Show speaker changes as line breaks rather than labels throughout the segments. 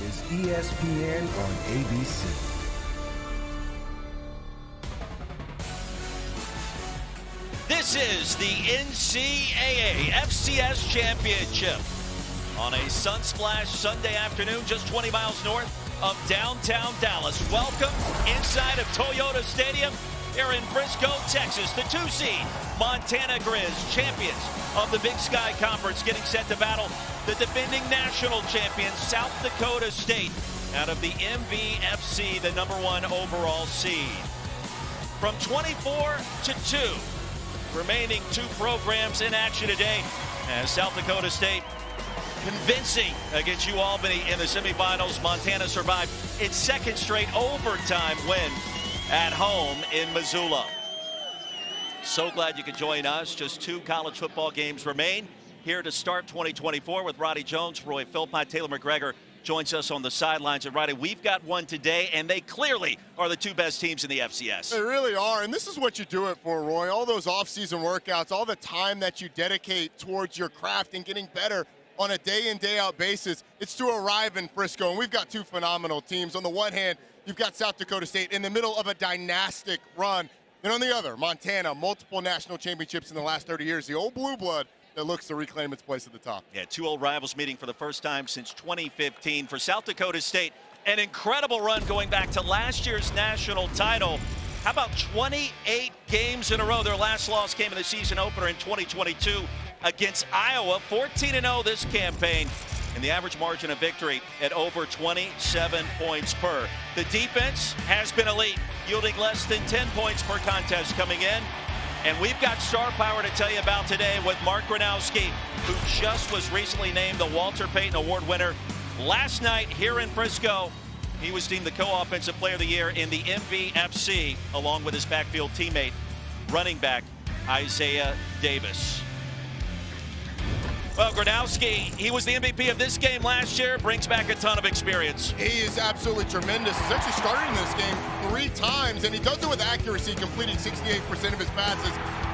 is ESPN on ABC.
This is the NCAA FCS Championship on a Sunsplash Sunday afternoon, just 20 miles north of downtown Dallas. Welcome inside of Toyota Stadium here in Frisco, Texas. The 2-seed Montana Grizz, champions of the Big Sky Conference, getting set to battle the defending national champion South Dakota State out of the MVFC, the #1 overall seed. From 24-2. Remaining two programs in action today as South Dakota State convincing against UAlbany in the semifinals. Montana survived its second straight overtime win at home in Missoula. So glad you could join us. Just two college football games remain here to start 2024 with Roddy Jones, Roy Philpott, Taylor McGregor joins us on the sidelines. And Roddy, we've got one today, and they clearly are the two best teams in the FCS.
They really are, and this is what you do it for, Roy. All those off-season workouts, all the time that you dedicate towards your craft and getting better on a day-in, day-out basis, it's to arrive in Frisco, and we've got two phenomenal teams. On the one hand, you've got South Dakota State in the middle of a dynastic run, and on the other, Montana, multiple national championships in the last 30 years. The old blue blood that looks to reclaim its place at the top.
Yeah, two old rivals meeting for the first time since 2015. For South Dakota State, an incredible run going back to last year's national title. How about 28 games in a row? Their last loss came in the season opener in 2022 against Iowa. 14-0 this campaign, and the average margin of victory at over 27 points per. The defense has been elite, yielding less than 10 points per contest coming in. And we've got star power to tell you about today with Mark Gronowski, who just was recently named the Walter Payton Award winner. Last night here in Frisco, he was deemed the co-offensive player of the year in the MVFC, along with his backfield teammate, running back Isaiah Davis. Well, Gronowski, he was the MVP of this game last year, brings back a ton of experience.
He is absolutely tremendous. He's actually started in this game 3 times, and he does it with accuracy, completing 68% of his passes.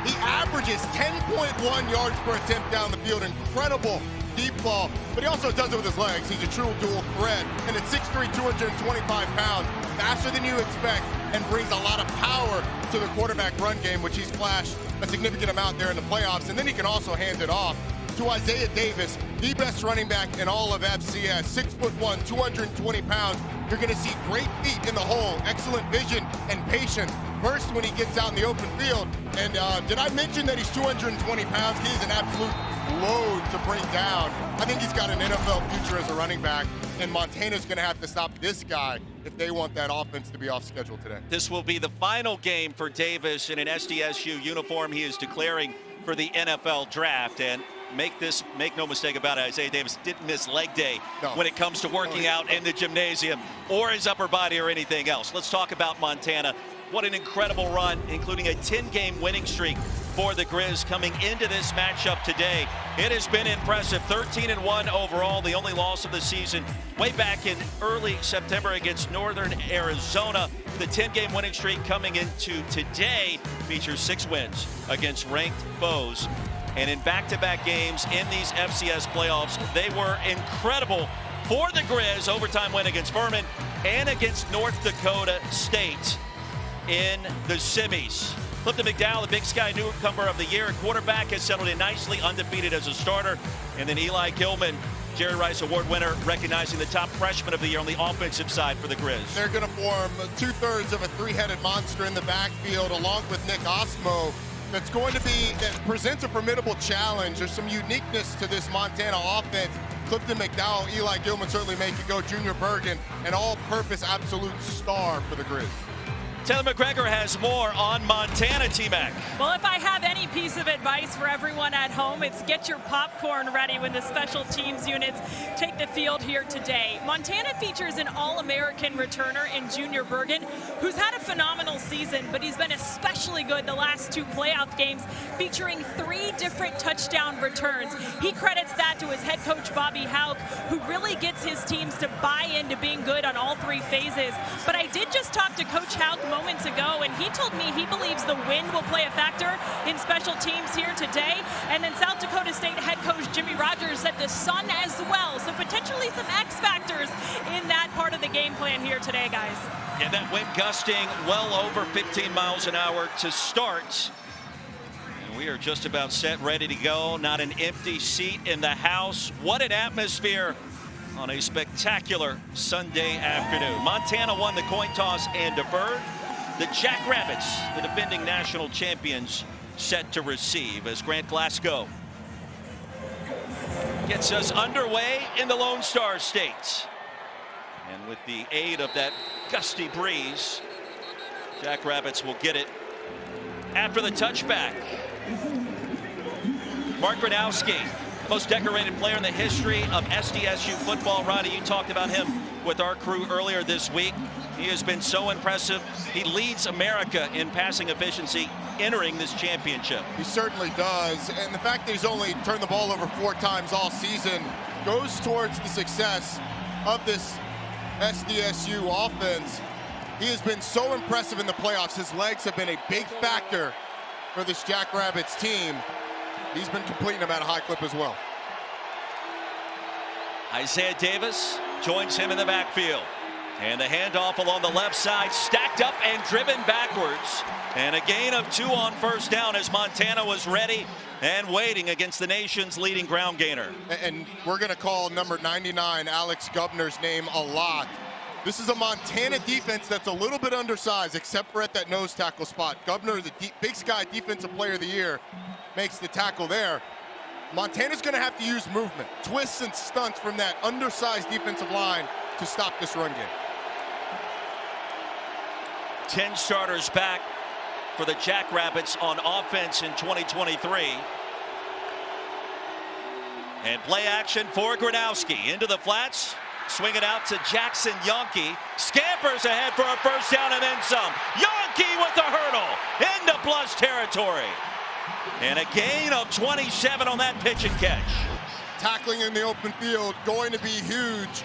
He averages 10.1 yards per attempt down the field. Incredible deep ball, but he also does it with his legs. He's a true dual threat, and at 6'3", 225 pounds, faster than you expect, and brings a lot of power to the quarterback run game, which he's flashed a significant amount there in the playoffs. And then he can also hand it off to Isaiah Davis, the best running back in all of FCS. 6'1", 220 pounds. You're going to see great feet in the hole, excellent vision and patience. First, when he gets out in the open field, and did I mention that he's 220 pounds? He is an absolute load to bring down. I think he's got an NFL future as a running back, and Montana's going to have to stop this guy if they want that offense to be off schedule today.
This will be the final game for Davis in an SDSU uniform. He is declaring for the NFL draft, and make no mistake about it, Isaiah Davis didn't miss leg day when it comes to working out in the gymnasium or his upper body or anything else. Let's talk about Montana. What an incredible run, including a 10-game winning streak for the Grizz coming into this matchup today. It has been impressive. 13-1 overall, the only loss of the season way back in early September against Northern Arizona. The 10-game winning streak coming into today features 6 wins against ranked foes. And in back-to-back games in these FCS playoffs, they were incredible for the Grizz. Overtime win against Furman and against North Dakota State in the semis. Clifton McDowell, the Big Sky newcomer of the year, quarterback, has settled in nicely, undefeated as a starter. And then Eli Gilman, Jerry Rice Award winner, recognizing the top freshman of the year on the offensive side for the Grizz.
They're going to form 2/3 of a 3-headed monster in the backfield, along with Nick Osmo. That presents a formidable challenge. There's some uniqueness to this Montana offense. Clifton McDowell, Eli Gilman certainly make it go. Junior Bergen, an all-purpose absolute star for the Grizz.
Taylor McGregor has more on Montana, T-Mac.
Well, if I have any piece of advice for everyone at home, it's get your popcorn ready when the special teams units take the field here today. Montana features an All-American returner in Junior Bergen, who's had a phenomenal season, but he's been especially good the last 2 playoff games, featuring 3 different touchdown returns. He credits that to his head coach, Bobby Houck, who really gets his teams to buy into being good on all 3 phases. But I did just talk to Coach Houck moments ago, and he told me he believes the wind will play a factor in special teams here today. And then South Dakota State head coach Jimmy Rogers said the sun as well. So potentially some X factors in game plan here today, guys.
Yeah, that wind gusting well over 15 miles an hour to start. And we are just about set, ready to go. Not an empty seat in the house. What an atmosphere on a spectacular Sunday afternoon. Montana won the coin toss and deferred. The Jackrabbits, the defending national champions, set to receive as Grant Glasgow gets us underway in the Lone Star State. And with the aid of that gusty breeze, Jackrabbits will get it after the touchback. Mark Gronowski, most decorated player in the history of SDSU football. Roddy, you talked about him with our crew earlier this week. He has been so impressive. He leads America in passing efficiency entering this championship.
He certainly does. And the fact that he's only turned the ball over 4 times all season goes towards the success of this SDSU offense. He has been so impressive in the playoffs. His legs have been a big factor for this Jackrabbits team. He's been completing them at a high clip as well.
Isaiah Davis joins him in the backfield. And the handoff along the left side, stacked up and driven backwards. And a gain of 2 on first down as Montana was ready and waiting against the nation's leading ground gainer.
And we're going to call number 99, Alex Gubner's name a lot. This is a Montana defense that's a little bit undersized, except for at that nose tackle spot. Gubner is a Big Sky Defensive Player of the Year, makes the tackle there. Montana's going to have to use movement, twists and stunts from that undersized defensive line to stop this run game.
10 starters back for the Jackrabbits on offense in 2023. And play action for Gronowski into the flats. Swing it out to Jackson Yonke. Scampers ahead for a first down and then some. Yonke with the hurdle into plus territory. And a gain of 27 on that pitch and catch.
Tackling in the open field going to be huge.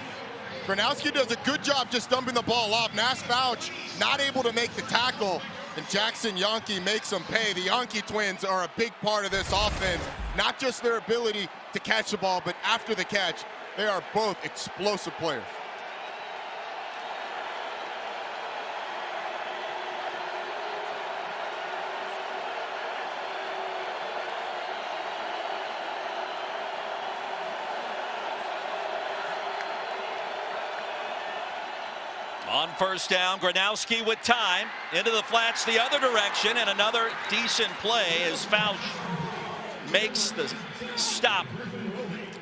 Gronowski does a good job just dumping the ball off. Nass Fouch not able to make the tackle, and Jackson Yonke makes them pay. The Yonke twins are a big part of this offense. Not just their ability to catch the ball, but after the catch, they are both explosive players.
On first down, Gronowski with time into the flats the other direction, and another decent play as Fouch makes the stop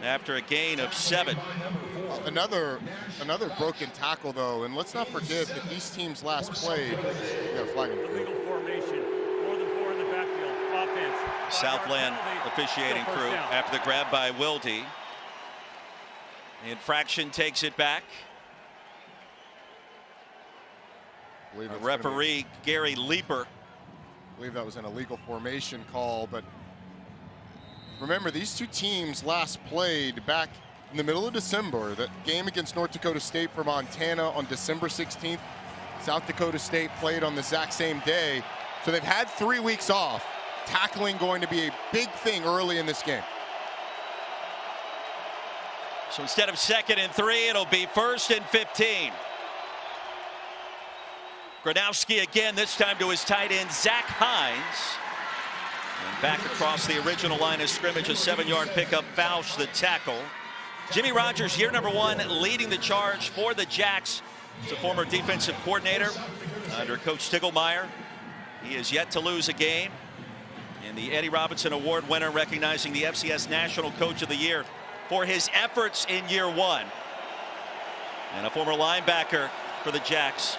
after a gain of 7.
Another broken tackle though, and let's not forget that these teams last played. We got a flag.
Illegal formation, more than 4 in the backfield. Offense.
Southland officiating crew after the grab by Wilde. The infraction takes it back. Referee Gary Leeper.
I believe that was an illegal formation call, but remember these two teams last played back in the middle of December. That game against North Dakota State for Montana on December 16th. South Dakota State played on the exact same day. So they've had 3 weeks off. Tackling going to be a big thing early in this game.
So instead of 2nd and 3, it'll be 1st and 15. Gronowski again, this time to his tight end, Zach Hines. And back across the original line of scrimmage, a 7-yard pickup, Fouch the tackle. Jimmy Rogers, year number 1, leading the charge for the Jacks. He's a former defensive coordinator under Coach Stiegelmeier. He is yet to lose a game. And the Eddie Robinson Award winner, recognizing the FCS National Coach of the Year for his efforts in year 1. And a former linebacker for the Jacks.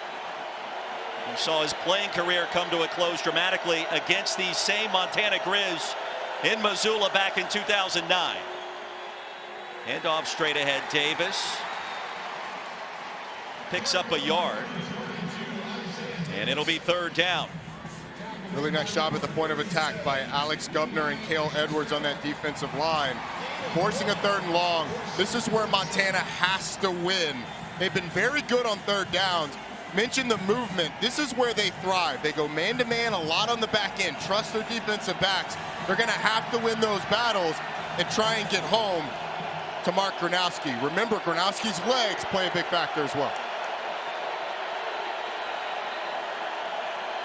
He saw his playing career come to a close dramatically against these same Montana Grizz in Missoula back in 2009. Handoff straight ahead, Davis. Picks up a yard. And it'll be 3rd down.
Really nice job at the point of attack by Alex Gubner and Cale Edwards on that defensive line. Forcing a 3rd and long. This is where Montana has to win. They've been very good on 3rd downs. Mention the movement. This is where they thrive. They go man-to-man a lot on the back end. Trust their defensive backs. They're going to have to win those battles and try and get home to Mark Gronowski. Remember, Gronowski's legs play a big factor as well.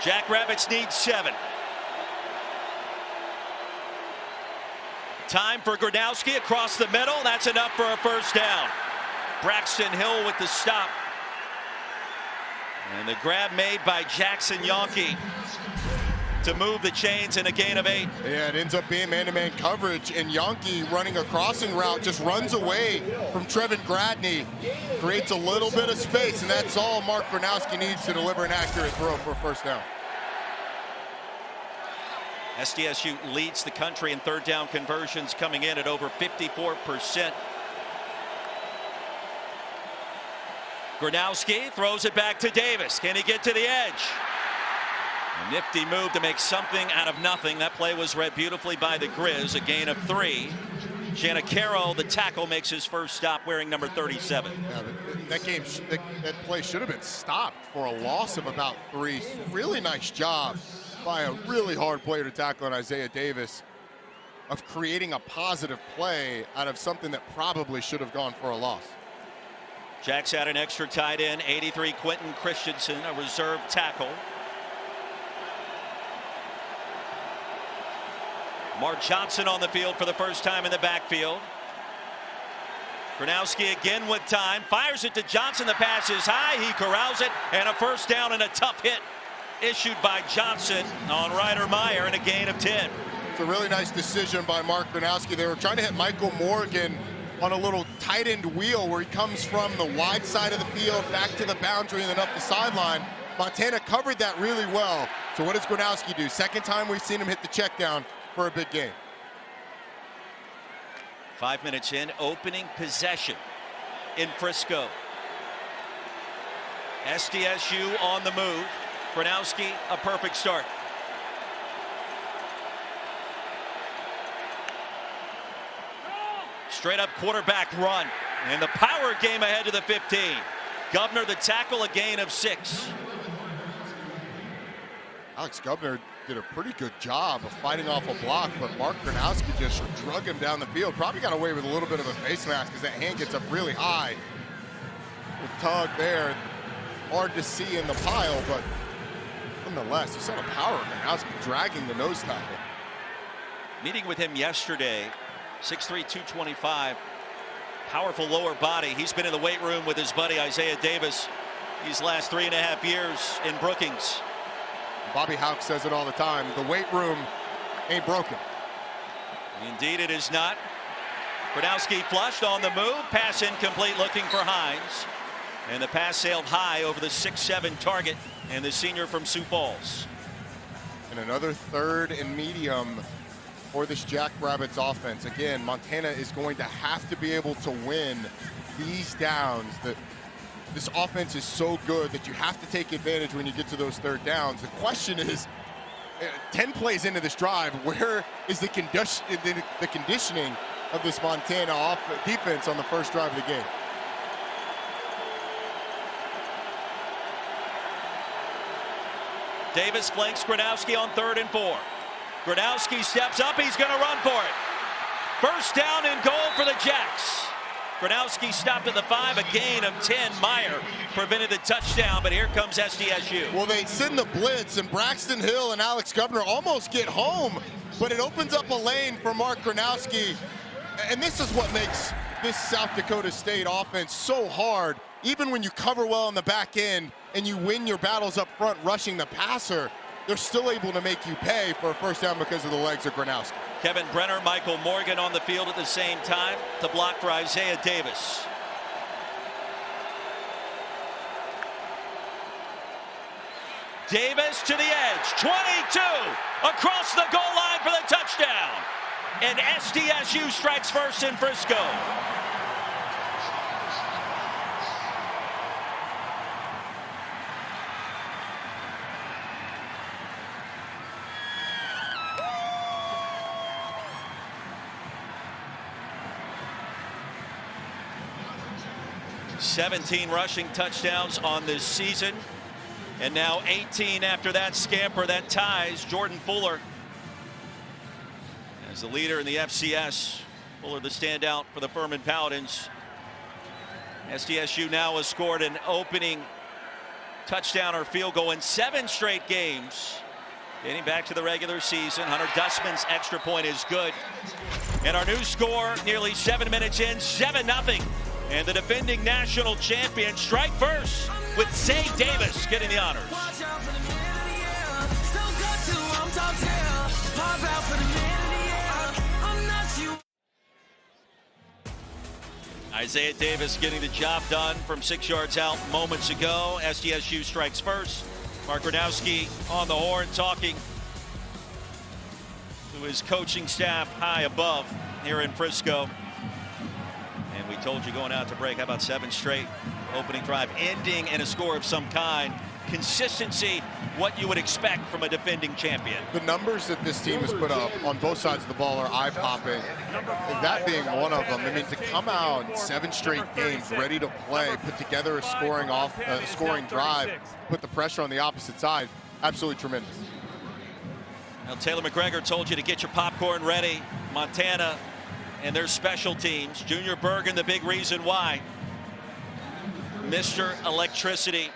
Jackrabbits need 7. Time for Gronowski across the middle. That's enough for a first down. Braxton Hill with the stop. And the grab made by Jackson Yonke to move the chains in a gain of 8.
Yeah, it ends up being man-to-man coverage, and Yonke running a crossing route just runs away from Trevin Gradney, creates a little bit of space, and that's all Mark Gronowski needs to deliver an accurate throw for a first down.
SDSU leads the country in third down conversions, coming in at over 54%. Gronowski throws it back to Davis. Can he get to the edge? A nifty move to make something out of nothing. That play was read beautifully by the Grizz. A gain of 3. Janicaro, the tackle, makes his first stop wearing number 37.
Yeah, that play should have been stopped for a loss of about 3. Really nice job by a really hard player to tackle on Isaiah Davis of creating a positive play out of something that probably should have gone for a loss.
Jack's had an extra tight end, 83, Quentin Christensen, a reserve tackle. Mark Johnson on the field for the first time in the backfield. Gronowski again with time, fires it to Johnson. The pass is high, he corrals it, and a first down and a tough hit issued by Johnson on Ryder Meyer, and a gain of 10.
It's a really nice decision by Mark Gronowski. They were trying to hit Michael Morgan on a little tight end wheel where he comes from the wide side of the field back to the boundary and then up the sideline. Montana covered that really well. So what does Gronowski do? Second time we've seen him hit the check down for a big game.
5 minutes in, opening possession in Frisco. SDSU on the move. Gronowski, a perfect start. Straight up quarterback run, and the power game ahead to the 15. Governor the tackle, a gain of 6.
Alex Governor did a pretty good job of fighting off a block, but Mark Gronowski just drug him down the field. Probably got away with a little bit of a face mask because that hand gets up really high. The tug there, hard to see in the pile, but nonetheless, you saw the power of Gronowski dragging the nose tackle.
Meeting with him yesterday, 6'3", 225, powerful lower body. He's been in the weight room with his buddy Isaiah Davis these last 3.5 years in Brookings.
Bobby Houck says it all the time, the weight room ain't broken.
Indeed it is not. Gronowski flushed on the move, pass incomplete, looking for Hines. And the pass sailed high over the 6'7" target and the senior from Sioux Falls.
And another 3rd and medium for this Jackrabbits offense. Again, Montana is going to have to be able to win these downs. This offense is so good that you have to take advantage when you get to those 3rd downs. The question is, 10 plays into this drive, where is the conditioning of this Montana defense on the first drive of the game?
Davis flanks Gronowski on 3rd and 4. Gronowski steps up, he's going to run for it. First down and goal for the Jacks. Gronowski stopped at the 5, a gain of 10. Meyer prevented the touchdown, but here comes SDSU.
Well, they send the blitz, and Braxton Hill and Alex Governor almost get home, but it opens up a lane for Mark Gronowski. And this is what makes this South Dakota State offense so hard. Even when you cover well on the back end and you win your battles up front rushing the passer, they're still able to make you pay for a first down because of the legs of Gronowski.
Kevin Brenner, Michael Morgan on the field at the same time to block for Isaiah Davis. Davis to the edge, 22, across the goal line for the touchdown. And SDSU strikes first in Frisco. "17 rushing touchdowns on this season, and now 18 after that scamper that ties Jordan Fuller as the leader in the FCS. Fuller the standout for the Furman Paladins. SDSU now has scored an opening touchdown or field goal in 7 straight games. Getting back to the regular season, Hunter Dustman's extra point is good. And our new score, nearly 7 minutes in, 7-0. And the defending national champion strike first with Zay Davis getting the honors. Isaiah Davis getting the job done from 6 yards out moments ago. SDSU strikes first. Mark Gronowski on the horn talking to his coaching staff high above here in Frisco. And we told you going out to break, how about 7 straight opening drive, ending in a score of some kind. Consistency, what you would expect from a defending champion.
The numbers that this team has put up on both sides of the ball are eye-popping, that being one of them. I mean, to come out 7 straight games ready to play, put together a scoring drive, put the pressure on the opposite side, absolutely tremendous.
Now, Taylor McGregor told you to get your popcorn ready. Montana and their special teams. Junior Bergen, the big reason why. Mr. Electricity.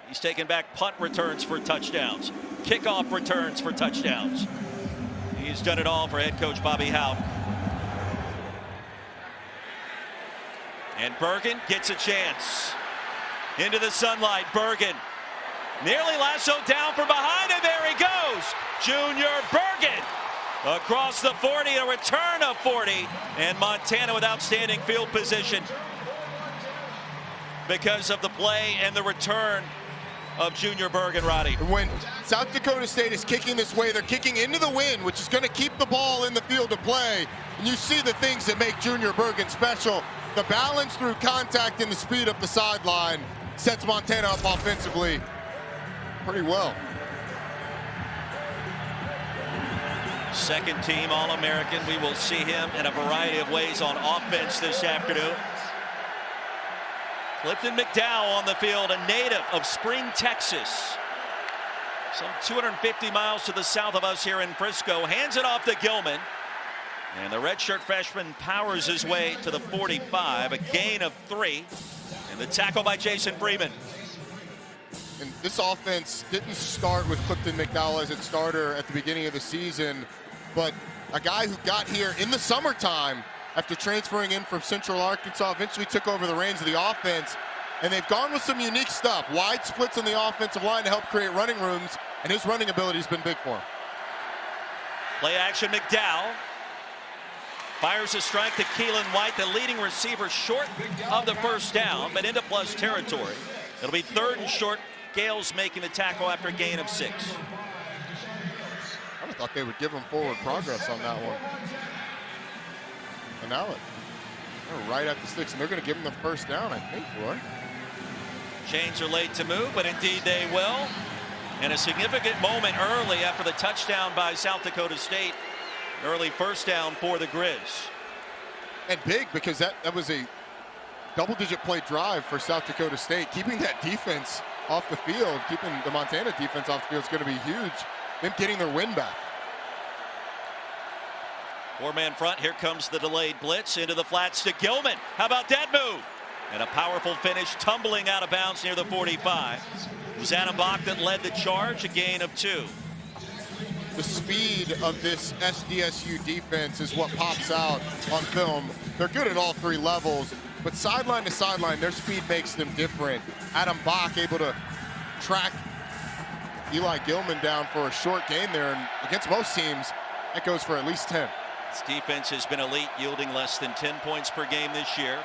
He's taken back punt returns for touchdowns, kickoff returns for touchdowns. He's done it all for head coach Bobby Haupt. And Bergen gets a chance. Into the sunlight, Bergen nearly lassoed down from behind, and there he goes. Junior Bergen across the 40, a return of 40, and Montana with outstanding field position because of the play and the return of Junior Bergen, Roddy.
When South Dakota State is kicking this way, they're kicking into the wind, which is going to keep the ball in the field of play. And you see the things that make Junior Bergen special. The balance through contact and the speed up the sideline sets Montana up offensively pretty well.
Second team All-American. We will see him in a variety of ways on offense this afternoon. Clifton McDowell on the field, a native of Spring, Texas. Some 250 miles to the south of us here in Frisco. Hands it off to Gilman. And the redshirt freshman powers his way to the 45. A gain of 3. And the tackle by Jason Freeman.
And this offense didn't start with Clifton McDowell as its starter at the beginning of the season, but a guy who got here in the summertime after transferring in from Central Arkansas, eventually took over the reins of the offense. And they've gone with some unique stuff. Wide splits on the offensive line to help create running rooms, and his running ability has been big for him.
Play action, McDowell. Fires a strike to Keelan White, the leading receiver, short of the first down, but into plus territory. It'll be 3rd and short. Gales making the tackle after a gain of 6.
I thought they would give him forward progress on that one. And now they're right at the sticks, and they're going to give him the first down, I think, Roy.
Chains are late to move, but indeed they will. And a significant moment early after the touchdown by South Dakota State. Early first down for the Grizz.
And big, because that was a double-digit play drive for South Dakota State. Keeping that defense off the field, keeping the Montana defense off the field is going to be huge. Them getting their win back.
4-man front. Here comes the delayed blitz into the flats to Gilman. How about that move? And a powerful finish, tumbling out of bounds near the 45. It was Adam Bach that led the charge, a gain of 2.
The speed of this SDSU defense is what pops out on film. They're good at all 3 levels, but sideline to sideline, their speed makes them different. Adam Bach able to track Eli Gilman down for a short gain there, and against most teams, that goes for at least 10.
This defense has been elite, yielding less than 10 points per game this year.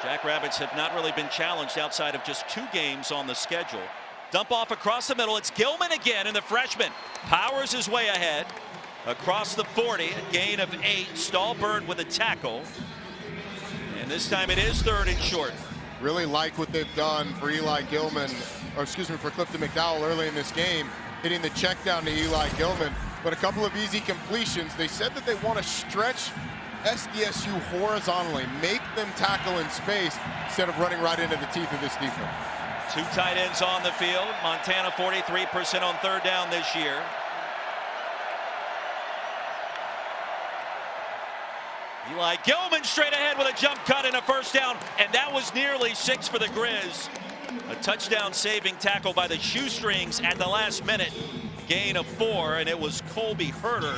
Jackrabbits have not really been challenged outside of just 2 games on the schedule. Dump off across the middle. It's Gilman again, and the freshman powers his way ahead across the 40. A gain of 8. Stahlberg with a tackle. And this time it is 3rd and short.
Really like what they've done for Eli Gilman, or excuse me, for Clifton McDowell early in this game, hitting the check down to Eli Gilman. But a couple of easy completions. They said that they want to stretch SDSU horizontally, make them tackle in space instead of running right into the teeth of this defense.
2 tight ends on the field. Montana 43% on 3rd down this year. Eli Gilman straight ahead with a jump cut and a first down, and that was nearly 6 for the Grizz. A touchdown saving tackle by the shoestrings at the last minute. Gain of 4, and it was Colby Herter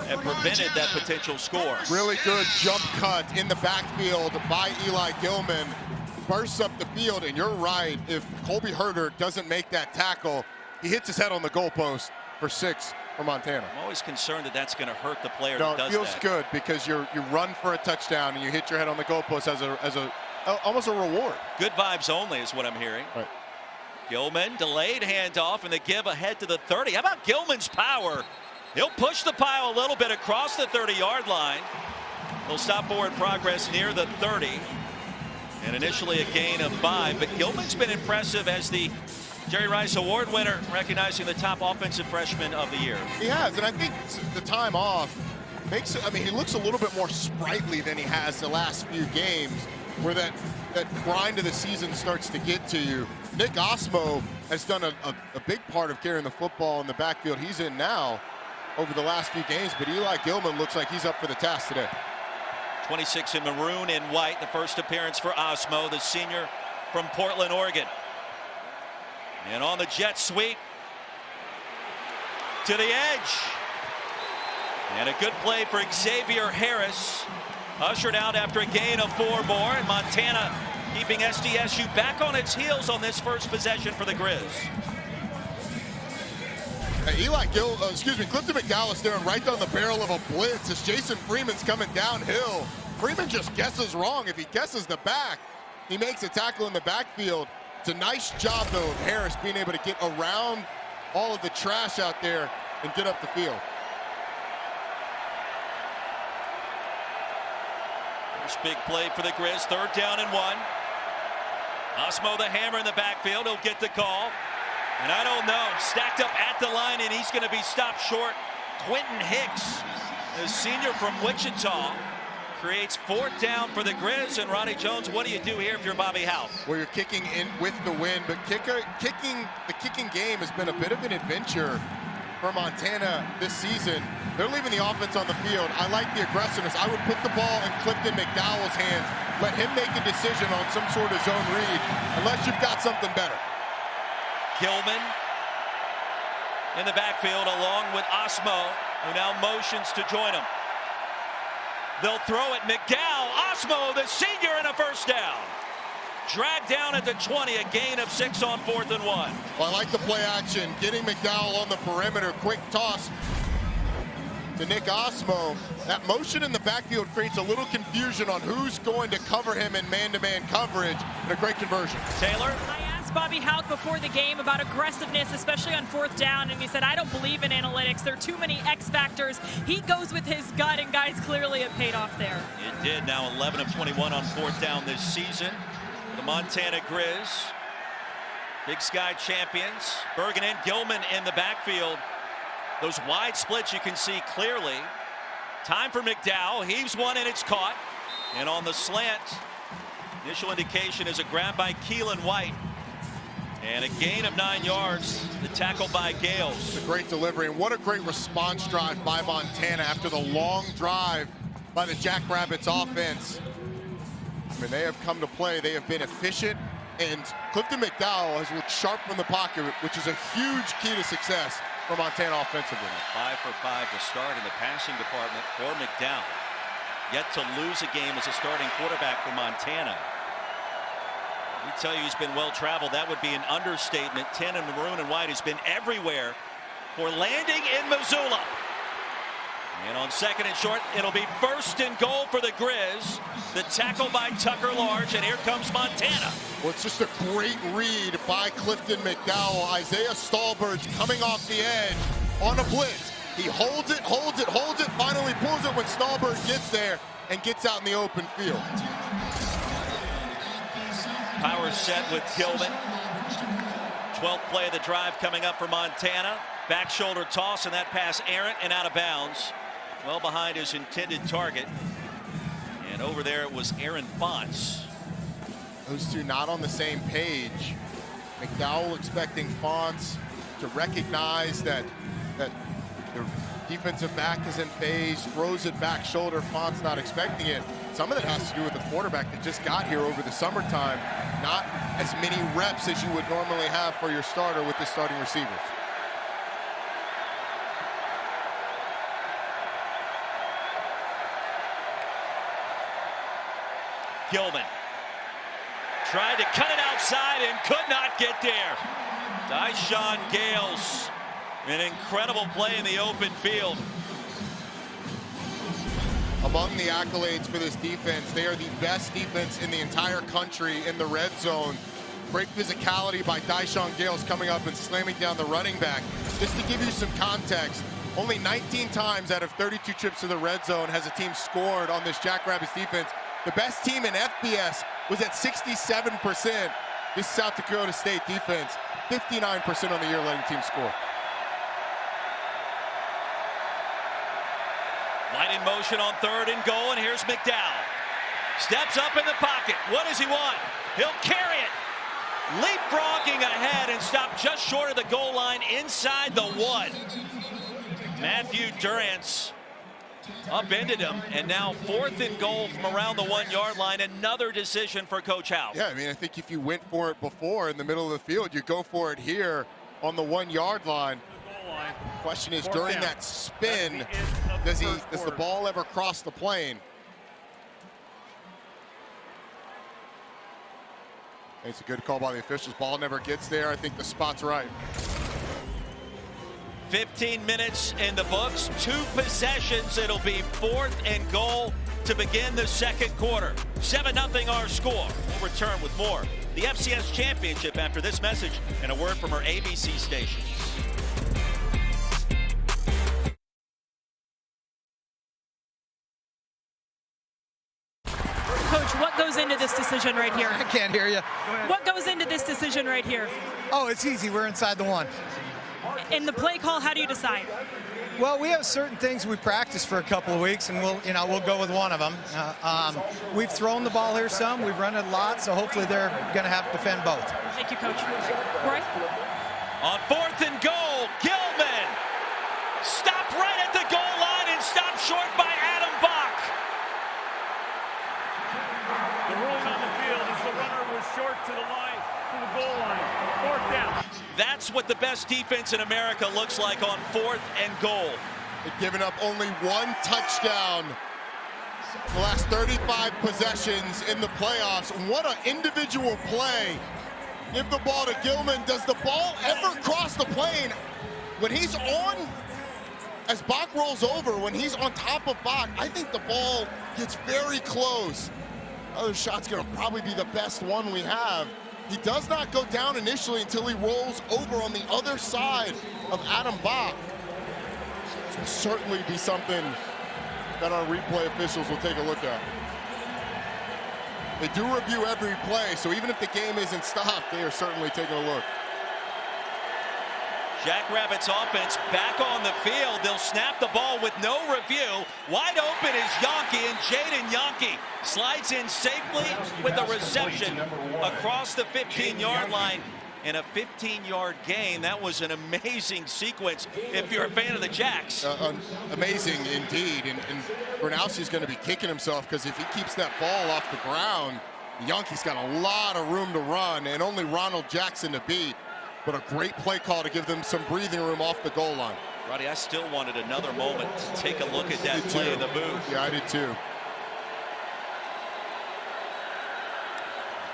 that prevented that potential score.
Really good jump cut in the backfield by Eli Gilman. Bursts up the field, and you're right. If Colby Herter doesn't make that tackle, he hits his head on the goalpost for 6 for Montana.
I'm always concerned that that's going to hurt the player
No,
that does
it feels
that.
good because you run for a touchdown and you hit your head on the goalpost as almost a reward.
Good vibes only is what I'm hearing.
Right.
Gilman, delayed handoff, and the give ahead to the 30. How about Gilman's power? He'll push the pile a little bit across the 30-yard line. He'll stop forward progress near the 30. And initially a gain of 5, but Gilman's been impressive as the Jerry Rice Award winner, recognizing the top offensive freshman of the year.
He has, and I think the time off makes it, I mean, he looks a little bit more sprightly than he has the last few games, where that grind of the season starts to get to you. Nick Osmo has done a big part of carrying the football in the backfield he's in now over the last few games, but Eli Gilman looks like he's up for the task today.
26 in maroon and white, the first appearance for Osmo, the senior from Portland, Oregon. And on the jet sweep to the edge. And a good play for Xavier Harris. Ushered out after a gain of 4 more, and Montana keeping SDSU back on its heels on this first possession for the Grizz.
Clifton McDowell is staring right down the barrel of a blitz as Jason Freeman's coming downhill. Freeman just guesses wrong. If he guesses the back, he makes a tackle in the backfield. It's a nice job, though, of Harris being able to get around all of the trash out there and get up the field.
First big play for the Grizz, 3rd down and 1. Osmo the hammer in the backfield, he'll get the call. And I don't know, stacked up at the line, and he's going to be stopped short. Quentin Hicks, the senior from Wichita, creates 4th down for the Grizz. And Ronnie Jones, what do you do here if you're Bobby Hauck?
Well, you're kicking in with the win, but the kicking game has been a bit of an adventure for Montana this season. They're leaving the offense on the field. I like the aggressiveness. I would put the ball in Clifton McDowell's hands, let him make a decision on some sort of zone read, unless you've got something better.
Gilman in the backfield along with Osmo, who now motions to join him. They'll throw it. McDowell, Osmo, the senior, and a first down. Dragged down at the 20, a gain of 6 on 4th and 1.
Well, I like the play action, getting McDowell on the perimeter. Quick toss to Nick Osmo. That motion in the backfield creates a little confusion on who's going to cover him in man-to-man coverage, and a great conversion.
Taylor?
I asked Bobby Hauck before the game about aggressiveness, especially on 4th down, and he said, I don't believe in analytics. There are too many X factors. He goes with his gut, and guys, clearly it paid off there.
It did. Now 11 of 21 on 4th down this season. The Montana Grizz, Big Sky champions. Bergen and Gilman in the backfield. Those wide splits you can see clearly. Time for McDowell. Heaves one and it's caught. And on the slant, initial indication is a grab by Keelan White. And a gain of 9 yards. The tackle by Gales.
It's a great delivery, and what a great response drive by Montana after the long drive by the Jackrabbits offense. I mean, they have come to play. They have been efficient, and Clifton McDowell has looked sharp from the pocket, which is a huge key to success for Montana offensively.
5 for 5 to start in the passing department for McDowell. Yet to lose a game as a starting quarterback for Montana. We tell you he's been well traveled. That would be an understatement. 10 in maroon and white has been everywhere for landing in Missoula. And on 2nd and short, it'll be 1st and goal for the Grizz. The tackle by Tucker Large, and here comes Montana.
Well, it's just a great read by Clifton McDowell. Isaiah Stallbirch coming off the edge on a blitz. He holds it, finally pulls it when Stallbirch gets there and gets out in the open field.
Power set with Gilman. 12th play of the drive coming up for Montana. Back shoulder toss, and that pass errant and out of bounds. Well behind his intended target. And over there it was Aaron Fonts.
Those two not on the same page. McDowell expecting Fonts to recognize that they're defensive back is in phase, throws it back shoulder, Font's not expecting it. Some of that has to do with the quarterback that just got here over the summertime. Not as many reps as you would normally have for your starter with the starting receivers.
Gilman tried to cut it outside and could not get there. Dyshawn Gales, an incredible play in the open field.
Among the accolades for this defense, they are the best defense in the entire country in the red zone. Great physicality by Dyshawn Gales coming up and slamming down the running back. Just to give you some context, only 19 times out of 32 trips to the red zone has a team scored on this Jackrabbits defense. The best team in FBS was at 67%. This South Dakota State defense, 59% on the year letting teams score.
Light in motion on 3rd and goal, and here's McDowell. Steps up in the pocket. What does he want? He'll carry it. Leapfrogging ahead and stop just short of the goal line inside the 1. Matthew Durrance upended him, and now 4th and goal from around the 1-yard line. Another decision for Coach House.
Yeah, I mean, I think if you went for it before in the middle of the field, you go for it here on the 1-yard line. Question is, during that spin, does the ball ever cross the plane? It's a good call by the officials. Ball never gets there. I think the spot's right.
15 minutes in the books, 2 possessions. It'll be 4th and goal to begin the second quarter. 7-0 our score. We'll return with more. The FCS Championship after this message and a word from our ABC stations.
Coach, what goes into this decision right here?
I can't hear you.
What goes into this decision right here?
Oh, it's easy. We're inside the 1.
In the play call, how do you decide?
Well, we have certain things we practice for a couple of weeks, and we'll go with one of them. We've thrown the ball here some. We've run it a lot, so hopefully they're going to have to defend both.
Thank you, Coach. Roy?
On 4th and goal, Gilman stopped right at the goal line and stopped short by Adam Bach.
The ruling on the field is the runner was short to the line, to the goal line. 4th down.
That's what the best defense in America looks like on 4th and goal.
They've given up only 1 touchdown the last 35 possessions in the playoffs. What an individual play. Give the ball to Gilman. Does the ball ever cross the plane? When he's on, as Bach rolls over, when he's on top of Bach, I think the ball gets very close. Other shot's gonna probably be the best one we have. He does not go down initially until he rolls over on the other side of Adam Bach. This will certainly be something that our replay officials will take a look at. They do review every play, so even if the game isn't stopped, they are certainly taking a look.
Jackrabbits offense back on the field. They'll snap the ball with no review. Wide open is Yonke, and Jaden Yonke slides in safely with a reception across the 15-yard line. And a 15-yard gain. That was an amazing sequence if you're a fan of the Jacks.
Amazing indeed. And Gronowski's going to be kicking himself, because if he keeps that ball off the ground, Yonke's got a lot of room to run and only Ronald Jackson to beat. But a great play call to give them some breathing room off the goal line.
Roddy, I still wanted another moment to take a look at that play in the booth.
Yeah, I did too.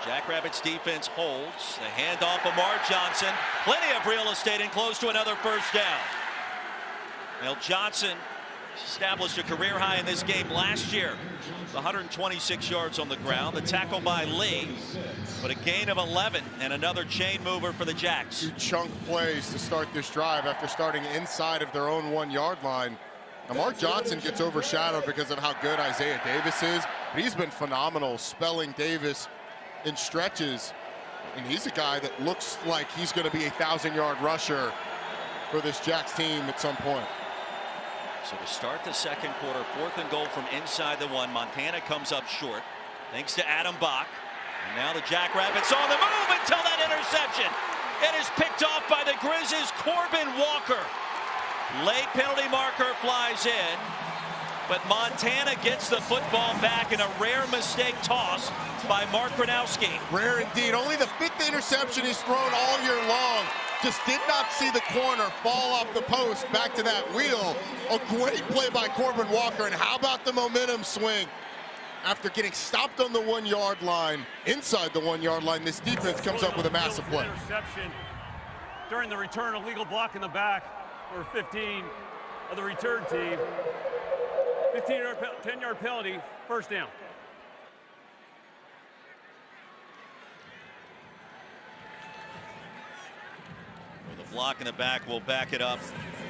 Jackrabbits defense holds. The handoff of Mark Johnson. Plenty of real estate and close to another 1st down. Now Johnson established a career high in this game last year. 126 yards on the ground. The tackle by Lee, but a gain of 11 and another chain mover for the Jacks.
2 chunk plays to start this drive after starting inside of their own 1-yard line. Now Mark Johnson gets overshadowed because of how good Isaiah Davis is, but he's been phenomenal spelling Davis in stretches, and he's a guy that looks like he's going to be a 1,000-yard rusher for this Jacks team at some point.
So to start the second quarter, 4th and goal from inside the 1. Montana comes up short thanks to Adam Bach. And now the Jackrabbits on the move until that interception. It is picked off by the Grizzlies' Corbin Walker. Late penalty marker flies in, but Montana gets the football back in a rare mistake toss by Mark Gronowski.
Rare indeed. Only the 5th interception he's thrown all year long. Just did not see the corner fall off the post back to that wheel. A great play by Corbin Walker, and how about the momentum swing? After getting stopped on the 1-yard line, inside the 1-yard line, this defense comes up with a massive play.
Interception during the return, illegal block in the back for 15 of the return team. 10-yard penalty, first down.
With a block in the back, we'll back it up.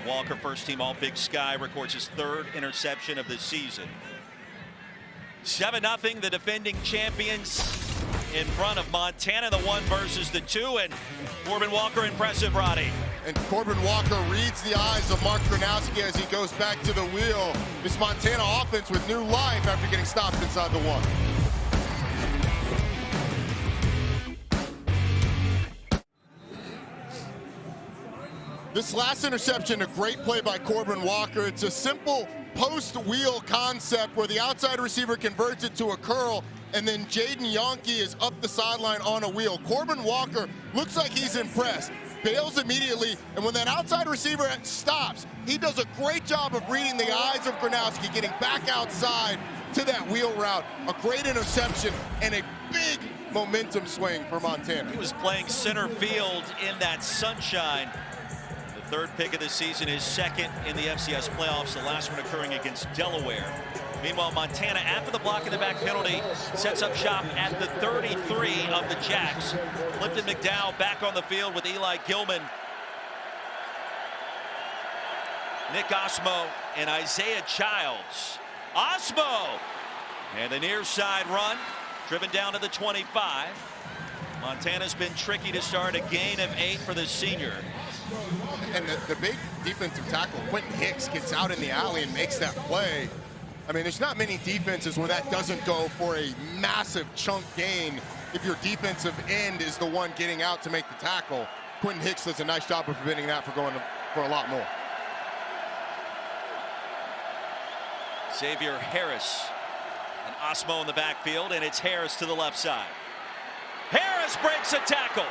Walker, first team All Big Sky, records his 3rd interception of the season. 7-0, the defending champions in front of Montana, the 1 versus the 2, and Corbin Walker impressive, Roddy.
And Corbin Walker reads the eyes of Mark Gronowski as he goes back to the wheel. This Montana offense with new life after getting stopped inside the 1. This last interception, a great play by Corbin Walker. It's a simple post-wheel concept where the outside receiver converts it to a curl, and then Jaden Yonke is up the sideline on a wheel. Corbin Walker looks like he's impressed, bails immediately, and when that outside receiver stops, he does a great job of reading the eyes of Gronowski, getting back outside to that wheel route. A great interception and a big momentum swing for Montana.
He was playing center field in that sunshine. The 3rd pick of the season, is 2nd in the FCS playoffs, the last one occurring against Delaware. Meanwhile, Montana, after the block in the back penalty, sets up shop at the 33 of the Jacks. Clifton McDowell back on the field with Eli Gilman, Nick Osmo, and Isaiah Childs. Osmo! And the near side run, driven down to the 25. Montana's been tricky to start, a gain of 8 for the senior.
And the big defensive tackle, Quentin Hicks, gets out in the alley and makes that play. I mean, there's not many defenses where that doesn't go for a massive chunk gain if your defensive end is the one getting out to make the tackle. Quentin Hicks does a nice job of preventing that for going for a lot more.
Xavier Harris and Osmo in the backfield, and it's Harris to the left side. Harris breaks a tackle.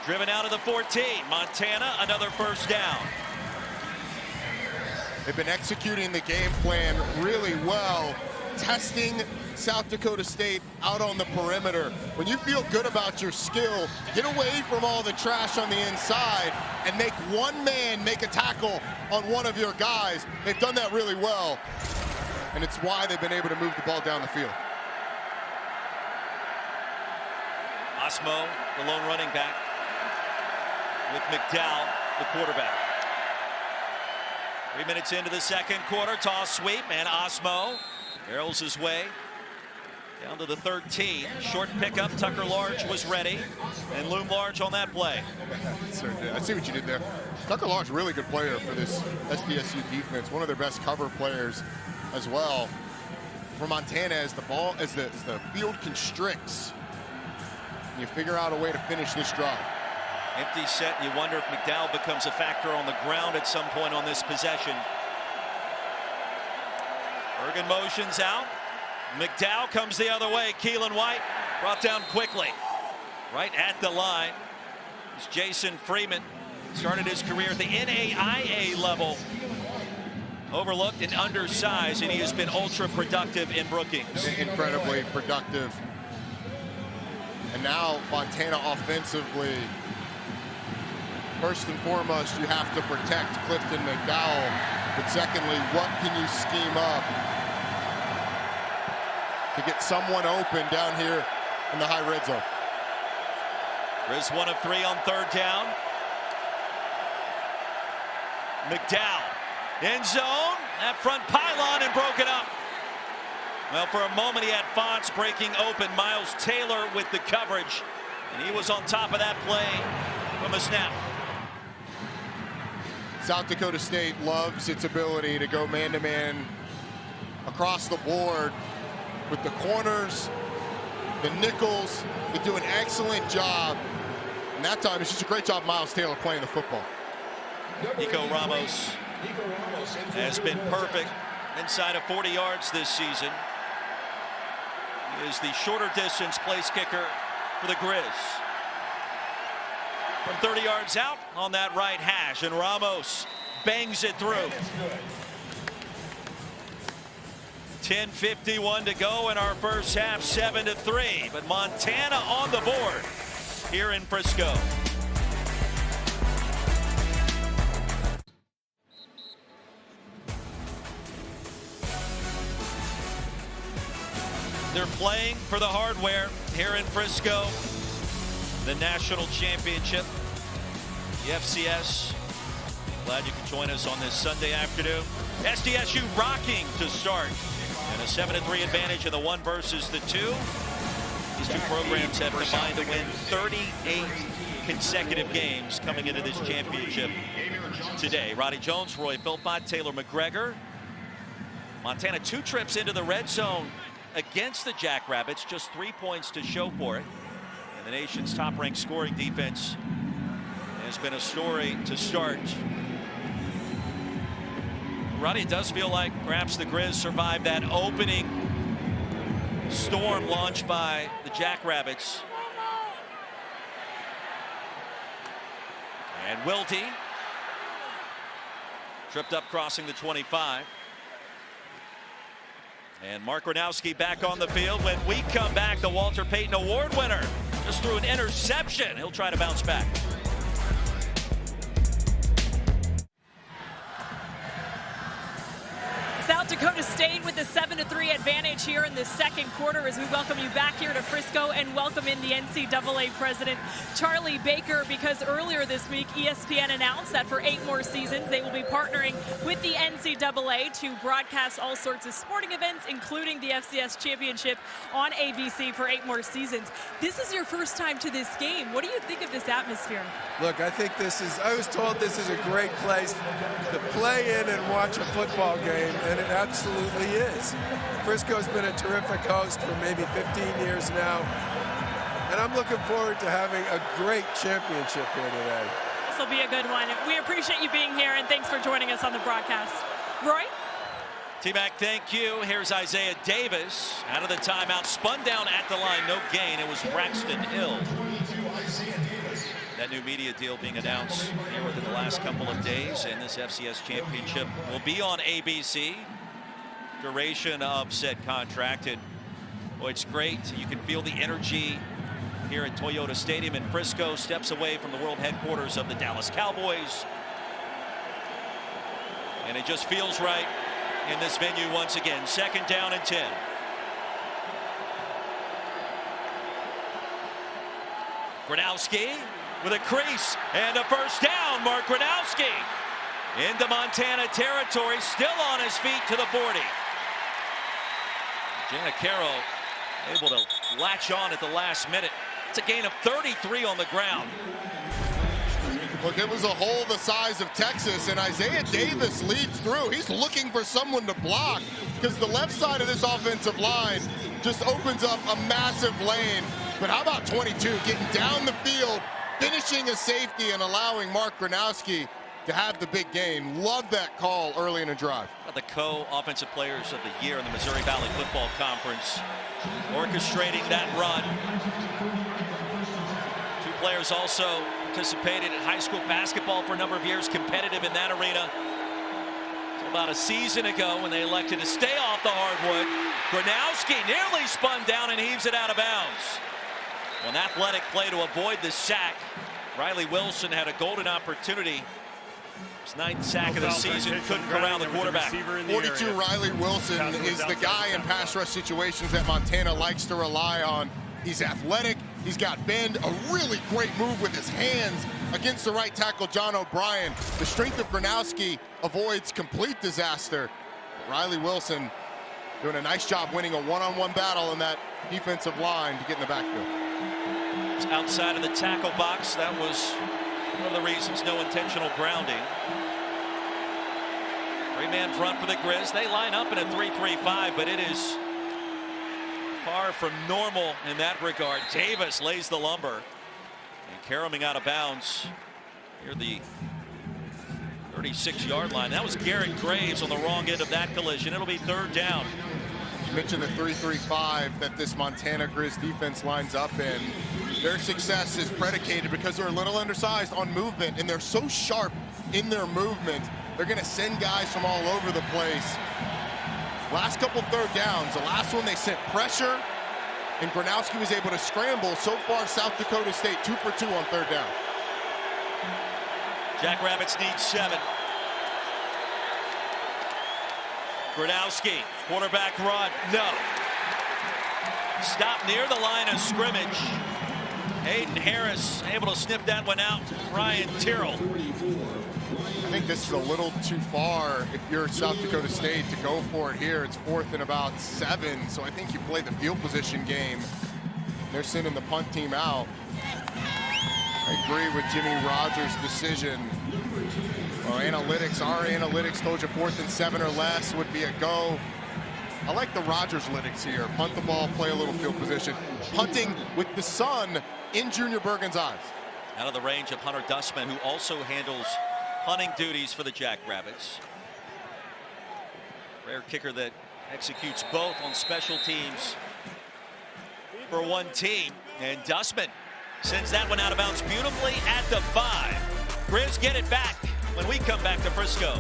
Driven out of the 14. Montana, another first down.
They've been executing the game plan really well, testing South Dakota State out on the perimeter. When you feel good about your skill, get away from all the trash on the inside and make one man make a tackle on one of your guys. They've done that really well, and it's why they've been able to move the ball down the field.
Osmo, the lone running back, with McDowell, the quarterback. 3 minutes into the 2nd quarter, toss sweep, and Osmo barrels his way down to the 13. Short pickup, Tucker Large was ready, and loomed large on that play.
I see what you did there. Tucker Large, really good player for this SDSU defense, one of their best cover players as well. For Montana, as the field constricts, you figure out a way to finish this drive.
Empty set, you wonder if McDowell becomes a factor on the ground at some point on this possession. Bergen motions out. McDowell comes the other way. Keelan White brought down quickly. Right at the line is Jason Freeman. Started his career at the NAIA level. Overlooked and undersized, and he has been ultra productive in Brookings.
Incredibly productive. And now Montana offensively, first and foremost, you have to protect Clifton McDowell. But secondly, what can you scheme up to get someone open down here in the high red zone?
Riz 1 of 3 on 3rd down. McDowell, end zone, that front pylon, and broken up. Well, for a moment he had Fonts breaking open. Miles Taylor with the coverage, and he was on top of that play from the snap.
South Dakota State loves its ability to go man-to-man across the board with the corners, the nickels. They do an excellent job. And that time, it's just a great job Miles Taylor playing the football.
Nico Ramos has been perfect inside of 40 yards this season. He is the shorter distance place kicker for the Grizz. From 30 yards out on that right hash, and Ramos bangs it through. 10:51 to go in our first half, 7-3. But Montana on the board here in Frisco. They're playing for the hardware here in Frisco. The national championship, the FCS. Glad you could join us on this Sunday afternoon. SDSU rocking to start. And a 7-3 advantage in the 1 versus the 2. These two programs have combined to win 38 consecutive games coming into this championship today. Roddy Jones, Roy Philpott, Taylor McGregor. Montana 2 trips into the red zone against the Jackrabbits, just 3 points to show for it. And the nation's top-ranked scoring defense has been a story to start. Roddy, it does feel like perhaps the Grizz survived that opening storm launched by the Jackrabbits. And Wilty tripped up crossing the 25. And Mark Gronowski back on the field. When we come back, the Walter Payton Award winner just threw an interception. He'll try to bounce back.
South Dakota State with a 7-3 advantage here in the second quarter as we welcome you back here to Frisco and welcome in the NCAA president, Charlie Baker, because earlier this week, ESPN announced that for 8 more seasons, they will be partnering with the NCAA to broadcast all sorts of sporting events, including the FCS championship on ABC for 8 more seasons. This is your first time to this game. What do you think of this atmosphere?
Look, I think I was told this is a great place to play in and watch a football game, and it absolutely is. Frisco's been a terrific host for maybe 15 years now, and I'm looking forward to having a great championship here today.
This will be a good one. We appreciate you being here, and thanks for joining us on the broadcast. Roy?
T-Mac, thank you. Here's Isaiah Davis out of the timeout, spun down at the line, no gain. It was Braxton Hill. That new media deal being announced here within the last couple of days, and this FCS championship will be on ABC. Duration of said contract, and boy, it's great. You can feel the energy here at Toyota Stadium in Frisco, steps away from the world headquarters of the Dallas Cowboys. And it just feels right in this venue once again. 2nd down and 10. Gronowski with a crease and a first down. Mark Gronowski into Montana territory, still on his feet to the 40. Giannicaro able to latch on at the last minute. It's a gain of 33 on the ground.
Look, it was a hole the size of Texas, and Isaiah Davis leads through. He's looking for someone to block because the left side of this offensive line just opens up a massive lane. But how about 22 getting down the field, finishing a safety and allowing Mark Gronowski to have the big gain. Love that call early in a drive.
The co-offensive players of the year in the Missouri Valley Football Conference orchestrating that run. 2 players also participated in high school basketball for a number of years, competitive in that arena. So about a season ago when they elected to stay off the hardwood, Gronowski nearly spun down and heaves it out of bounds. An athletic play to avoid the sack. Riley Wilson had a golden opportunity. His 9th sack of the season, couldn't corral the quarterback.
42 Riley Wilson is the guy in pass rush situations that Montana likes to rely on. He's athletic, he's got bend, a really great move with his hands against the right tackle, John O'Brien. The strength of Gronowski avoids complete disaster. Riley Wilson doing a nice job winning a one-on-one battle in that defensive line to get in the backfield.
It's outside of the tackle box. That was one of the reasons, no intentional grounding. 3-man front for the Grizz. They line up in a 3-3-5, but it is far from normal in that regard. Davis lays the lumber and caroming out of bounds. Here the 36-yard line. That was Garrett Graves on the wrong end of that collision. It'll be 3rd down.
You mentioned the 3-3-5 that this Montana Grizz defense lines up in. Their success is predicated because they're a little undersized on movement, and they're so sharp in their movement. They're going to send guys from all over the place. Last couple 3rd downs. The last one they sent pressure, and Gronowski was able to scramble. So far, South Dakota State 2 for 2 on 3rd down.
Jackrabbits need 7. Gronowski, quarterback run, no. Stop near the line of scrimmage. Hayden Harris able to snip that one out. Ryan Tyrrell.
I think this is a little too far if you're South Dakota State to go for it here. It's 4th and about 7, so I think you play the field position game. They're sending the punt team out. I agree with Jimmy Rogers' decision. Our analytics told you 4th and 7 or less would be a go. I like the Rogers-lytics here. Punt the ball, play a little field position. Punting with the sun in Junior Bergen's eyes.
Out of the range of Hunter Dustman, who also handles punting duties for the Jackrabbits. Rare kicker that executes both on special teams for one team. And Dustman sends that one out of bounds beautifully at the 5. Grizz get it back when we come back to Frisco.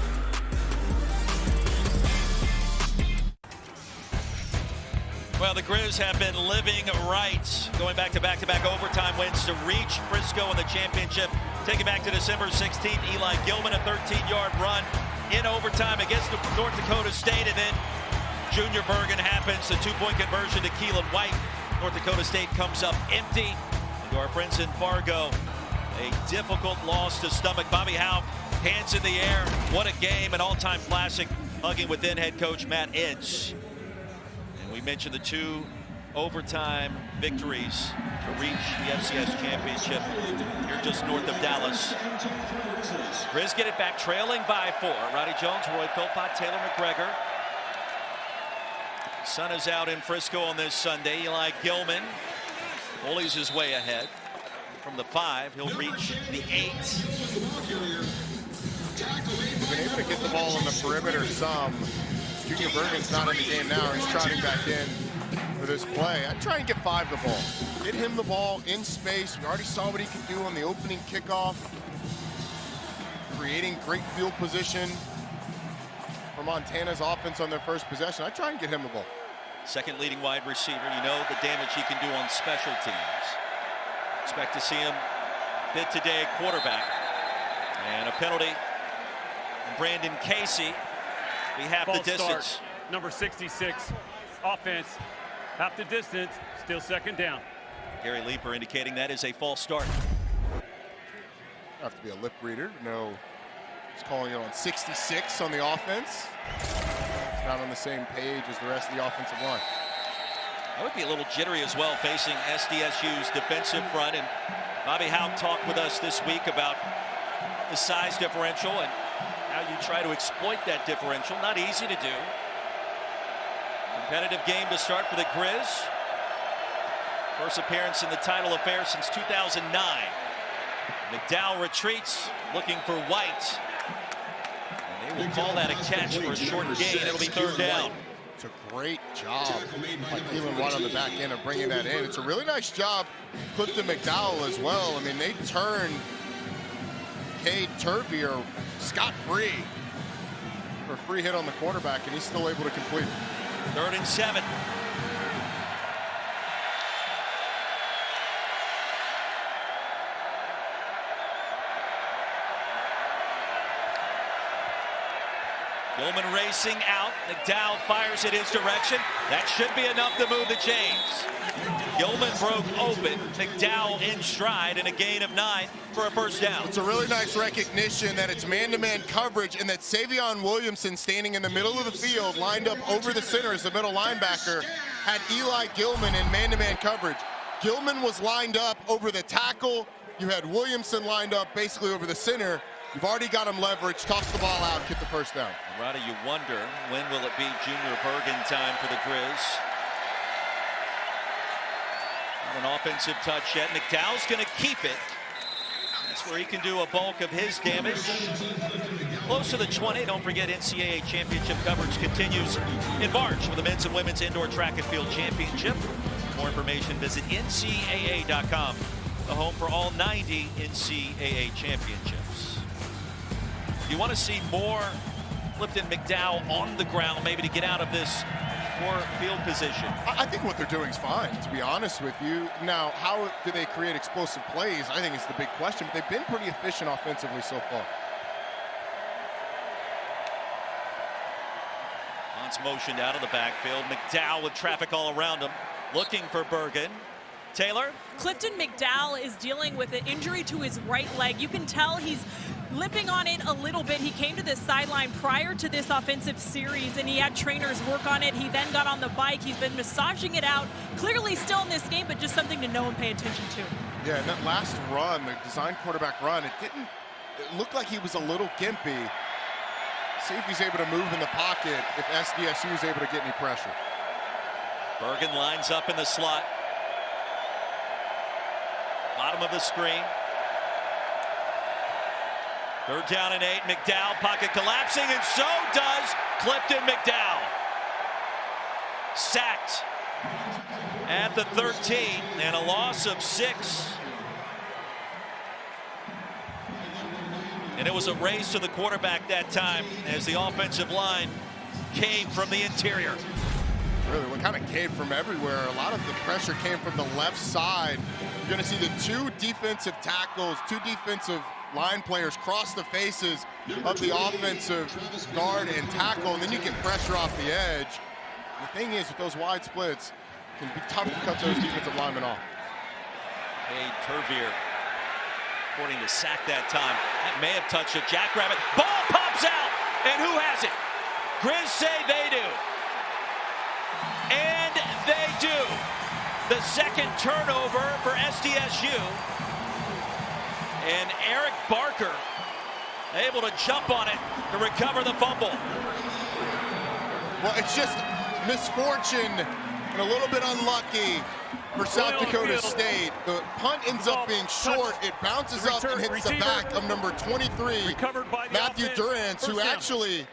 Well, the Grizz have been living right, going back to back-to-back overtime wins to reach Frisco in the championship. Take it back to December 16th. Eli Gilman, a 13-yard run in overtime against North Dakota State, and then Junior Bergen happens. The 2-point conversion to Keelan White. North Dakota State comes up empty. And to our friends in Fargo, a difficult loss to stomach. Bobby Howe, hands in the air. What a game, an all-time classic, hugging with then head coach Matt Ince. And we mentioned the 2 overtime victories to reach the FCS championship here just north of Dallas. Grizz get it back, trailing by 4. Roddy Jones, Roy Philpott, Taylor McGregor. Sun is out in Frisco on this Sunday. Eli Gilman bullies his way ahead. From the 5, he'll reach the 8.
We've been able to get the ball on the perimeter some. Junior Bergen's not in the game now. He's trotting back in for this play. I'd try and get 5 the ball. Get him the ball in space. We already saw what he could do on the opening kickoff. Creating great field position for Montana's offense on their first possession. I'd try and get him the ball.
Second leading wide receiver. You know the damage he can do on special teams. Expect to see him bid today at quarterback. And a penalty. And Brandon Casey. We have the distance.
Start. Number 66. Offense. Half the distance. Still 2nd down.
Gary Leeper indicating that is a false start.
Have to be a lip reader. No, he's calling it on 66 on the offense. It's not on the same page as the rest of the offensive line.
I would be a little jittery as well facing SDSU's defensive front. And Bobby Howe talked with us this week about the size differential and how you try to exploit that differential. Not easy to do. Competitive game to start for the Grizz. First appearance in the title affair since 2009. McDowell retreats, looking for White. And they will call that a catch for a short gain. It'll be 3rd down.
It's a great job by Keelan White on the back end of bringing that in. It's a really nice job, Clifton McDowell as well. I mean, they turned Cade Turvier scot-free for a free hit on the quarterback, and he's still able to complete.
3rd and 7. Gilman racing out. McDowell fires in his direction. That should be enough to move the chains. Gilman broke open. McDowell in stride and a gain of 9 for a 1st down.
It's a really nice recognition that it's man-to-man coverage and that Savion Williamson, standing in the middle of the field, lined up over the center as the middle linebacker, had Eli Gilman in man-to-man coverage. Gilman was lined up over the tackle. You had Williamson lined up basically over the center. You've already got him leveraged, toss the ball out, get the 1st down.
Roddy, you wonder, when will it be Junior Bergen time for the Grizz? Not an offensive touch yet. McDowell's going to keep it. That's where he can do a bulk of his damage. Close to the 20. Don't forget, NCAA championship coverage continues in March with the men's and women's indoor track and field championship. For more information, visit ncaa.com, the home for all 90 NCAA championships. You want to see more Clifton McDowell on the ground, maybe to get out of this poor field position?
I think what they're doing is fine, to be honest with you. Now, how do they create explosive plays? I think is the big question, but they've been pretty efficient offensively so far.
Hunt's motioned out of the backfield. McDowell with traffic all around him, looking for Bergen. Taylor?
Clifton McDowell is dealing with an injury to his right leg. You can tell he's limping on it a little bit. He came to the sideline prior to this offensive series, and he had trainers work on it. He then got on the bike. He's been massaging it out. Clearly still in this game, but just something to know and pay attention to.
Yeah, and that last run, the design quarterback run, it looked like he was a little gimpy. See if he's able to move in the pocket, if SDSU is able to get any pressure.
Bergen lines up in the slot. Bottom of the screen. 3rd down and 8. McDowell, pocket collapsing, and so does Clifton McDowell. Sacked at the 13, and a loss of 6. And it was a race to the quarterback that time as the offensive line came from the interior.
Really, what kind of came from everywhere. A lot of the pressure came from the left side. You're going to see the 2 defensive tackles, 2 defensive line players cross the faces of the offensive guard and tackle, and then you get pressure off the edge. The thing is, with those wide splits, it can be tough to cut those defensive linemen off.
Hey, Turvier, according to sack that time. That may have touched a jackrabbit. Ball pops out, and who has it? Grizz say they do. And they do. The second turnover for SDSU. And Eric Barker able to jump on it to recover the fumble.
Well, it's just misfortune and a little bit unlucky for South Dakota State. The punt ends up being short. It bounces up and hits the back of number 23, Matthew Durance, who actually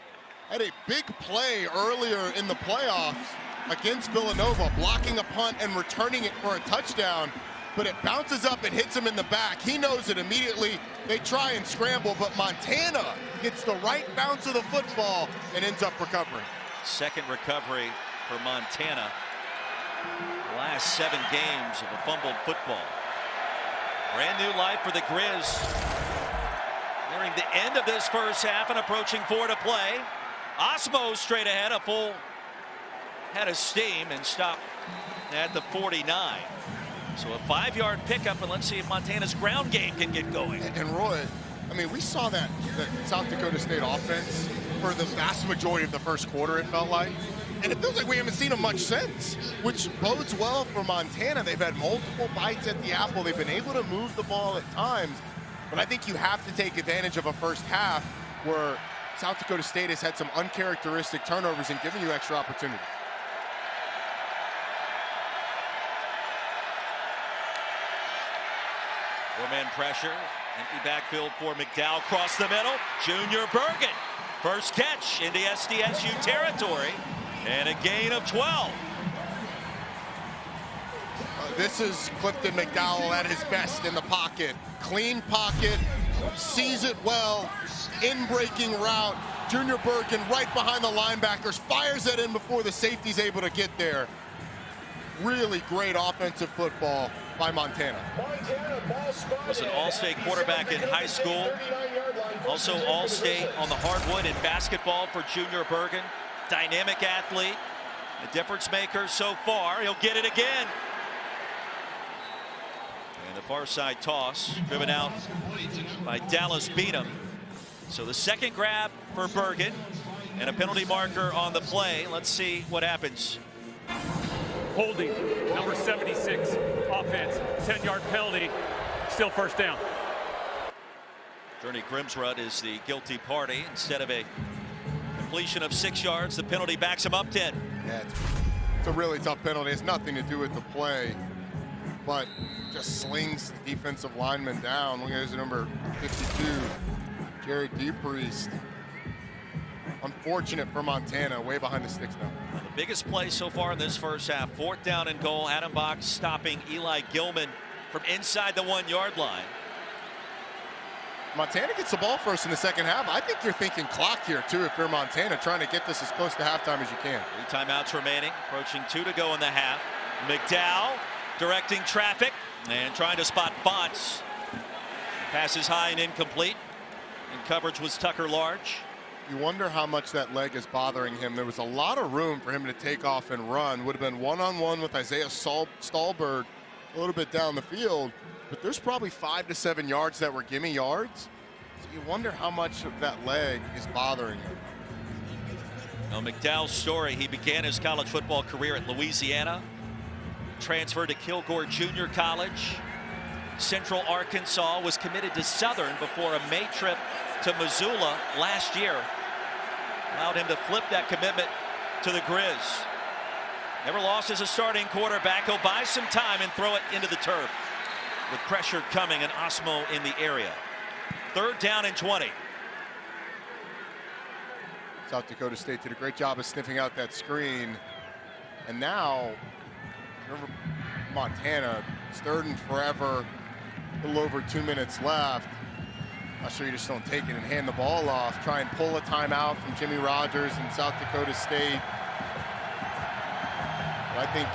had a big play earlier in the playoffs against Villanova, blocking a punt and returning it for a touchdown. But it bounces up and hits him in the back. He knows it immediately. They try and scramble, but Montana gets the right bounce of the football and ends up recovering.
Second recovery for Montana. The last 7 games of a fumbled football. Brand new life for the Grizz. Nearing the end of this first half and approaching 4 to play. Osmo straight ahead, a full head of steam, and stopped at the 49. So a 5-yard pickup, and let's see if Montana's ground game can get going.
And Roy, I mean, we saw that South Dakota State offense for the vast majority of the first quarter, it felt like. And it feels like we haven't seen them much since, which bodes well for Montana. They've had multiple bites at the apple. They've been able to move the ball at times. But I think you have to take advantage of a first half where South Dakota State has had some uncharacteristic turnovers and given you extra opportunity.
Four-man pressure, empty backfield for McDowell, across the middle. Junior Bergen, first catch into SDSU territory, and a gain of 12.
This is Clifton McDowell at his best in the pocket. Clean pocket, sees it well, in-breaking route. Junior Bergen right behind the linebackers, fires it in before the safety's able to get there. Really great offensive football by Montana.
Was an all-state quarterback in high school. Also all-state on the hardwood in basketball for Junior Bergen. Dynamic athlete, a difference maker so far. He'll get it again. And the far side toss, driven out by Dallas Beatum. So the second grab for Bergen, and a penalty marker on the play. Let's see what happens.
Holding, number 76, offense, 10-yard penalty, still first down.
Journey Grimsrud is the guilty party. Instead of a completion of 6 yards, the penalty backs him up 10.
Yeah, it's a really tough penalty. It's nothing to do with the play. but just slings the defensive lineman down. Look at his number 52, Jared DePriest. Unfortunate for Montana, way behind the sticks now.
The biggest play so far in this first half, 4th down and goal. Adam Box stopping Eli Gilman from inside the 1-yard line.
Montana gets the ball first in the second half. I think you're thinking clock here too if you're Montana, trying to get this as close to halftime as you can.
3 timeouts remaining, approaching 2 to go in the half. McDowell directing traffic and trying to spot Fonts. Passes high and incomplete, and coverage was Tucker Large.
You wonder how much that leg is bothering him. There was a lot of room for him to take off and run. Would have been one-on-one with Isaiah Stallbird a little bit down the field, but there's probably 5 to 7 yards that were gimme yards. So you wonder how much of that leg is bothering him.
Now McDowell's story, he began his college football career at Louisiana, transferred to Kilgore Junior College, Central Arkansas, was committed to Southern before a May trip to Missoula last year. Allowed him to flip that commitment to the Grizz. Never lost as a starting quarterback. He'll buy some time and throw it into the turf with pressure coming and Osmo in the area. 3rd down and 20.
South Dakota State did a great job of sniffing out that screen. And now, remember Montana, it's 3rd and forever, a little over 2 minutes left. I'm sure you just don't take it and hand the ball off. Try and pull a timeout from Jimmy Rogers in South Dakota State. But I think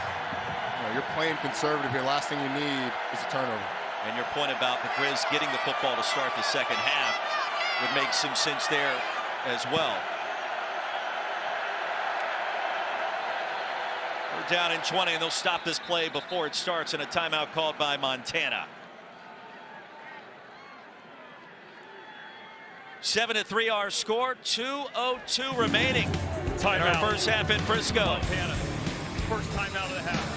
you're playing conservative here. Last thing you need is a turnover.
And your point about the Grizz getting the football to start the second half would make some sense there as well. 3rd down and 20, and they'll stop this play before it starts, and a timeout called by Montana. 7-3 our score, 2:02 remaining in our first half in Frisco.
Montana, first time out of the half.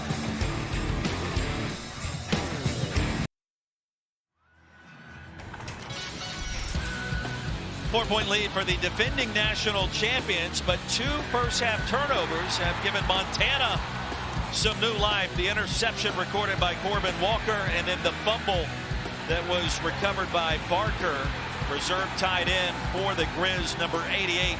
Four-point lead for the defending national champions, but 2 first-half turnovers have given Montana some new life. The interception recorded by Corbin Walker, and then the fumble that was recovered by Barker. Reserve tight end for the Grizz, number 88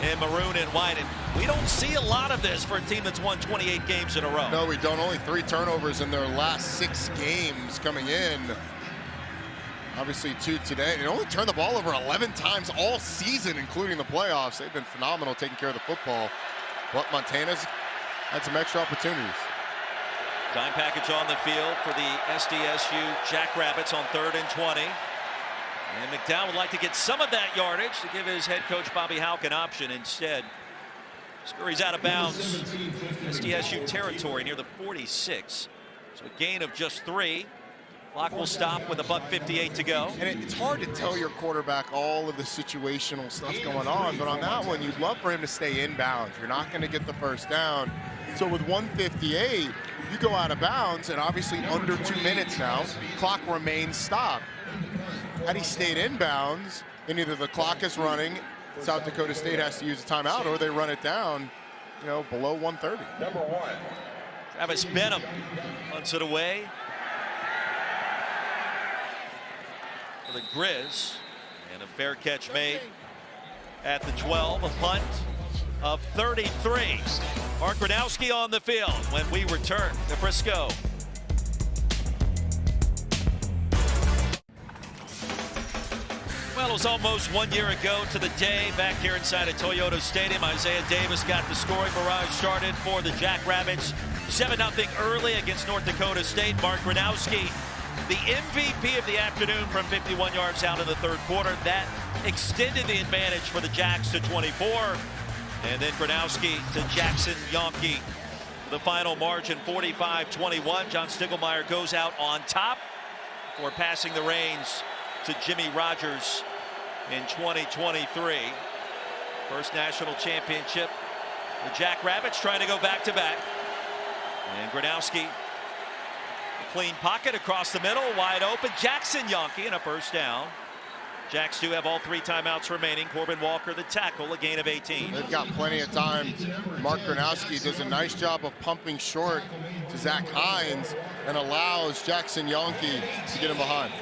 in maroon and white. And we don't see a lot of this for a team that's won 28 games in a row.
No, we don't. Only 3 turnovers in their last 6 games coming in. Obviously 2 today. They only turned the ball over 11 times all season, including the playoffs. They've been phenomenal taking care of the football. But Montana's had some extra opportunities.
Dime package on the field for the SDSU Jackrabbits on 3rd and 20. And McDowell would like to get some of that yardage to give his head coach Bobby Houck an option. Instead, scurries out of bounds. SDSU territory near the 46. So a gain of just 3. Clock will stop with $1:58 to go.
And it's hard to tell your quarterback all of the situational stuff going on, but on that one, you'd love for him to stay in bounds. You're not going to get the first down. So with 1:58, you go out of bounds, and obviously under 2 minutes now, clock remains stopped. Had he stayed in bounds, then either the clock is running, South Dakota State has to use a timeout, or they run it down, below 1:30.
Number 1.
Travis Benham punts it away for the Grizz, and a fair catch made at the 12. A punt of 33. Mark Gronowski on the field when we return to Frisco. Well, it was almost 1 year ago to the day back here inside of Toyota Stadium. Isaiah Davis got the scoring barrage started for the Jackrabbits. 7-0 early against North Dakota State. Mark Gronowski, the MVP of the afternoon from 51 yards out in the 3rd quarter. That extended the advantage for the Jacks to 24. And then Gronowski to Jackson Yonke. The final margin, 45-21. John Stiegelmeier goes out on top for passing the reins to Jimmy Rogers in 2023. First national championship. The Jackrabbits trying to go back-to-back. And Gronowski, a clean pocket across the middle, wide open. Jackson Yonke and a first down. Jacks do have all 3 timeouts remaining. Corbin Walker, the tackle, a gain of 18.
They've got plenty of time. Mark Gronowski does a nice job of pumping short to Zach Hines. and allows Jackson Yonke to get him behind.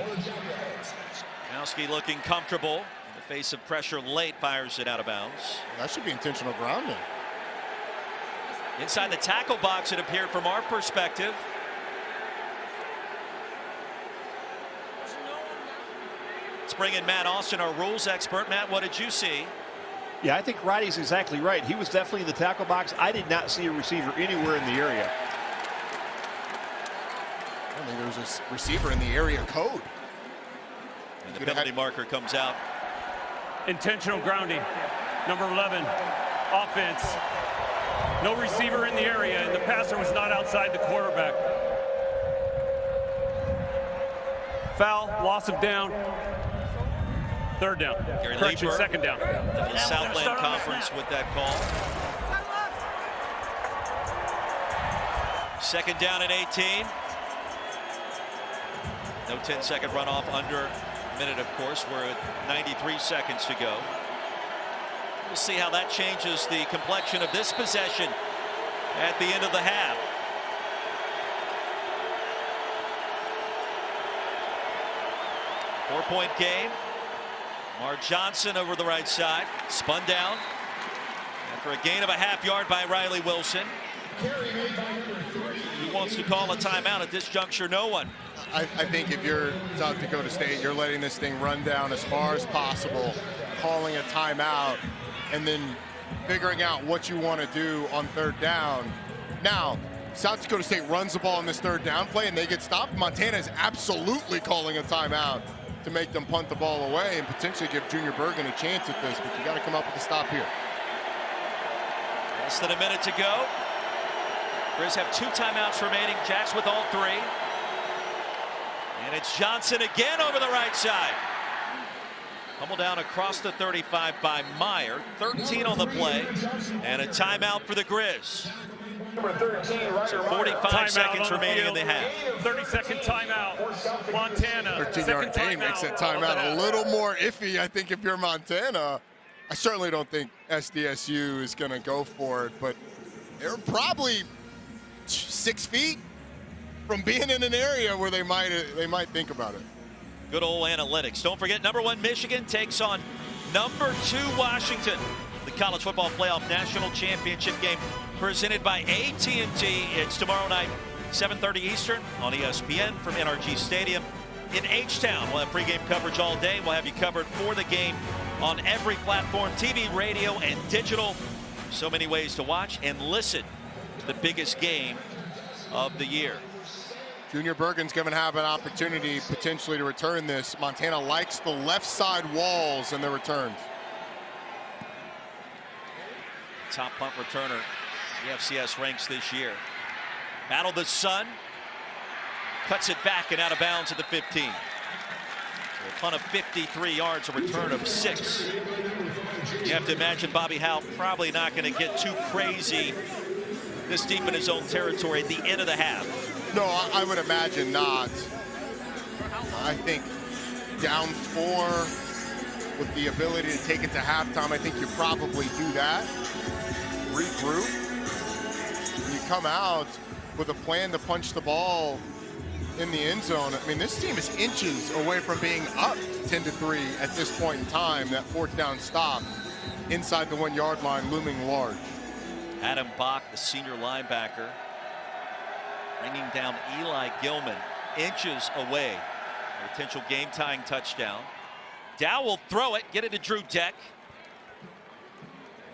Yonke looking comfortable in the face of pressure late, fires it out of bounds.
That should be intentional grounding.
Inside the tackle box, it appeared from our perspective. Let's bring in Matt Austin, our rules expert. Matt, what did you see?
Yeah, I think Roddy's exactly right. He was definitely in the tackle box. I did not see a receiver anywhere in the area.
I think there was a receiver in the area code.
And the penalty marker comes out.
Intentional grounding. Number 11, offense. No receiver in the area, and the passer was not outside the quarterback. Foul, loss of down. Third down. Correction, second down.
The Southland Conference with that call. Second down and 18. No 10-second runoff, under a minute, of course. We're at 93 seconds to go. We'll see how that changes the complexion of this possession at the end of the half. Four-point game. Mar Johnson over the right side, spun down after a gain of a half-yard by Riley Wilson. Who wants to call a timeout at this juncture? No one.
I think if you're South Dakota State, you're letting this thing run down as far as possible, calling a timeout, and then figuring out what you want to do on third down. Now, South Dakota State runs the ball in this third down play and they get stopped. Montana is absolutely calling a timeout to make them punt the ball away and potentially give Junior Bergen a chance at this, but you got to come up with a stop here.
Less than a minute to go. Grizz have 2 timeouts remaining. Jacks with all 3. And it's Johnson again over the right side. Fumble down across the 35 by Meyer. 13 on the play. And a timeout for the Grizz. So 45 seconds remaining in the half.
30-second timeout. Montana.
13-yard gain makes that timeout a little more iffy, I think, if you're Montana. I certainly don't think SDSU is going to go for it, but they're probably 6 feet from being in an area where they might think about it.
Good old analytics. Don't forget, number 1 Michigan takes on number 2 Washington. The College Football Playoff National Championship game presented by AT&T. It's tomorrow night, 7:30 Eastern on ESPN from NRG Stadium in H-Town. We'll have pregame coverage all day. We'll have you covered for the game on every platform, TV, radio, and digital. So many ways to watch and listen to the biggest game of the year.
Junior Bergen's going to have an opportunity potentially to return this. Montana likes the left side walls in their returns.
Top punt returner the FCS ranks this year. Battle the sun. Cuts it back and out of bounds at the 15. A punt of 53 yards, a return of 6. You have to imagine Bobby Howe probably not going to get too crazy this deep in his own territory at the end of the half.
No, I would imagine not. I think down 4 with the ability to take it to halftime, I think you probably do that. Regroup. And you come out with a plan to punch the ball in the end zone. I mean, this team is inches away from being up 10-3 at this point in time. That 4th down stop inside the 1-yard line looming large.
Adam Bach, the senior linebacker, bringing down Eli Gilman inches away. A potential game-tying touchdown. Dow will throw it, get it to Drew Deck.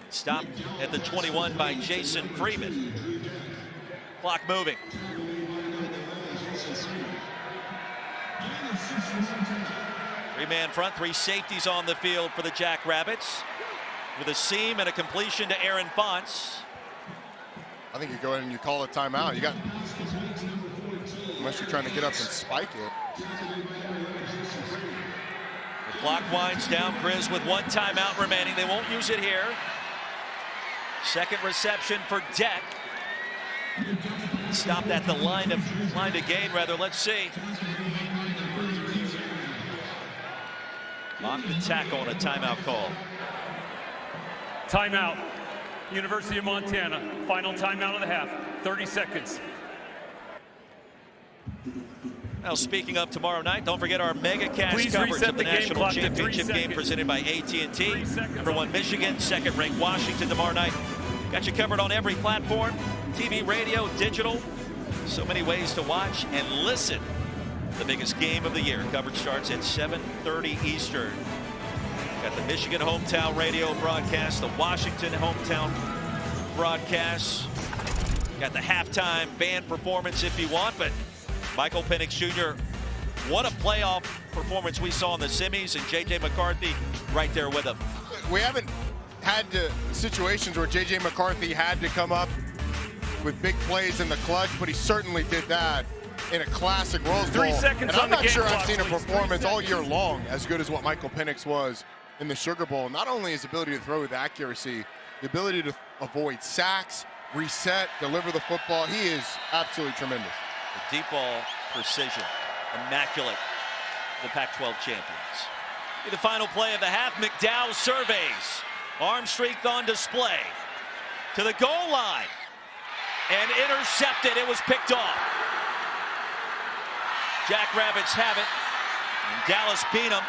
Stopped at the 21 by Jason Freeman. Clock moving. Three-man front, 3 safeties on the field for the Jackrabbits, with a seam and a completion to Aaron Fonts.
I think you go ahead and you call a timeout. You got, unless you're trying to get up and spike it.
The clock winds down. Grizz with 1 timeout remaining. They won't use it here. Second reception for Deck. Stopped at the line to gain, rather. Let's see. Mock the tackle on a timeout call.
Timeout. University of Montana. Final timeout of the half. 30 seconds.
Now, speaking of tomorrow night, don't forget our mega cast
Please
coverage
reset
of the
the game
national
clock to 3
championship game
seconds.
presented by AT&T. Number 1 Michigan, second ranked Washington tomorrow night. Got you covered on every platform, TV, radio, digital. So many ways to watch and listen. The biggest game of the year. Coverage starts at 7:30 Eastern. Got the Michigan hometown radio broadcast, the Washington hometown broadcast. Got the halftime band performance if you want, but Michael Penix Jr., what a playoff performance we saw in the semis, and J.J. McCarthy right there with him.
We haven't had situations where J.J. McCarthy had to come up with big plays in the clutch, but he certainly did that in a classic Rose Bowl.
3 seconds
and I'm
on the
not
game
sure
clock,
I've seen a
please.
performance all year long as good as what Michael Penix was in the Sugar Bowl. Not only his ability to throw with accuracy, the ability to avoid sacks, reset, deliver the football. He is absolutely tremendous.
The deep ball precision, immaculate. The Pac-12 champions. The final play of the half, McDowell surveys. Arm strength on display. To the goal line. And intercepted. It was picked off. Jackrabbits have it. And Dallas Beanham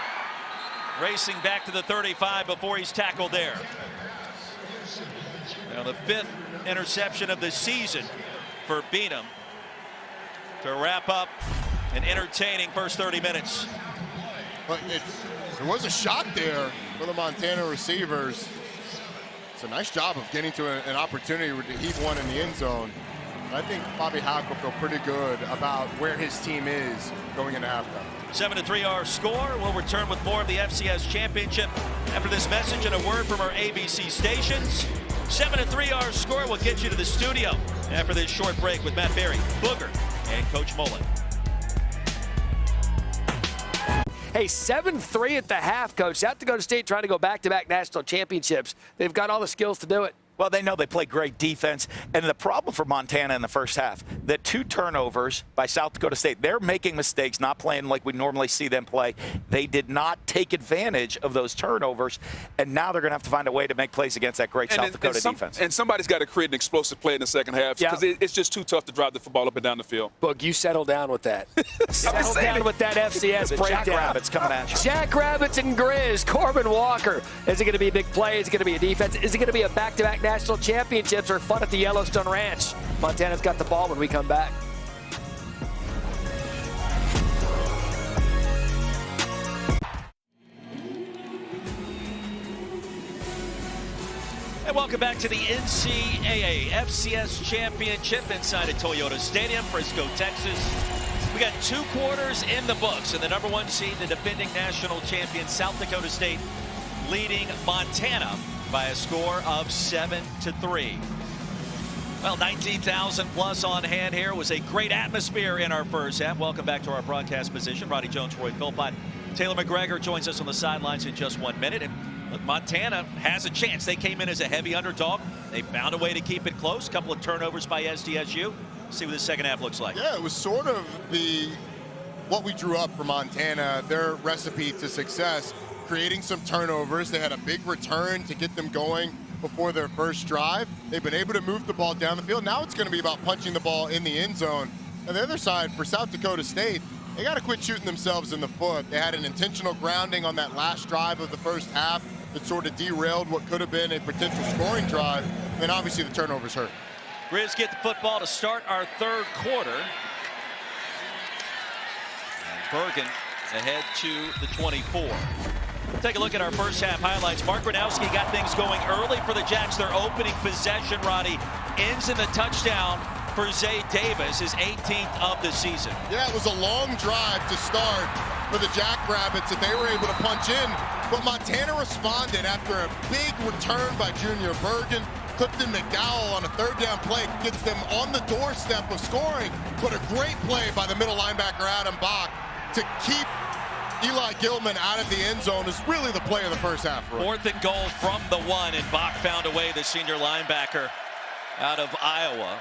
racing back to the 35 before he's tackled there. Now the 5th interception of the season for Beanham to wrap up an entertaining first 30 minutes.
But there was a shot there for the Montana receivers. It's a nice job of getting to an opportunity to heave one in the end zone. I think Bobby Hauck will feel pretty good about where his team is going into halftime.
7-3 our score. We'll return with more of the FCS championship after this message and a word from our ABC stations. 7-3 our score. We'll get you to the studio after this short break with Matt Berry, Booger, and Coach Mullen.
Hey, 7-3 at the half, Coach. South Dakota State trying to go back-to-back national championships. They've got all the skills to do it.
Well, they know they play great defense. And the problem for Montana in the first half, the 2 turnovers by South Dakota State, they're making mistakes, not playing like we normally see them play. They did not take advantage of those turnovers, and now they're going to have to find a way to make plays against that great South Dakota defense.
And somebody's got to create an explosive play in the second half because it's just too tough to drive the football up and down the field.
Boog, you settle down with that. Settle down with that FCS
the
breakdown.
Jackrabbits coming at you.
Jackrabbits and Grizz, Corbin Walker. Is it going to be a big play? Is it going to be a defense? Is it going to be a back-to-back national championships or fun at the Yellowstone Ranch? Montana's got the ball when we come back.
And welcome back to the NCAA FCS Championship inside of Toyota Stadium, Frisco, Texas. We got 2 quarters in the books, and the number 1 seed, the defending national champion South Dakota State, leading Montana by a score of 7-3. Well, 19,000 plus on hand here. It was a great atmosphere in our first half. Welcome back to our broadcast position. Roddy Jones, Roy Philpott, Taylor McGregor joins us on the sidelines in just 1 minute. And look, Montana has a chance. They came in as a heavy underdog. They found a way to keep it close. A couple of turnovers by SDSU. See what the second half looks like.
Yeah, it was sort of what we drew up for Montana, their recipe to success, creating some turnovers. They had a big return to get them going before their first drive. They've been able to move the ball down the field. Now it's going to be about punching the ball in the end zone. On the other side, for South Dakota State, they got to quit shooting themselves in the foot. They had an intentional grounding on that last drive of the first half that sort of derailed what could have been a potential scoring drive. And then obviously the turnovers hurt.
Grizz get the football to start our third quarter. And Bergen ahead to the 24. Take a look at our first half highlights. Mark Gronowski got things going early for the Jacks. Their opening possession, Roddy, ends in the touchdown for Zay Davis, his 18th of the season.
Yeah, it was a long drive to start for the Jackrabbits that they were able to punch in. But Montana responded after a big return by Junior Bergen. Clifton McDowell on a 3rd down play gets them on the doorstep of scoring. But a great play by the middle linebacker, Adam Bach, to keep Eli Gilman out of the end zone is really the play of the first half. Right?
4th and goal from the 1, and Bach found a way, the senior linebacker out of Iowa.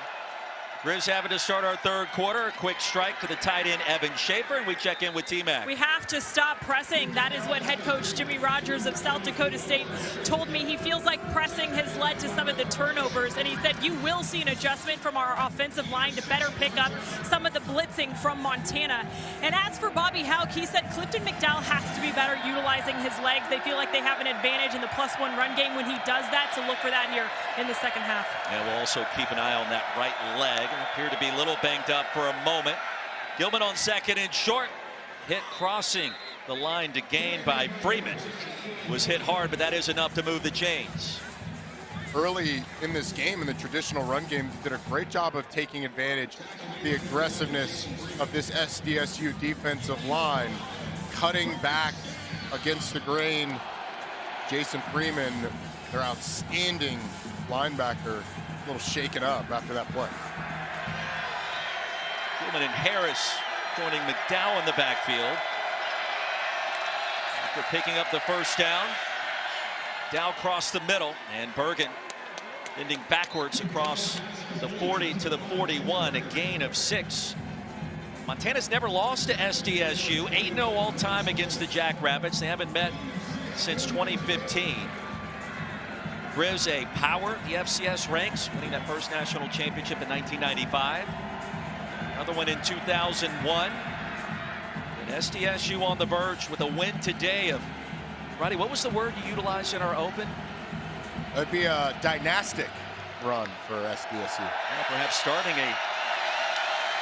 Grizz having to start our third quarter. A quick strike to the tight end, Evan Schaefer, and we check in with T-Mac.
We have to stop pressing. That is what head coach Jimmy Rogers of South Dakota State told me. He feels like pressing has led to some of the turnovers, and he said you will see an adjustment from our offensive line to better pick up some of the blitzing from Montana. And as for Bobby Houck, he said Clifton McDowell has to be better utilizing his legs. They feel like they have an advantage in the +1 run game when he does that, so look for that here in the second half.
And we'll also keep an eye on that right leg. Appeared to be a little banged up for a moment. Gilman on second and short. Hit crossing the line to gain by Freeman. Was hit hard, but that is enough to move the chains.
Early in this game, in the traditional run game, did a great job of taking advantage of the aggressiveness of this SDSU defensive line, cutting back against the grain. Jason Freeman, their outstanding linebacker, a little shaken up after that play.
Gilman and Harris joining McDowell in the backfield. After picking up the first down, Dow crossed the middle, and Bergen ending backwards across the 40 to the 41, a gain of 6. Montana's never lost to SDSU, 8-0 all-time against the Jackrabbits. They haven't met since 2015. Grizz a power, the FCS ranks, winning that first national championship in 1995. Another one in 2001. And SDSU on the verge with a win today of, Roddy, what was the word you utilized in our open?
It'd be a dynastic run for SDSU.
Well, perhaps starting a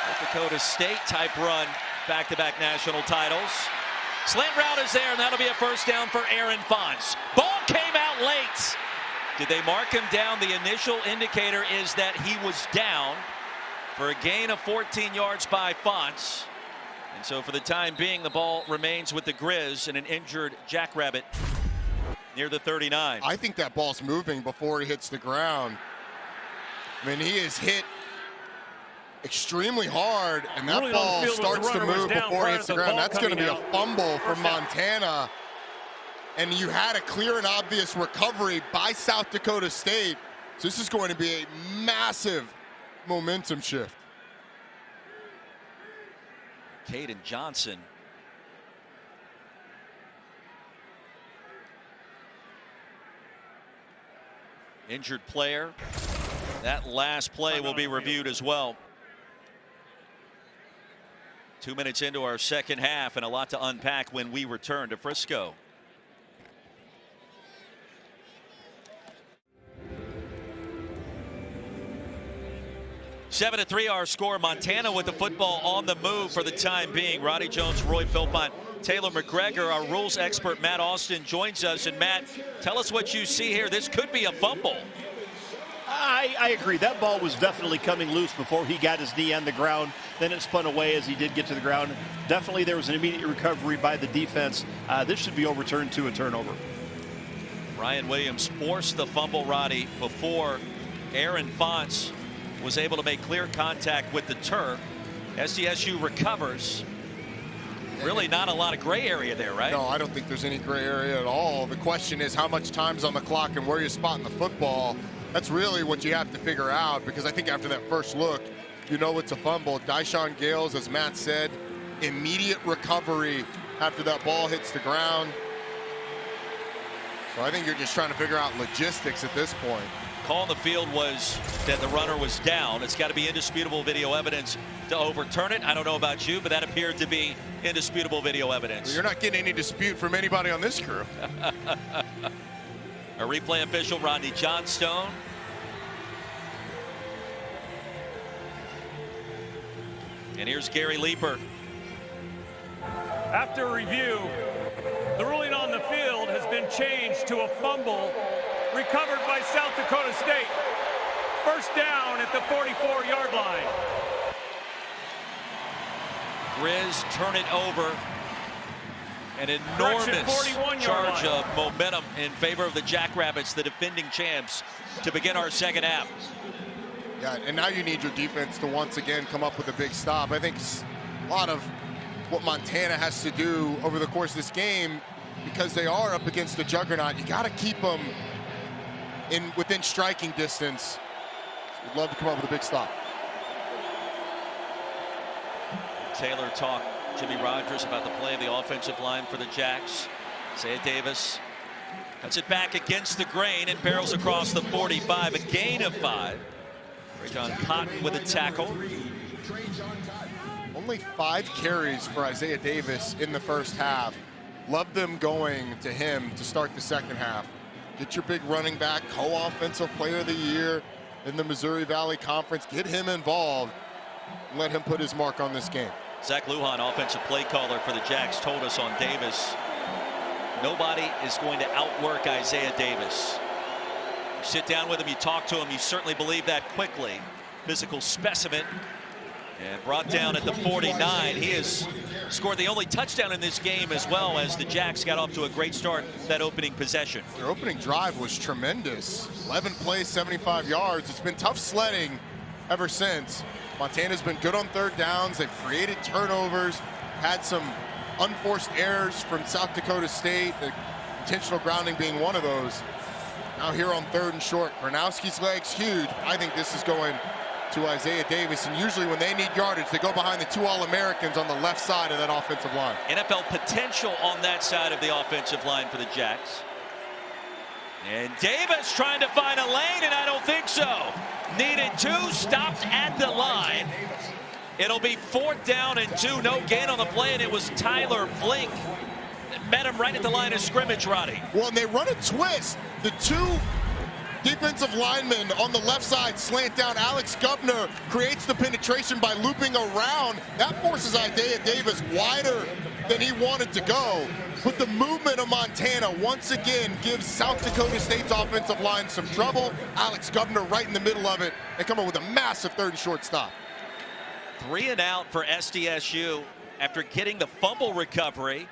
South Dakota State type run, back-to-back national titles. Slant route is there, and that'll be a first down for Aaron Fonts. Ball came out late. Did they mark him down? The initial indicator is that he was down for a gain of 14 yards by Fonts. And so for the time being, the ball remains with the Grizz and an injured Jackrabbit near the 39.
I think that ball's moving before he hits the ground. I mean, he is hit extremely hard, and that
really
ball starts to move before he hits the ground. That's going to be a fumble for Montana. And you had a clear and obvious recovery by South Dakota State. So this is going to be a massive momentum shift.
Caden Johnson. Injured player. That last play will be reviewed as well. 2 minutes into our second half, and a lot to unpack when we return to Frisco. Seven to 3 our score. Montana with the football on the move for the time being. Roddy Jones, Roy Philpott, Taylor McGregor. Our rules expert Matt Austin joins us. And Matt, tell us what you see here. This could be a fumble.
I agree. That ball was definitely coming loose before he got his knee on the ground. Then it spun away as he did get to the ground. Definitely there was an immediate recovery by the defense. This should be overturned to a turnover.
Ryan Williams forced the fumble, Roddy, before Aaron Fonts was able to make clear contact with the turf. SDSU recovers. Really not a lot of gray area there, right?
No, I don't think there's any gray area at all. The question is how much time's on the clock and where you're spotting the football. That's really what you have to figure out, because I think after that first look, you know it's a fumble. Dyshawn Gales, as Matt said, immediate recovery after that ball hits the ground. So I think you're just trying to figure out logistics at this point.
Call on the field was that the runner was down. It's got to be indisputable video evidence to overturn it. I don't know about you, but that appeared to be indisputable video evidence.
Well, you're not getting any dispute from anybody on this crew.
A replay official, Rodney Johnstone. And here's Gary Leeper.
After review, the ruling on the field has been changed to a fumble recovered by South Dakota State. First down at the 44-yard line.
Grizz turn it over. An enormous charge of momentum in favor of the Jackrabbits, the defending champs, to begin our second half.
Yeah, and now you need your defense to once again come up with a big stop. I think a lot of what Montana has to do over the course of this game, because they are up against the juggernaut, you got to keep them within striking distance. We'd love to come up with a big stop.
Taylor talk Jimmy Rogers about the play of the offensive line for the Jacks. Isaiah Davis cuts it back against the grain and barrels across the 45, a gain of 5. Trajan Cotton with a tackle.
Only 5 carries for Isaiah Davis in the first half. Love them going to him to start the second half. Get your big running back, co-offensive player of the year in the Missouri Valley Conference. Get him involved and let him put his mark on this game.
Zach Lujan, offensive play caller for the Jacks, told us on Davis, nobody is going to outwork Isaiah Davis. You sit down with him, you talk to him, you certainly believe that quickly. Physical specimen. And brought down at the 49. He has scored the only touchdown in this game, as well as the Jacks got off to a great start that opening possession.
Their opening drive was tremendous. 11 plays, 75 yards. It's been tough sledding ever since. Montana's been good on third downs. They've created turnovers, had some unforced errors from South Dakota State, the intentional grounding being one of those. Now here on 3rd and short, Gronowski's leg's huge. I think this is going to Isaiah Davis, and usually when they need yardage, they go behind the 2 All-Americans on the left side of that offensive line.
NFL potential on that side of the offensive line for the Jacks. And Davis trying to find a lane, and I don't think so. Needed 2, stopped at the line. It'll be 4th down and 2, no gain on the play, and it was Tyler Flink that met him right at the line of scrimmage, Roddy.
Well, and they run a twist. The 2 defensive linemen on the left side slant down. Alex Gubner creates the penetration by looping around. That forces Isaiah Davis wider than he wanted to go. But the movement of Montana once again gives South Dakota State's offensive line some trouble. Alex Gubner right in the middle of it and come up with a massive 3rd and short stop.
3 and out for SDSU after getting the fumble recovery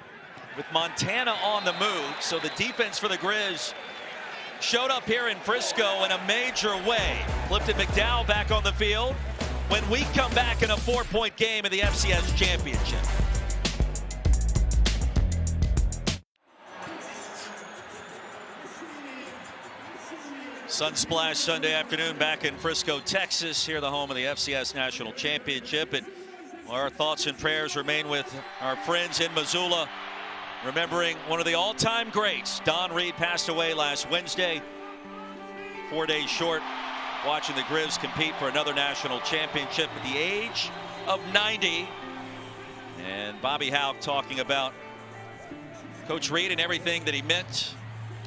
with Montana on the move. So the defense for the Grizz showed up here in Frisco in a major way. Clifton McDowell back on the field when we come back in a 4-point game in the FCS championship. Sunsplash Sunday afternoon back in Frisco, Texas, here the home of the FCS National Championship. And our thoughts and prayers remain with our friends in Missoula, remembering one of the all-time greats. Don Reed passed away last Wednesday. 4 days short, watching the Grizz compete for another national championship at the age of 90. And Bobby Houck talking about Coach Reed and everything that he meant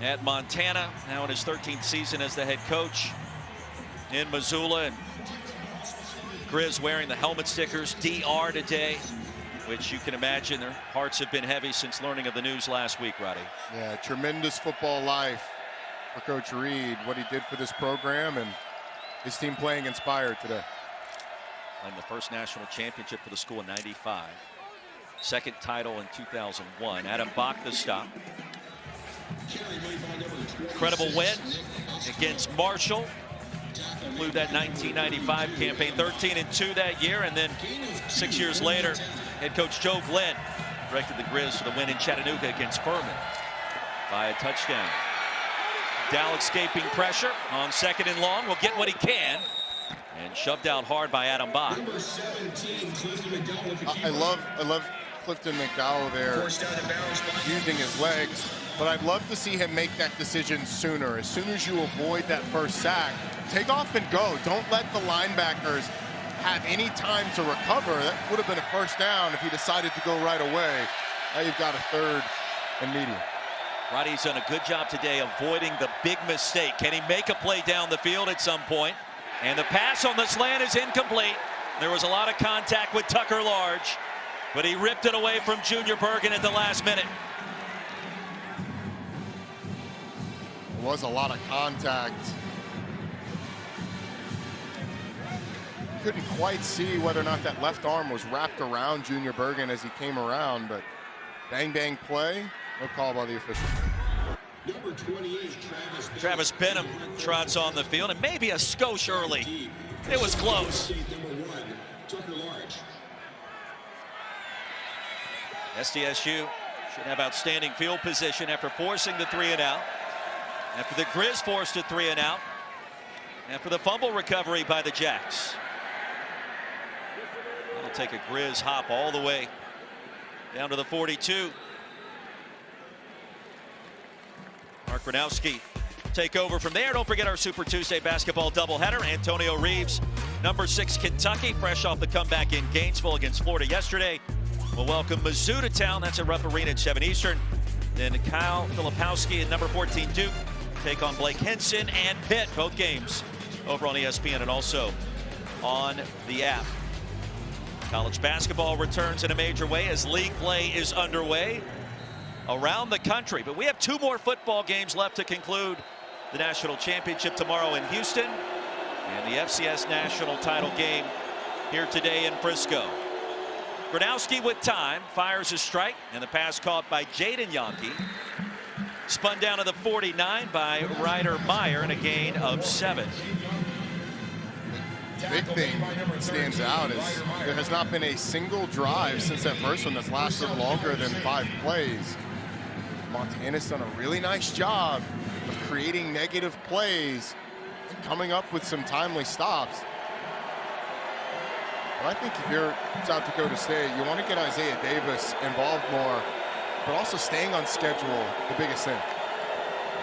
at Montana, now in his 13th season as the head coach in Missoula. And Grizz wearing the helmet stickers, DR today, which you can imagine their hearts have been heavy since learning of the news last week, Roddy.
Yeah, tremendous football life for Coach Reed, what he did for this program, and his team playing inspired today.
And the first national championship for the school in '95. Second title in 2001. Adam Bach the stop. Incredible win against Marshall. Include that 1995 campaign, 13 and 2 that year, and then 6 years later, head coach Joe Glenn directed the Grizz to the win in Chattanooga against Furman by a touchdown. Dow escaping pressure on 2nd and long, will get what he can, and shoved out hard by Adam Bach.
I love Clifton McDowell there using his legs, but I'd love to see him make that decision sooner. As soon as you avoid that first sack, take off and go. Don't let the linebackers have any time to recover. That would have been a first down if he decided to go right away. Now you've got a 3rd and medium.
Roddy's done a good job today avoiding the big mistake. Can he make a play down the field at some point? And the pass on the slant is incomplete. There was a lot of contact with Tucker Large, but he ripped it away from Junior Bergen at the last minute.
There was a lot of contact. Couldn't quite see whether or not that left arm was wrapped around Junior Bergen as he came around, but bang bang play, no call by the official.
Travis Benham trots on the field, and maybe a skosh early. It was close. SDSU should have outstanding field position after forcing the 3 and out. After the Grizz forced a 3 and out. After the fumble recovery by the Jacks. He'll take a Grizz hop all the way down to the 42. Mark Gronowski take over from there. Don't forget our Super Tuesday basketball doubleheader. Antonio Reeves, number 6 Kentucky, fresh off the comeback in Gainesville against Florida yesterday. We'll welcome Mizzou to town. That's at Rupp Arena at 7 Eastern. Then Kyle Filipowski and number 14 Duke take on Blake Henson and Pitt. Both games over on ESPN and also on the app. College basketball returns in a major way as league play is underway around the country. But we have 2 more football games left to conclude the national championship tomorrow in Houston and the FCS national title game here today in Frisco. Gronowski with time, fires a strike, and the pass caught by Jaden Yonke. Spun down to the 49 by Ryder Meyer and a gain of 7.
Big thing that stands out is there has not been a single drive since that first one that's lasted longer than 5 plays. Montana's done a really nice job of creating negative plays and coming up with some timely stops. But I think if you're South Dakota State, you want to get Isaiah Davis involved more, but also staying on schedule, the biggest thing.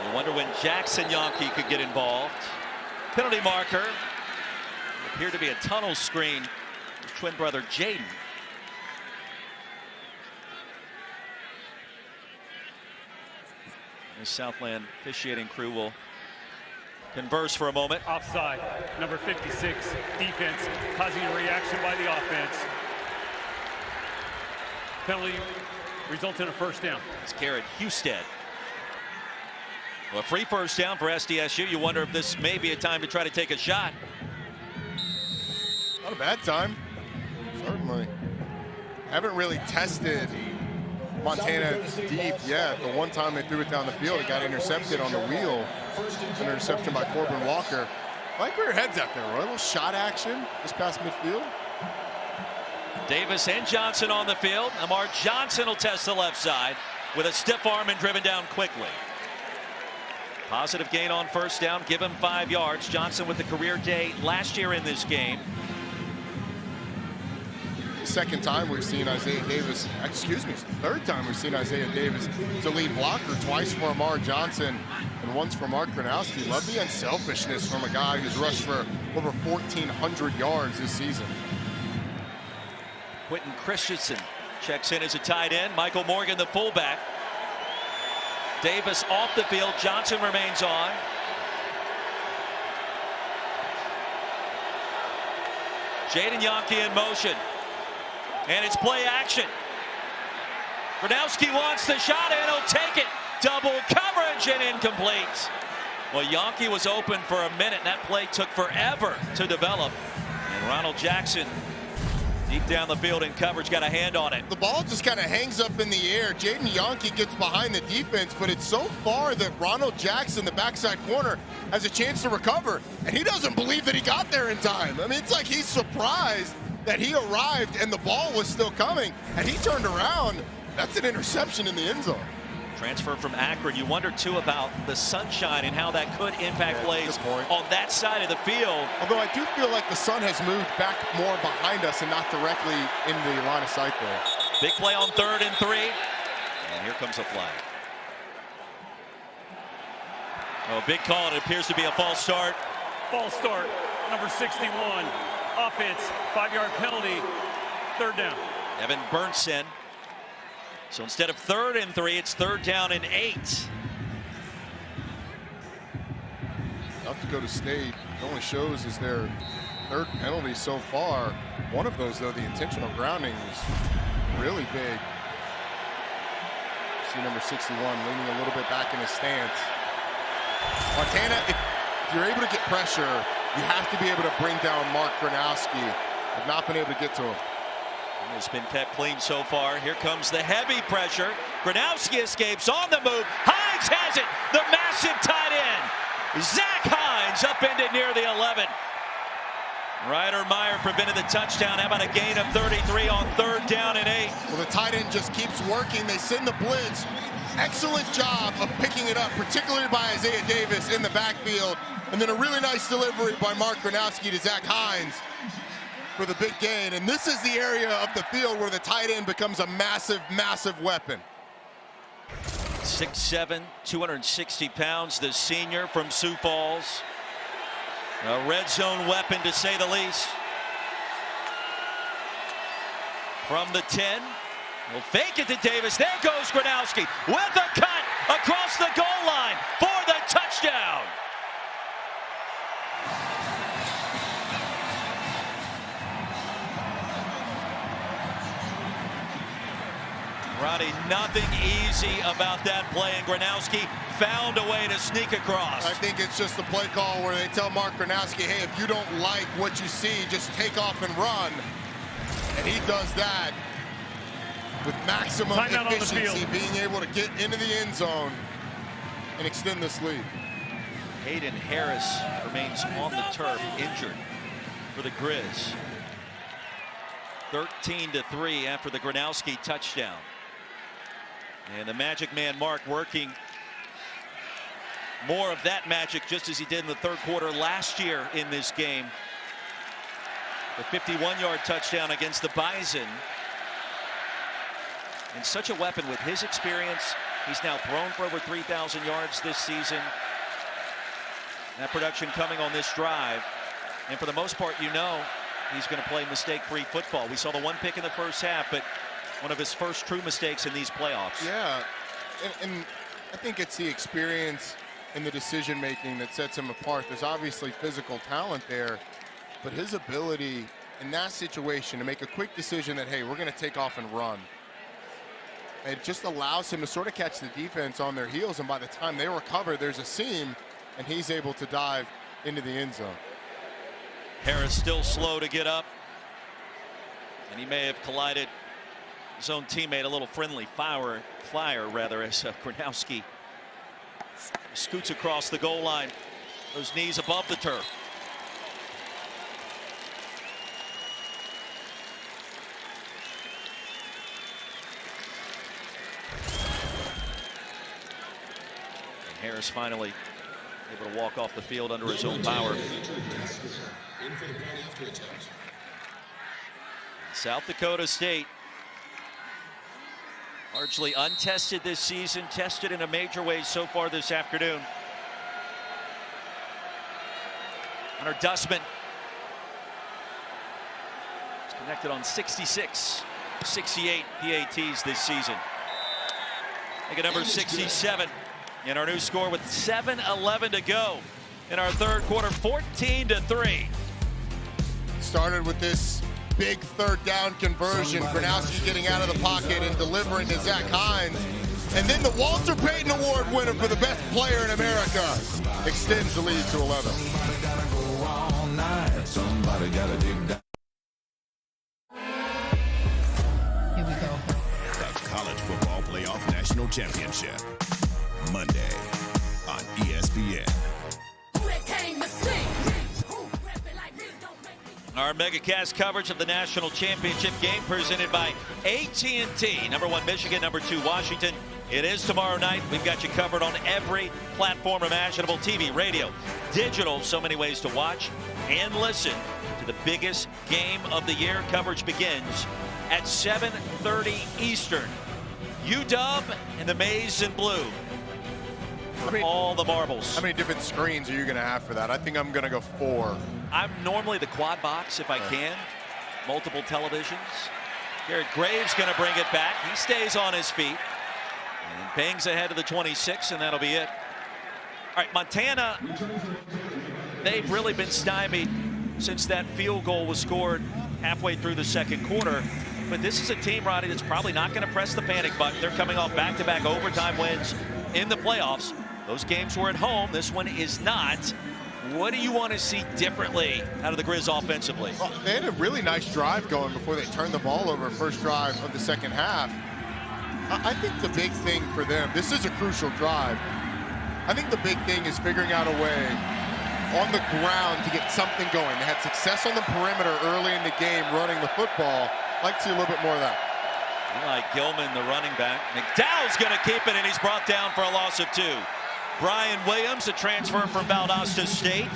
You wonder when Jackson Yonke could get involved. Penalty marker. Appeared to be a tunnel screen with twin brother Jaden. The Southland officiating crew will converse for a moment.
Offside, number 56, defense, causing a reaction by the offense. Penalty results in a first down.
It's Garrett Husted. Well, a free first down for SDSU. You wonder if this may be a time to try to take a shot.
Not a bad time, certainly. Haven't really tested Montana deep yet. The one time they threw it down the field, it got intercepted on the wheel. An interception by Corbin Walker. I like where your head's at there, Roy. A little shot action just past midfield.
Davis and Johnson on the field. Amar Johnson will test the left side with a stiff arm and driven down quickly. Positive gain on first down, give him 5 yards. Johnson with the career day last year in this game.
Second time we've seen Isaiah Davis, excuse me, third time we've seen Isaiah Davis to lead blocker, twice for Amar Johnson and once for Mark Gronowski. Love the unselfishness from a guy who's rushed for over 1,400 yards this season.
Quentin Christensen checks in as a tight end. Michael Morgan, the fullback. Davis off the field. Johnson remains on. Jaden Yonke in motion. And it's play action. Gronowski wants the shot and he'll take it. Double coverage and incomplete. Well, Yonke was open for a minute and that play took forever to develop. And Ronald Jackson deep down the field in coverage, got a hand on it.
The ball just kind of hangs up in the air. Jaden Yonke gets behind the defense, but it's so far that Ronald Jackson, the backside corner, has a chance to recover. And he doesn't believe that he got there in time. I mean, it's like he's surprised that he arrived and the ball was still coming. And he turned around. That's an interception in the end zone.
Transfer from Akron. You wonder, too, about the sunshine and how that could impact plays on that side of the field.
Although I do feel like the sun has moved back more behind us and not directly in the line of sight there.
Big play on 3rd and 3. And here comes a flag. Oh, big call. It appears to be a false start.
False start, number 61. Offense, 5-yard penalty, 3rd down.
Evan Burnson. So instead of 3rd and 3, it's 3rd down and 8.
South Dakota State only shows is their 3rd penalty so far. One of those, though, the intentional grounding, was really big. See number 61 leaning a little bit back in his stance. Montana, if you're able to get pressure, you have to be able to bring down Mark Gronowski. Have not been able to get to him.
Has been kept clean so far. Here comes the heavy pressure. Gronowski escapes on the move. Hines has it. The massive tight end. Zach Hines upended near the 11. Ryder Meyer prevented the touchdown. How about a gain of 33 on 3rd down and 8?
Well, the tight end just keeps working. They send the blitz. Excellent job of picking it up, particularly by Isaiah Davis in the backfield. And then a really nice delivery by Mark Gronowski to Zach Hines. for the big gain. And this is the area of the field where the tight end becomes a massive, massive weapon.
6'7", 260 pounds, the senior from Sioux Falls. A red zone weapon, to say the least. From the 10, will fake it to Davis. There goes Gronowski with a cut across the goal line for the touchdown. Roddy, nothing easy about that play, and Gronowski found a way to sneak across.
I think it's just the play call where they tell Mark Gronowski, hey, if you don't like what you see, just take off and run. And he does that with maximum efficiency, being able to get into the end zone and extend this lead.
Hayden Harris remains on the turf, injured for the Grizz. 13-3 after the Gronowski touchdown. And the Magic Man Mark working more of that magic, just as he did in the third quarter last year in this game. The 51-yard touchdown against the Bison. And such a weapon with his experience. He's now thrown for over 3,000 yards this season. That production coming on this drive. And for the most part, you know, he's going to play mistake-free football. We saw the one pick in the first half, but one of his first true mistakes in these playoffs.
Yeah, and I think it's the experience and the decision-making that sets him apart. There's obviously physical talent there, but his ability in that situation to make a quick decision that, hey, we're going to take off and run. It just allows him to sort of catch the defense on their heels, and by the time they recover, there's a seam, and he's able to dive into the end zone.
Harris still slow to get up, and he may have collided his own teammate, a little friendly flyer as Gronowski scoots across the goal line, those knees above the turf. And Harris finally able to walk off the field under his own power. South Dakota State, largely untested this season, tested in a major way so far this afternoon. Hunter Dustman is connected on 66, 68 PATs this season. Look at number 67 in our new score with 7:11 to go in our third quarter, 14-3.
Started with this big third down conversion. Gronowski getting out of the pocket and delivering to Zach Hines. And then the Walter Payton Award winner for the best player in America extends the lead to 11.
Here we go. The College Football Playoff National Championship. Monday on ESPN.
Our MegaCast coverage of the national championship game presented by AT&T. Number 1 Michigan, number 2 Washington. It is tomorrow night. We've got you covered on every platform imaginable: TV, radio, digital. So many ways to watch and listen to the biggest game of the year. Coverage begins at 7:30 Eastern. UW and the Maize and Blue. All the marbles.
How many different screens are you going to have for that? I think I'm going to go 4.
I'm normally the quad box if I can. Multiple televisions. Garrett Graves going to bring it back. He stays on his feet and bangs ahead to the 26, and that'll be it. All right, Montana, they've really been stymied since that field goal was scored halfway through the second quarter. But this is a team, Roddy, that's probably not going to press the panic button. They're coming off back-to-back overtime wins in the playoffs. Those games were at home. This one is not. What do you want to see differently out of the Grizz offensively?
Well, they had a really nice drive going before they turned the ball over first drive of the second half. I think the big thing for them, this is a crucial drive. I think the big thing is figuring out a way on the ground to get something going. They had success on the perimeter early in the game running the football. I'd like to see a little bit more of that.
Eli Gilman, the running back. McDowell's going to keep it, and he's brought down for a loss of 2. Brian Williams, a transfer from Valdosta State.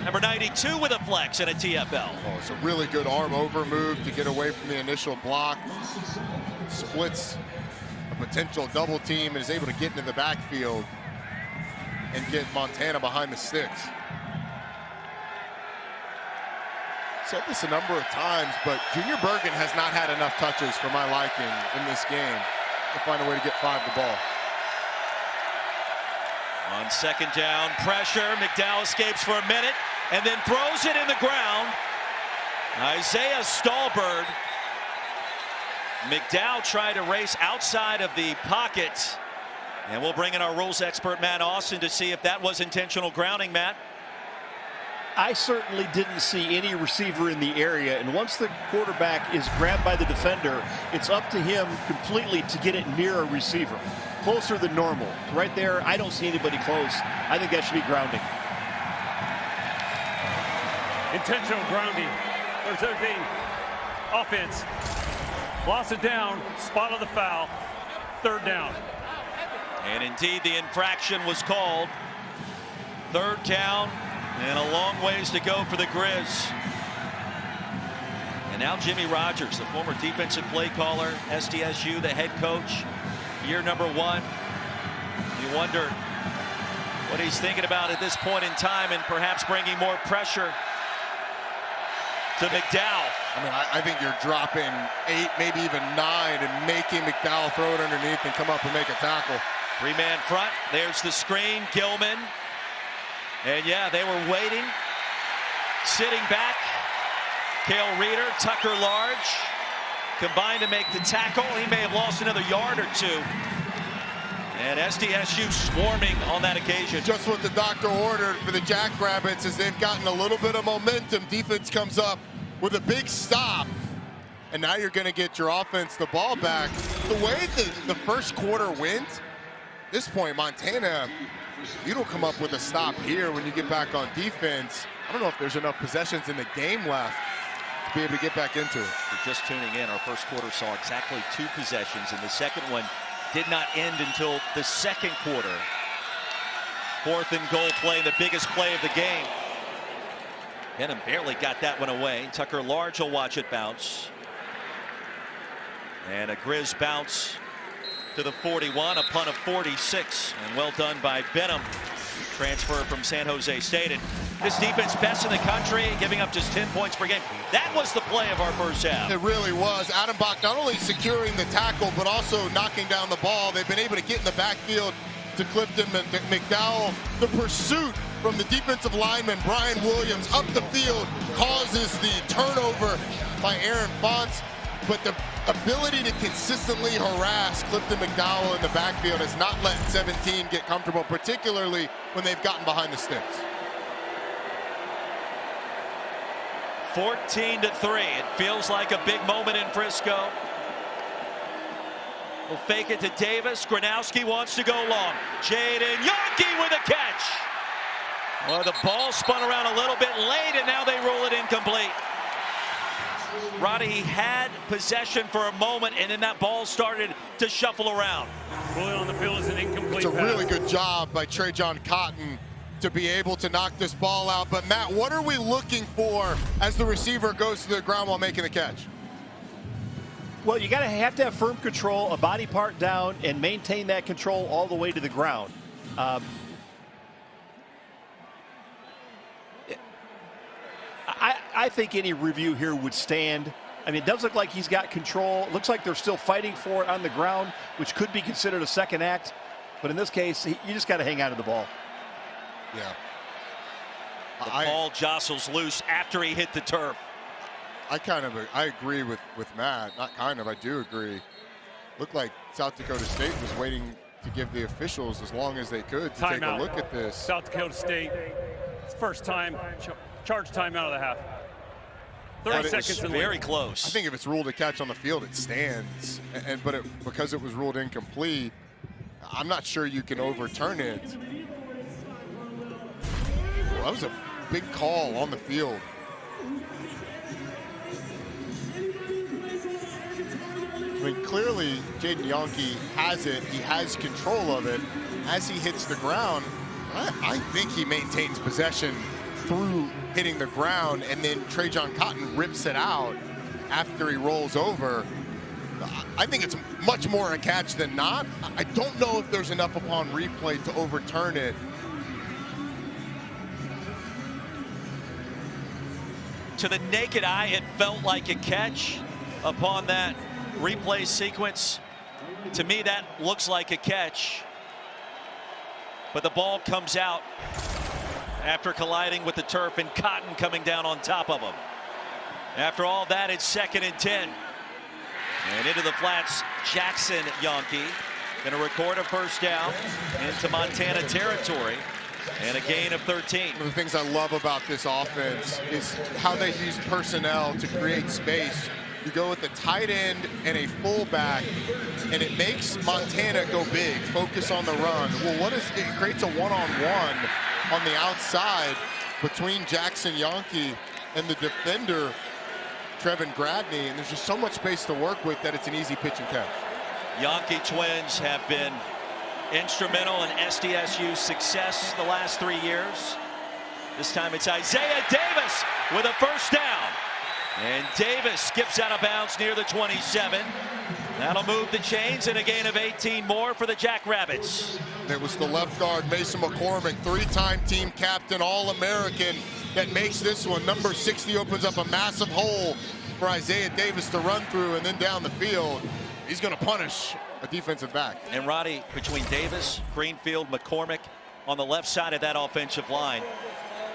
Number 92 with a flex and a TFL.
Oh, it's a really good arm over move to get away from the initial block. Splits a potential double team and is able to get into the backfield and get Montana behind the sticks. Said this a number of times, but Junior Bergen has not had enough touches for my liking in this game to find a way to get 5 the ball.
On second down, pressure. McDowell escapes for a minute and then throws it in the ground. Isaiah Stallbird. McDowell tried to race outside of the pocket. And we'll bring in our rules expert, Matt Austin, to see if that was intentional grounding, Matt.
I certainly didn't see any receiver in the area, and once the quarterback is grabbed by the defender, it's up to him completely to get it near a receiver, closer than normal. Right there, I don't see anybody close. I think that should be grounding.
Intentional grounding. There's 13. Offense. Lost it down. Spot on the foul. Third down.
And indeed, the infraction was called. Third down. And a long ways to go for the Grizz. And now Jimmy Rogers, the former defensive play caller, SDSU, the head coach, year number 1. You wonder what he's thinking about at this point in time and perhaps bringing more pressure to McDowell.
I mean, I think you're dropping 8, maybe even 9, and making McDowell throw it underneath and come up and make a tackle.
3-man front. There's the screen. Gilman. And yeah, they were waiting, sitting back. Cale Reeder, Tucker Large combined to make the tackle. He may have lost another yard or 2. And SDSU swarming on that occasion.
Just what the doctor ordered for the Jackrabbits as they've gotten a little bit of momentum. Defense comes up with a big stop. And now you're going to get your offense the ball back. The way the first quarter went, at this point, Montana, you don't come up with a stop here when you get back on defense. I don't know if there's enough possessions in the game left to be able to get back into it.
If you're just tuning in, our first quarter saw exactly 2 possessions, and the second one did not end until the second quarter. 4th and goal play, the biggest play of the game. Benham barely got that one away. Tucker Large will watch it bounce. And a Grizz bounce to the 41, a punt of 46, and well done by Benham. Transfer from San Jose State. And this defense best in the country, giving up just 10 points per game. That was the play of our first half.
It really was. Adam Bach not only securing the tackle, but also knocking down the ball. They've been able to get in the backfield to Clifton McDowell. The pursuit from the defensive lineman, Brian Williams, up the field causes the turnover by Aaron Fonts. But the ability to consistently harass Clifton McDowell in the backfield has not let 17 get comfortable, particularly when they've gotten behind the sticks.
14-3. It feels like a big moment in Frisco. We'll fake it to Davis. Gronowski wants to go long. Jaden Yonke with a catch. Well, the ball spun around a little bit late, and now they roll it incomplete. Roddy had possession for a moment, and then that ball started to shuffle around.
Rolling on the field is an incomplete
It's a
pass.
really good job by Trajon Cotton to be able to knock this ball out. But Matt, what are we looking for as the receiver goes to the ground while making the catch?
Well, you have to have firm control, a body part down, and maintain that control all the way to the ground. I think any review here would stand. I mean, it does look like he's got control. It looks like they're still fighting for it on the ground, which could be considered a second act. But in this case, you just got to hang out of the ball.
Yeah.
The ball jostles loose after he hit the turf.
I agree with Matt. Not kind of, I do agree. Looked like South Dakota State was waiting to give the officials as long as they could to take a look at this.
South Dakota State, it's first time, charge timeout of the half. 30 seconds and
very close.
I think if it's ruled a catch on the field, it stands. But because it was ruled incomplete, I'm not sure you can overturn it. Well, that was a big call on the field. I mean, clearly, Jaden Yonke has it. He has control of it. As he hits the ground, I think he maintains possession through hitting the ground, and then Trajan Cotton rips it out after he rolls over. I think it's much more a catch than not. I don't know if there's enough upon replay to overturn it.
To the naked eye, it felt like a catch upon that replay sequence. To me, that looks like a catch. But the ball comes out after colliding with the turf, and Cotton coming down on top of him. After all that, it's 2nd and 10. And into the flats, Jackson Yonke going to record a first down into Montana territory. And a gain of 13.
One of the things I love about this offense is how they use personnel to create space. You go with a tight end and a fullback, and it makes Montana go big, focus on the run. Well, what is it? Creates a one-on-one on the outside between Jackson Yonke and the defender, Trevin Gradney, and there's just so much space to work with that it's an easy pitch and catch.
Yonke twins have been instrumental in SDSU's success the last 3 years. This time it's Isaiah Davis with a first down. And Davis skips out of bounds near the 27. That'll move the chains, and a gain of 18 more for the Jackrabbits.
It was the left guard, Mason McCormick, 3-time team captain, All-American, that makes this one. Number 60 opens up a massive hole for Isaiah Davis to run through, and then down the field, he's going to punish a defensive back.
And Roddy, between Davis, Greenfield, McCormick on the left side of that offensive line,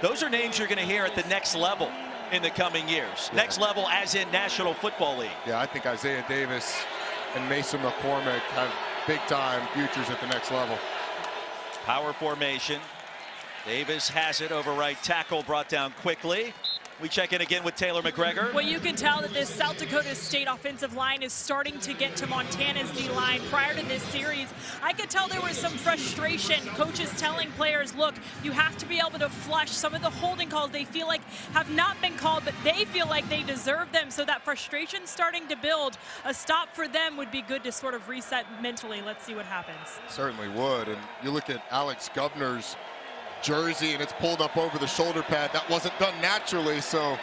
those are names you're going to hear at the next level in the coming years. Yeah. Next level as in National Football League.
Yeah, I think Isaiah Davis and Mason McCormick have big-time futures at the next level.
Power formation. Davis has it over right tackle, brought down quickly. We check in again with Taylor McGregor.
Well, you can tell that this South Dakota State offensive line is starting to get to Montana's D-line. Prior to this series, I could tell there was some frustration. Coaches telling players, look, you have to be able to flush some of the holding calls they feel like have not been called, but they feel like they deserve them. So that frustration's starting to build. A stop for them would be good to sort of reset mentally. Let's see what happens.
Certainly would. And you look at Alex Govner's jersey, and it's pulled up over the shoulder pad. That wasn't done naturally, so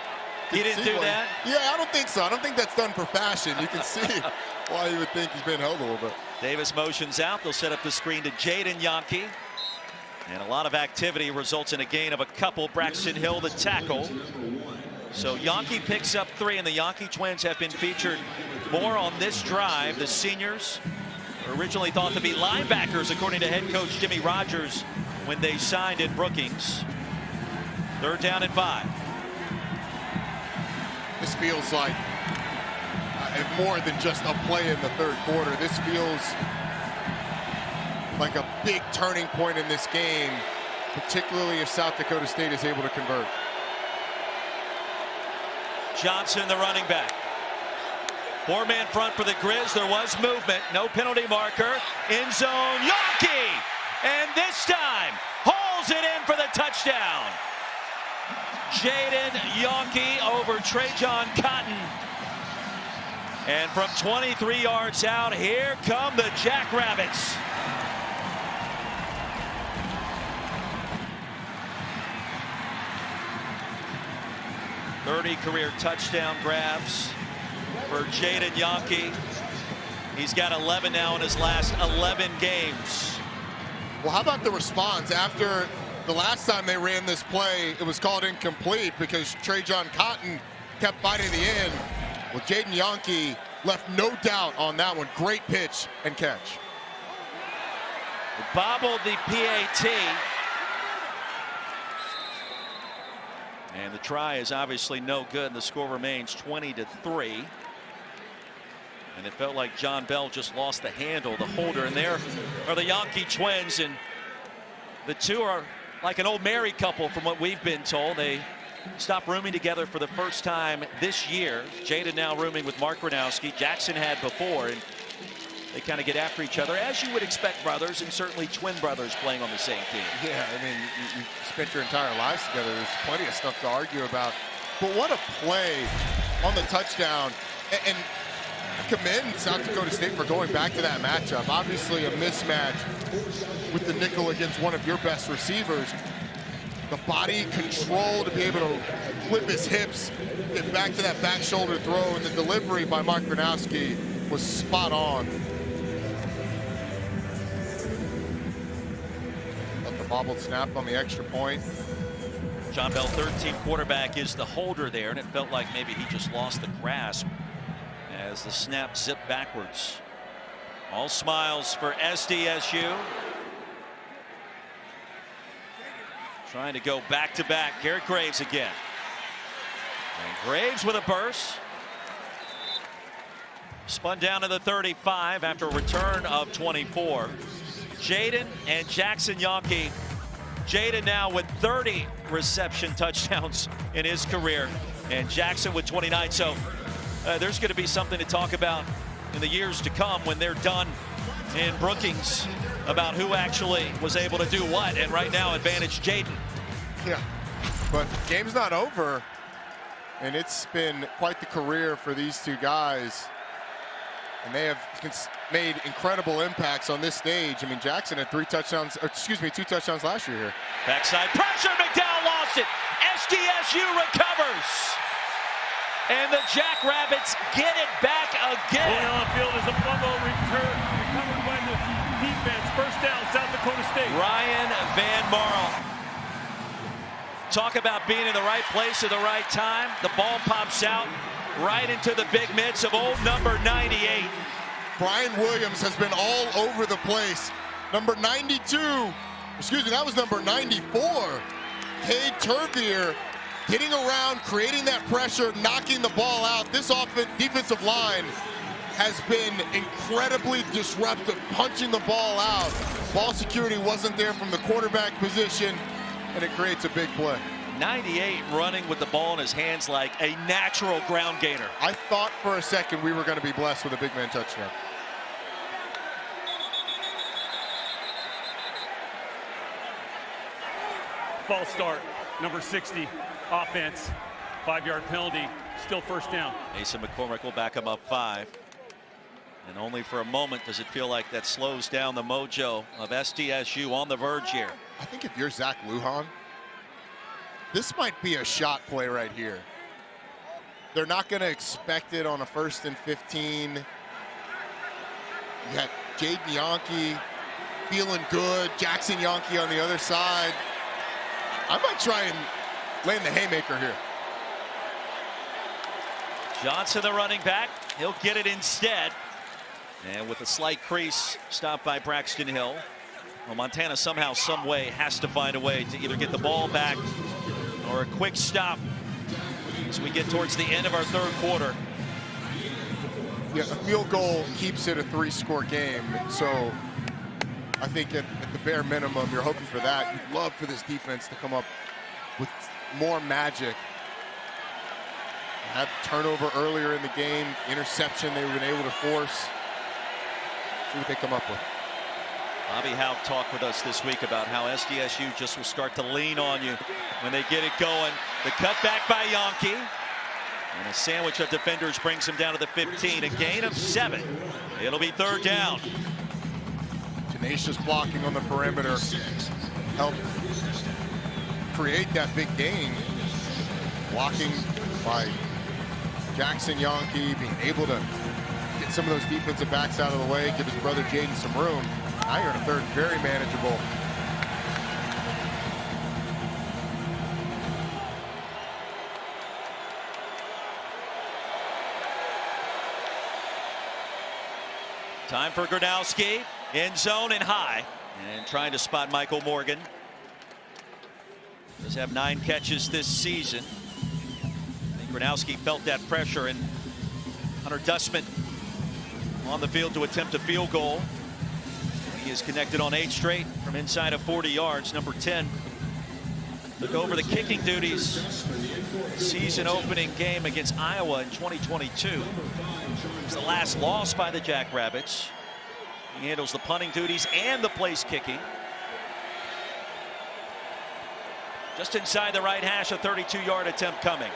he didn't do that?
Yeah, I don't think so. I don't think that's done for fashion. You can see why you would think he's been held a little bit.
Davis motions out. They'll set up the screen to Jaden Yonke. And a lot of activity results in a gain of a couple. Braxton Hill, the tackle. So Yonke picks up 3, and the Yonke twins have been featured more on this drive. The seniors originally thought to be linebackers, according to head coach Jimmy Rogers, when they signed in Brookings. 3rd down and 5.
This feels like more than just a play in the 3rd quarter. This feels like a big turning point in this game, particularly if South Dakota State is able to convert.
Johnson, the running back. 4-man front for the Grizz. There was movement. No penalty marker. End zone. Yonke! And this time, hauls it in for the touchdown. Jaden Yonke over Trajan Cotton. And from 23 yards out, here come the Jackrabbits. .30 career touchdown grabs for Jaden Yonke. He's got 11 now in his last 11 games.
Well, how about the response? After the last time they ran this play, it was called incomplete because Trajan Cotton kept fighting the end. Well, Jaden Yonke left no doubt on that one. Great pitch and catch.
Bobbled the PAT. And the try is obviously no good, and the score remains 20-3. And it felt like John Bell just lost the handle, the holder. And there are the Yonke twins, and the two are like an old married couple from what we've been told. They stopped rooming together for the first time this year. Jaden now rooming with Mark Gronowski. Jackson had before, and they kind of get after each other, as you would expect brothers, and certainly twin brothers playing on the same team.
Yeah, I mean, you spent your entire lives together. There's plenty of stuff to argue about. But what a play on the touchdown. And commend South Dakota State for going back to that matchup. Obviously a mismatch with the nickel against one of your best receivers. the body control to be able to flip his hips, get back to that back shoulder throw, and the delivery by Mark Gronowski was spot on. Let the bobbled snap on the extra point.
John Bell, third-team quarterback, is the holder there, and it felt like maybe he just lost the grasp as the snap zipped backwards. All smiles for SDSU. Trying to go back-to-back. Garrett Graves again. And Graves with a burst. Spun down to the 35 after a return of 24. Jaden and Jackson Yonke. Jaden now with 30 reception touchdowns in his career, and Jackson with 29. So there's going to be something to talk about in the years to come when they're done in Brookings about who actually was able to do what. And right now, advantage Jaden.
Yeah, but game's not over, and it's been quite the career for these two guys. And they have made incredible impacts on this stage. I mean, Jackson had 2 touchdowns last year here.
Backside pressure, McDowell lost it. SDSU recovers. And the Jackrabbits get it back again.
Going on field is a fumble recovered by the defense. First down, South Dakota State.
Ryan Van Marl. Talk about being in the right place at the right time. The ball pops out right into the big mitts of old number 98.
Brian Williams has been all over the place. Number 92, excuse me, that was number 94. Cade Tervier getting around, creating that pressure, knocking the ball out. This defensive line has been incredibly disruptive, punching the ball out. Ball security wasn't there from the quarterback position, and it creates a big play.
98 running with the ball in his hands like a natural ground gainer.
I thought for a second we were going to be blessed with a big man touchdown.
False start, number 60, offense, 5-yard penalty, still first down.
Mason McCormick will back him up 5. And only for a moment does it feel like that slows down the mojo of SDSU on the verge here.
I think if you're Zach Lujan, this might be a shot play right here. They're not going to expect it on a 1st and 15. You got Jaden Yonke feeling good. Jackson Yonke on the other side. I might try and land the haymaker here.
Johnson, the running back. He'll get it instead. And with a slight crease, stopped by Braxton Hill. Well, Montana somehow, some way, has to find a way to either get the ball back or a quick stop as we get towards the end of our 3rd quarter.
Yeah, a field goal keeps it a 3-score game. So I think at the bare minimum, you're hoping for that. You'd love for this defense to come up with more magic. Had turnover earlier in the game, interception they've been able to force. See what they come up with.
Bobby Houck talked with us this week about how SDSU just will start to lean on you when they get it going. The cutback by Yonke. And a sandwich of defenders brings him down to the 15. A gain of 7. It'll be 3rd down.
Tenacious blocking on the perimeter helped create that big gain. Blocking by Jackson Yonke, being able to get some of those defensive backs out of the way, give his brother Jaden some room. Now you're in a 3rd, very manageable.
Time for Gronowski, end zone and high, and trying to spot Michael Morgan. Does have 9 catches this season. I think Gronowski felt that pressure, and Hunter Dustman on the field to attempt a field goal. He is connected on 8 straight from inside of 40 yards. Number 10 took over the kicking duties. Season opening game against Iowa in 2022. It was the last loss by the Jackrabbits. He handles the punting duties and the place kicking. Just inside the right hash, a 32-yard attempt coming.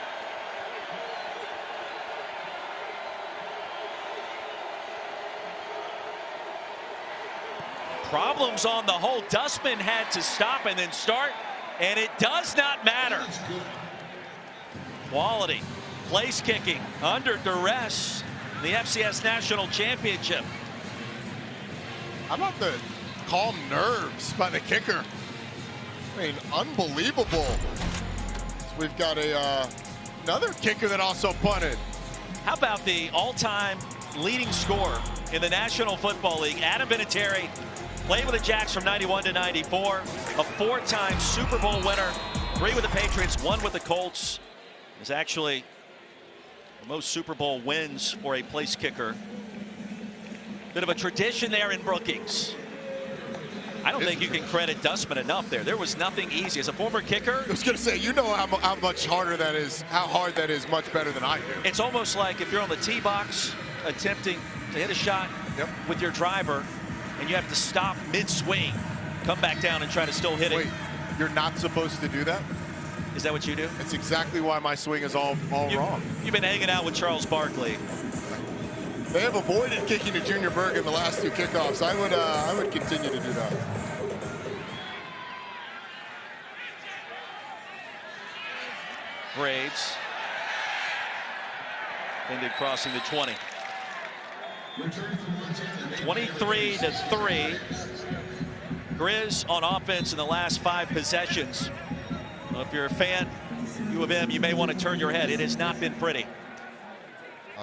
Problems on the whole. Dustman had to stop and then start. And it does not matter. Quality. Place kicking under duress. The FCS National Championship.
How about the calm nerves by the kicker? I mean, unbelievable. So we've got another kicker that also punted.
How about the all-time leading scorer in the National Football League, Adam Vinatieri, played with the Jacks from 91 to 94, a 4-time Super Bowl winner, 3 with the Patriots, 1 with the Colts. Is actually the most Super Bowl wins for a place kicker. Bit of a tradition there in Brookings. I don't think you can credit Dustman enough there. There was nothing easy. As a former kicker,
I was going to say, you know how much harder that is, how hard that is, much better than I do.
It's almost like if you're on the tee box attempting to hit a shot with your driver, and you have to stop mid-swing, come back down and try to still hit it.
Wait, you're not supposed to do that?
Is that what you do?
It's exactly why my swing is all wrong.
You've been hanging out with Charles Barkley.
They have avoided kicking to Junior Bergen the last 2 kickoffs. I would continue to do that.
Graves. Ended crossing the 20. 23-3. Grizz on offense in the last 5 possessions. Well, if you're a fan, U of M, you may want to turn your head. It has not been pretty.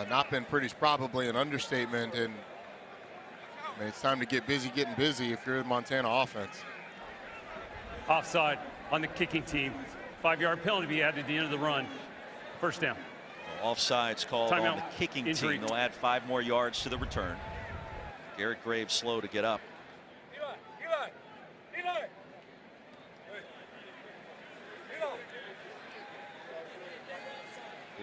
Not been pretty is probably an understatement, and I mean, it's time to get busy getting busy if you're the Montana offense.
Offside on the kicking team. 5-yard penalty to be added at the end of the run. First down.
Well, offside's called
Timeout.
on the kicking
Injury.
team. They'll add 5 more yards to the return. Garrett Graves slow to get up.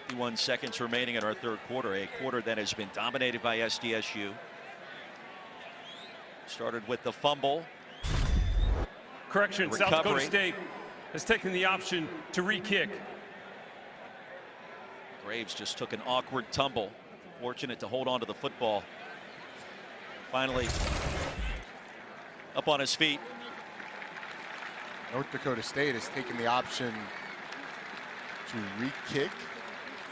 51 seconds remaining in our third quarter, a quarter that has been dominated by SDSU. Started with the fumble.
Correction, South Dakota State has taken the option to re-kick.
Graves just took an awkward tumble. Fortunate to hold on to the football. Finally up on his feet.
North Dakota State has taken the option to re-kick.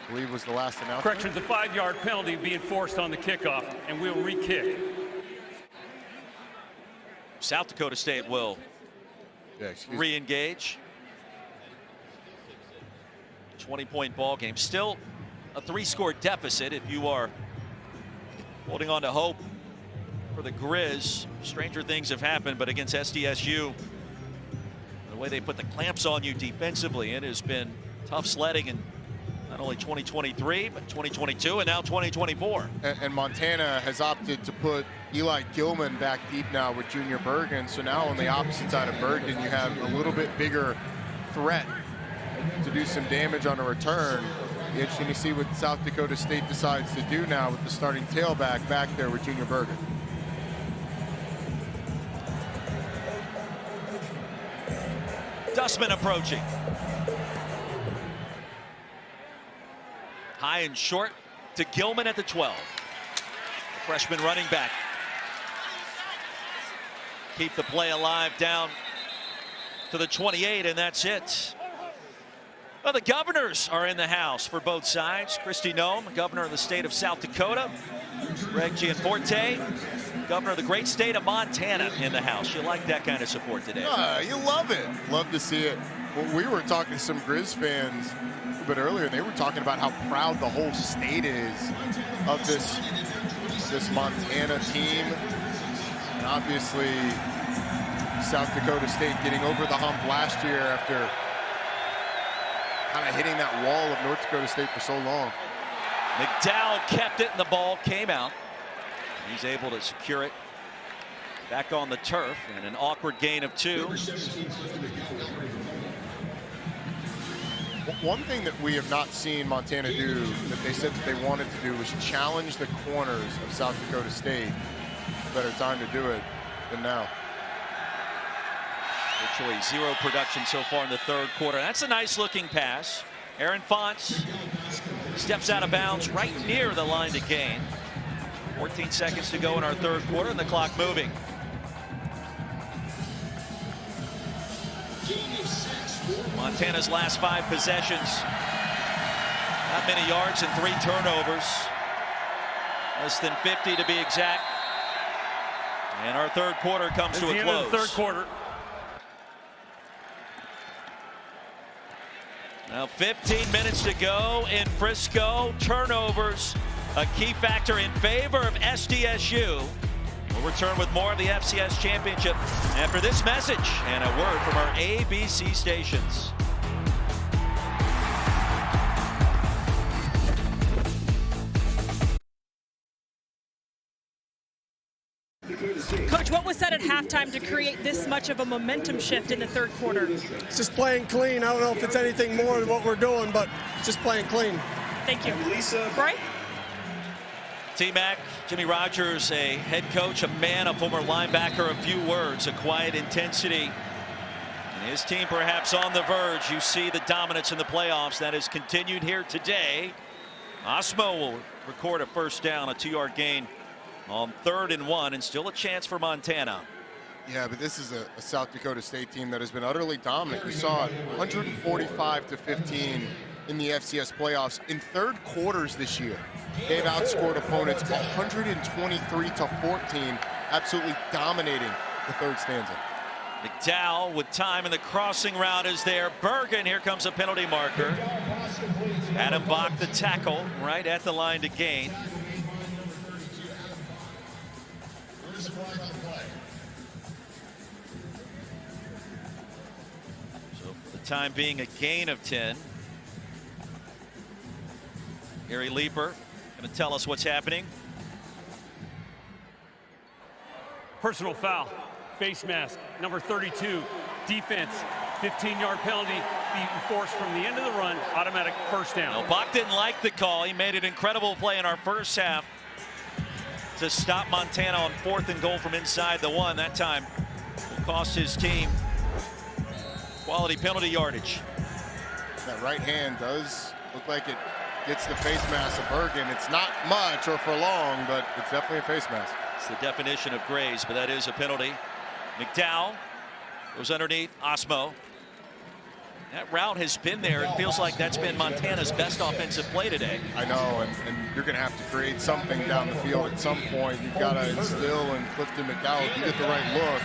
I believe was the last announcement.
Correction, the 5-yard penalty being forced on the kickoff, and we'll re-kick.
South Dakota State will re-engage. 20-point ball game. Still a 3-score deficit if you are holding on to hope for the Grizz. Stranger things have happened, but against SDSU, the way they put the clamps on you defensively, it has been tough sledding in not only 2023, but 2022 and now 2024.
And Montana has opted to put Eli Gilman back deep now with Junior Bergen. So now on the opposite side of Bergen, you have a little bit bigger threat to do some damage on a return. Be interesting to see what South Dakota State decides to do now with the starting tailback back there with Junior Bergen.
Dustman approaching. High and short to Gilman at the 12. The freshman running back. Keep the play alive down to the 28, and that's it. Well, the governors are in the house for both sides. Kristi Noem, governor of the state of South Dakota. Greg Gianforte, governor of the great state of Montana, in the house. You like that kind of support today?
You love it. Love to see it. Well, we were talking to some Grizz fans a bit earlier, and they were talking about how proud the whole state is of this Montana team. And obviously, South Dakota State getting over the hump last year after kind of hitting that wall of North Dakota State for so long.
McDowell kept it, and the ball came out. He's able to secure it back on the turf, and an awkward gain of 2.
One thing that we have not seen Montana do that they said that they wanted to do was challenge the corners of South Dakota State. Better time to do it than now.
Virtually 0 production so far in the third quarter. That's a nice looking pass. Aaron Fonts steps out of bounds right near the line to gain. 14 seconds to go in our third quarter, and the clock moving. Montana's last 5 possessions. Not many yards and 3 turnovers. Less than 50 to be exact. And our third quarter comes to a close.
Third quarter.
Now 15 minutes to go in Frisco. Turnovers, a key factor in favor of SDSU. We'll return with more of the FCS Championship after this message and a word from our ABC stations.
Coach, what was said at halftime to create this much of a momentum shift in the third quarter?
It's just playing clean. I don't know if it's anything more than what we're doing, but just playing clean.
Thank you. Roy?
T-Mac, Jimmy Rogers, a head coach, a man, a former linebacker, a few words, a quiet intensity. And his team perhaps on the verge. You see the dominance in the playoffs that has continued here today. Osmo will record a first down, a 2-yard gain on 3rd and 1, and still a chance for Montana.
Yeah, but this is a South Dakota State team that has been utterly dominant. You saw it 145-15 in the FCS playoffs in third quarters this year. They've outscored opponents 123-14, absolutely dominating the third stanza.
McDowell with time, and the crossing route is there. Bergen, here comes a penalty marker. Adam Bach, the tackle, right at the line to gain. So for the time being, a gain of 10. Gary Leeper going to tell us what's happening.
Personal foul, face mask, number 32, defense, 15-yard penalty, be enforced from the end of the run, automatic first down.
No, Bach didn't like the call. He made an incredible play in our first half to stop Montana on 4th and goal from inside the 1. That time will cost his team quality penalty yardage.
That right hand does look like it gets the face mask of Bergen. It's not much or for long, but it's definitely a face mask.
It's the definition of graze, but that is a penalty. McDowell goes underneath Osmo. That route has been there. It feels like that's been Montana's best offensive play today.
I know, and you're going to have to create something down the field at some point. You've got to instill in Clifton McDowell, if you get the right look,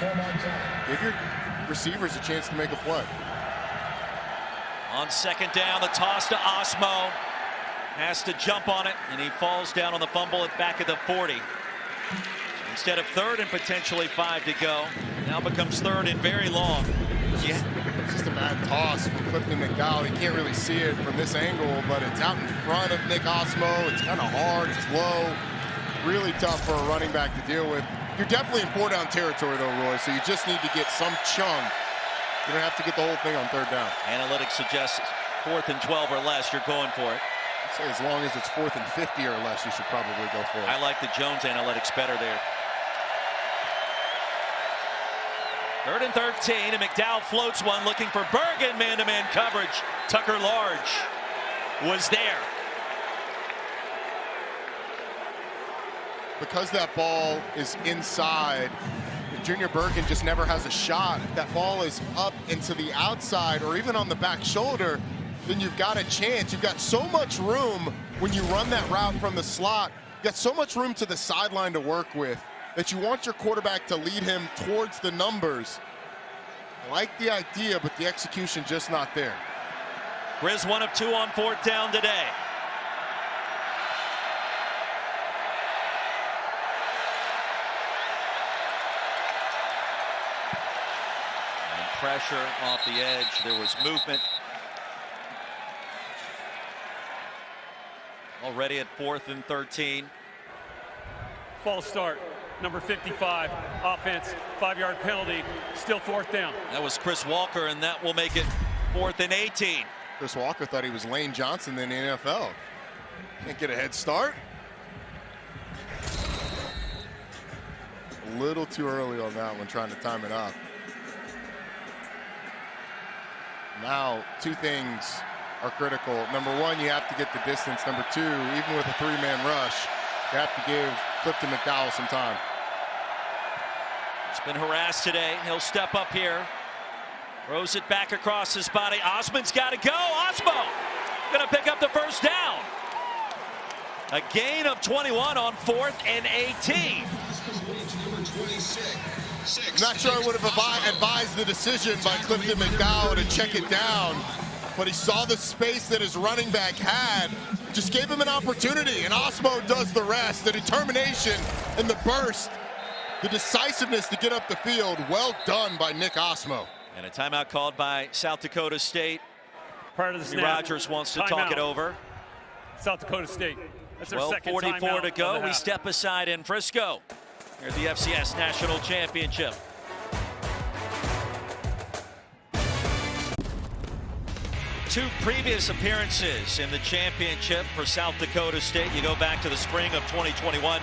give your receivers a chance to make a play.
On 2nd down, the toss to Osmo. Has to jump on it, and he falls down on the fumble at back of the 40. Instead of 3rd and potentially 5 to go, now becomes 3rd and very long.
Yeah. It's just a bad toss from Clifton McDowell. You can't really see it from this angle, but it's out in front of Nick Osmo. It's kind of hard, it's low. Really tough for a running back to deal with. You're definitely in 4-down territory though, Roy, so you just need to get some chunk. You don't have to get the whole thing on 3rd down.
Analytics suggests 4th and 12 or less, you're going for it.
I'd say as long as it's 4th and 50 or less, you should probably go for it.
I like the Jones analytics better there. 3rd and 13, and McDowell floats one, looking for Bergen, man-to-man coverage. Tucker Large was there.
Because that ball is inside, Junior Bergen just never has a shot. If that ball is up into the outside or even on the back shoulder, then you've got a chance. You've got so much room when you run that route from the slot. You've got so much room to the sideline to work with that you want your quarterback to lead him towards the numbers. I like the idea, but the execution just not there.
Grizz 1 of 2 on 4th down today. And pressure off the edge. There was movement. Already at 4th and 13.
False start, number 55, offense, 5-yard penalty, still 4th down.
That was Chris Walker, and that will make it 4th and 18.
Chris Walker thought he was Lane Johnson in the NFL. Can't get a head start. A little too early on that one, trying to time it up. Now, 2 things are critical. Number 1, you have to get the distance. Number 2, even with a 3-man rush, you have to give Clifton McDowell some time.
He's been harassed today. He'll step up here. Throws it back across his body. Osman's got to go. Osmo going to pick up the first down. A gain of 21 on 4th and 18.
Not sure I would have advised the decision by Clifton McDowell to check it down, but he saw the space that his running back had, just gave him an opportunity, and Osmo does the rest. The determination and the burst, the decisiveness to get up the field, well done by Nick Osmo.
And a timeout called by South Dakota State.
Prior to the snap,
Rogers wants to talk it over.
South Dakota State. That's their second
44 to go.
of the
We
half.
step aside in Frisco. Here at the FCS National Championship. Two previous appearances in the championship for South Dakota State. You go back to the spring of 2021.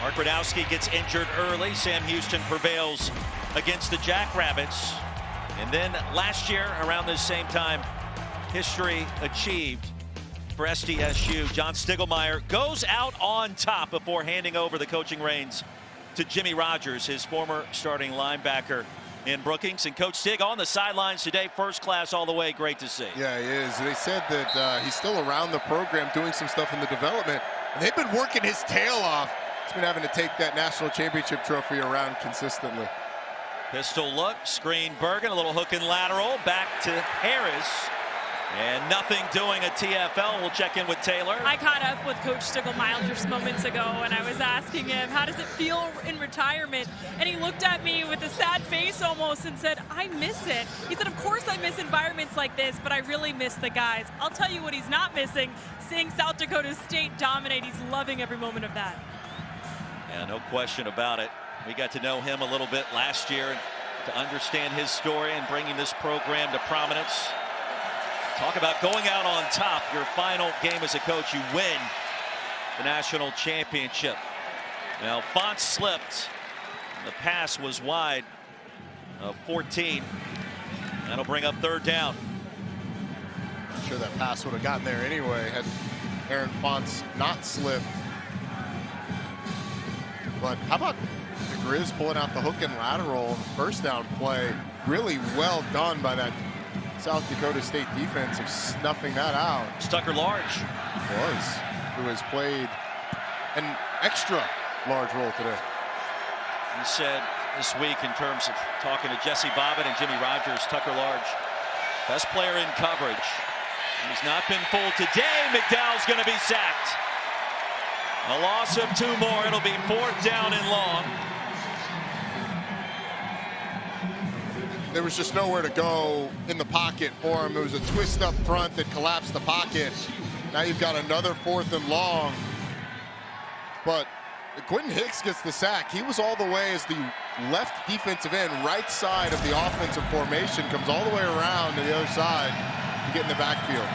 Mark Radowski gets injured early. Sam Houston prevails against the Jackrabbits. And then last year, around this same time, history achieved for SDSU. John Stiglmeyer goes out on top before handing over the coaching reins to Jimmy Rogers, his former starting linebacker in Brookings. And Coach Stig on the sidelines today, first class all the way. Great to see.
Yeah, he is. They said that he's still around the program doing some stuff in the development. And they've been working his tail off. He's been having to take that national championship trophy around consistently.
Pistol look, screen Bergen, a little hook and lateral, back to Harris. And nothing doing a TFL. We'll check in with Taylor.
I caught up with Coach Stiglmeyer just moments ago, and I was asking him, how does it feel in retirement? And he looked at me with a sad face almost and said, I miss it. He said, of course I miss environments like this, but I really miss the guys. I'll tell you what he's not missing, seeing South Dakota State dominate. He's loving every moment of that.
Yeah, no question about it. We got to know him a little bit last year to understand his story and bringing this program to prominence. Talk about going out on top. Your final game as a coach, you win the national championship. Now, Font slipped. The pass was wide of 14. That'll bring up third down.
I'm sure that pass would have gotten there anyway had Aaron Fonts not slipped. But how about the Grizz pulling out the hook and lateral first down play? Really well done by that South Dakota State defense of snuffing that out.
Tucker Large
who has played an extra large role today.
He said this week, in terms of talking to Jesse Bobbitt and Jimmy Rogers, Tucker Large, best player in coverage. He's not been fooled today. McDowell's going to be sacked. A loss of 2 more. It'll be 4th down and long.
There was just nowhere to go in the pocket for him. It was a twist up front that collapsed the pocket. Now you've got another 4th and long. But Quentin Hicks gets the sack. He was all the way as the left defensive end, right side of the offensive formation, comes all the way around to the other side to get in the backfield.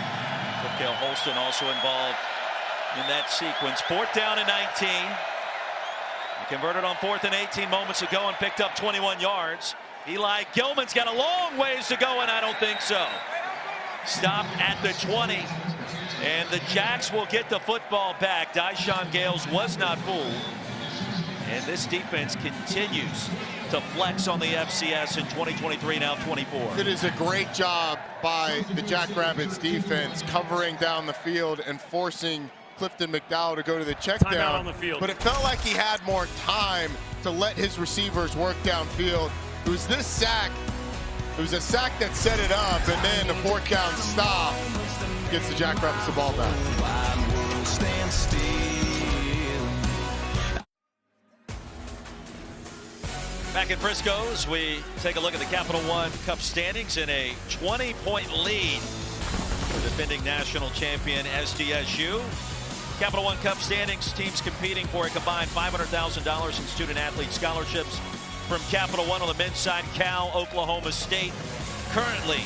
Cale Holston also involved in that sequence. 4th down and 19. He converted on 4th and 18 moments ago and picked up 21 yards. Eli Gilman's got a long ways to go, and I don't think so. Stopped at the 20, and the Jacks will get the football back. Dyshawn Gales was not fooled, and this defense continues to flex on the FCS in 2023, now 24.
It is a great job by the Jackrabbits defense covering down the field and forcing Clifton McDowell to go to the check down
on the field.
But it felt like he had more time to let his receivers work downfield. It was this sack. It was a sack that set it up, and then the 4th down stop gets the Jackrabbits the ball back.
Back in Frisco as we take a look at the Capital One Cup standings in a 20-point lead for defending national champion SDSU. Capital One Cup standings, teams competing for a combined $500,000 in student-athlete scholarships. From Capital One on the men's side, Cal, Oklahoma State currently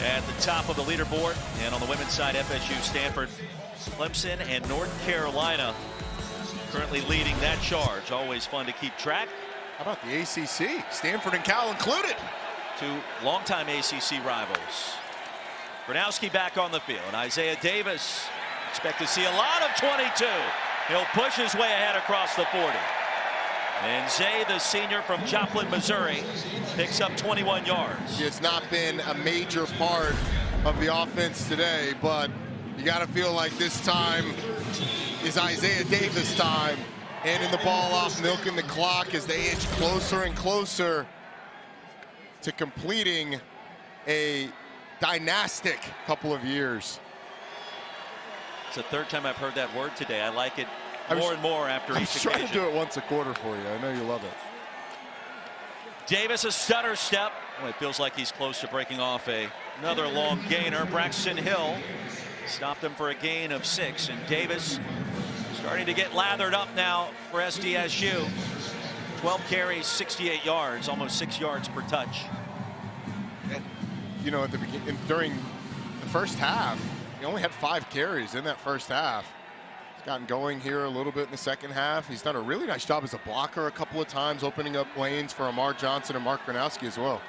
at the top of the leaderboard. And on the women's side, FSU, Stanford, Clemson, and North Carolina currently leading that charge. Always fun to keep track.
How about the ACC? Stanford and Cal included.
2 longtime ACC rivals. Gronowski back on the field. Isaiah Davis, expect to see a lot of 22. He'll push his way ahead across the 40. And Zay, the senior from Joplin, Missouri, picks up 21 yards.
It's not been a major part of the offense today, but you got to feel like this time is Isaiah Davis' time. Handing the ball off, milking the clock as they inch closer and closer to completing a dynastic couple of years.
It's the third time I've heard that word today. I like it more and more after each occasion.
I'm trying to do it once a quarter for you. I know you love it.
Davis, a stutter step. Well, it feels like he's close to breaking off another long gainer. Braxton Hill stopped him for a gain of 6. And Davis starting to get lathered up now for SDSU. 12 carries, 68 yards, almost 6 yards per touch.
And, you know, at the beginning, during the first half, he only had 5 carries in that first half. He's gotten going here a little bit in the second half. He's done a really nice job as a blocker a couple of times, opening up lanes for Amar Johnson and Mark Gronowski as well.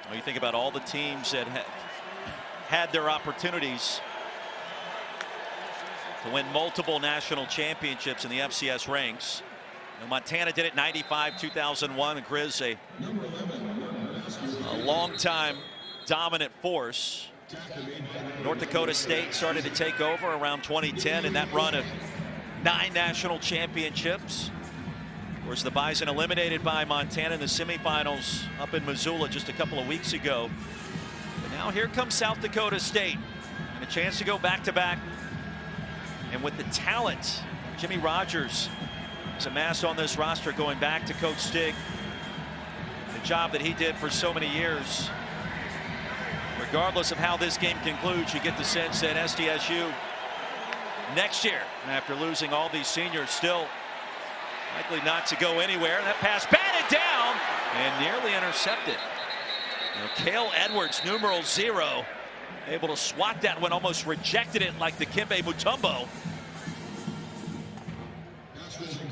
Well, you think about all the teams that had their opportunities to win multiple national championships in the FCS ranks. You know, Montana did it 95, 2001. And Grizz, a long-time dominant force. North Dakota State started to take over around 2010 in that run of 9 national championships. Of course, the Bison eliminated by Montana in the semifinals up in Missoula just a couple of weeks ago. But now here comes South Dakota State and a chance to go back-to-back. And with the talent Jimmy Rogers has amassed on this roster going back to Coach Stig, the job that he did for so many years, regardless of how this game concludes, you get the sense that SDSU next year, after losing all these seniors, still likely not to go anywhere. That pass batted down and nearly intercepted. You know, Cale Edwards, numeral 0, able to swat that one, almost rejected it like the Kimbe Mutombo.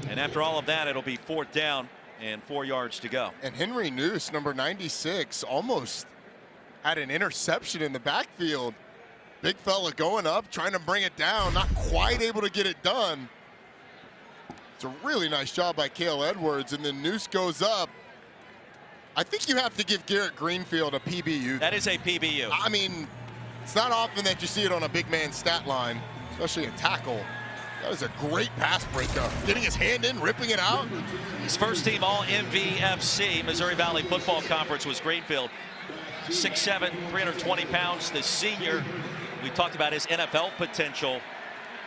And after all of that, it'll be 4th down and 4 yards to go.
And Henry Noose, number 96, almost had an interception in the backfield. Big fella going up, trying to bring it down, not quite able to get it done. It's a really nice job by Cale Edwards, and then Noose goes up. I think you have to give Garrett Greenfield a PBU.
That is a PBU.
I mean, it's not often that you see it on a big man stat line, especially a tackle. That was a great pass breakup. Getting his hand in, ripping it out.
His first team all MVFC, Missouri Valley Football Conference, was Greenfield. 6'7", 320 pounds, the senior. We talked about his NFL potential.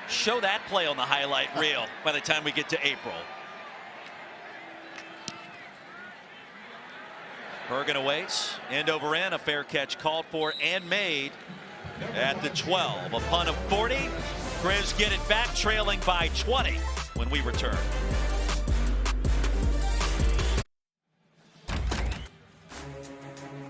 Show that play on the highlight reel by the time we get to April. Bergen awaits, end over end, a fair catch called for and made at the 12. A punt of 40. Grizz get it back, trailing by 20 when we return.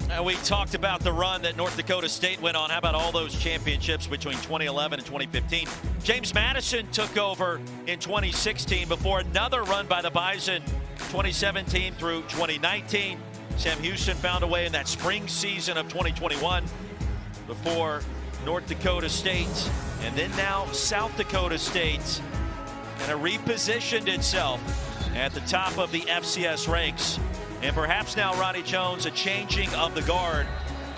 And we talked about the run that North Dakota State went on. How about all those championships between 2011 and 2015? James Madison took over in 2016 before another run by the Bison 2017 through 2019. Sam Houston found a way in that spring season of 2021 before North Dakota State, and then now South Dakota State kind of repositioned itself at the top of the FCS ranks. And perhaps now, Ronnie Jones, a changing of the guard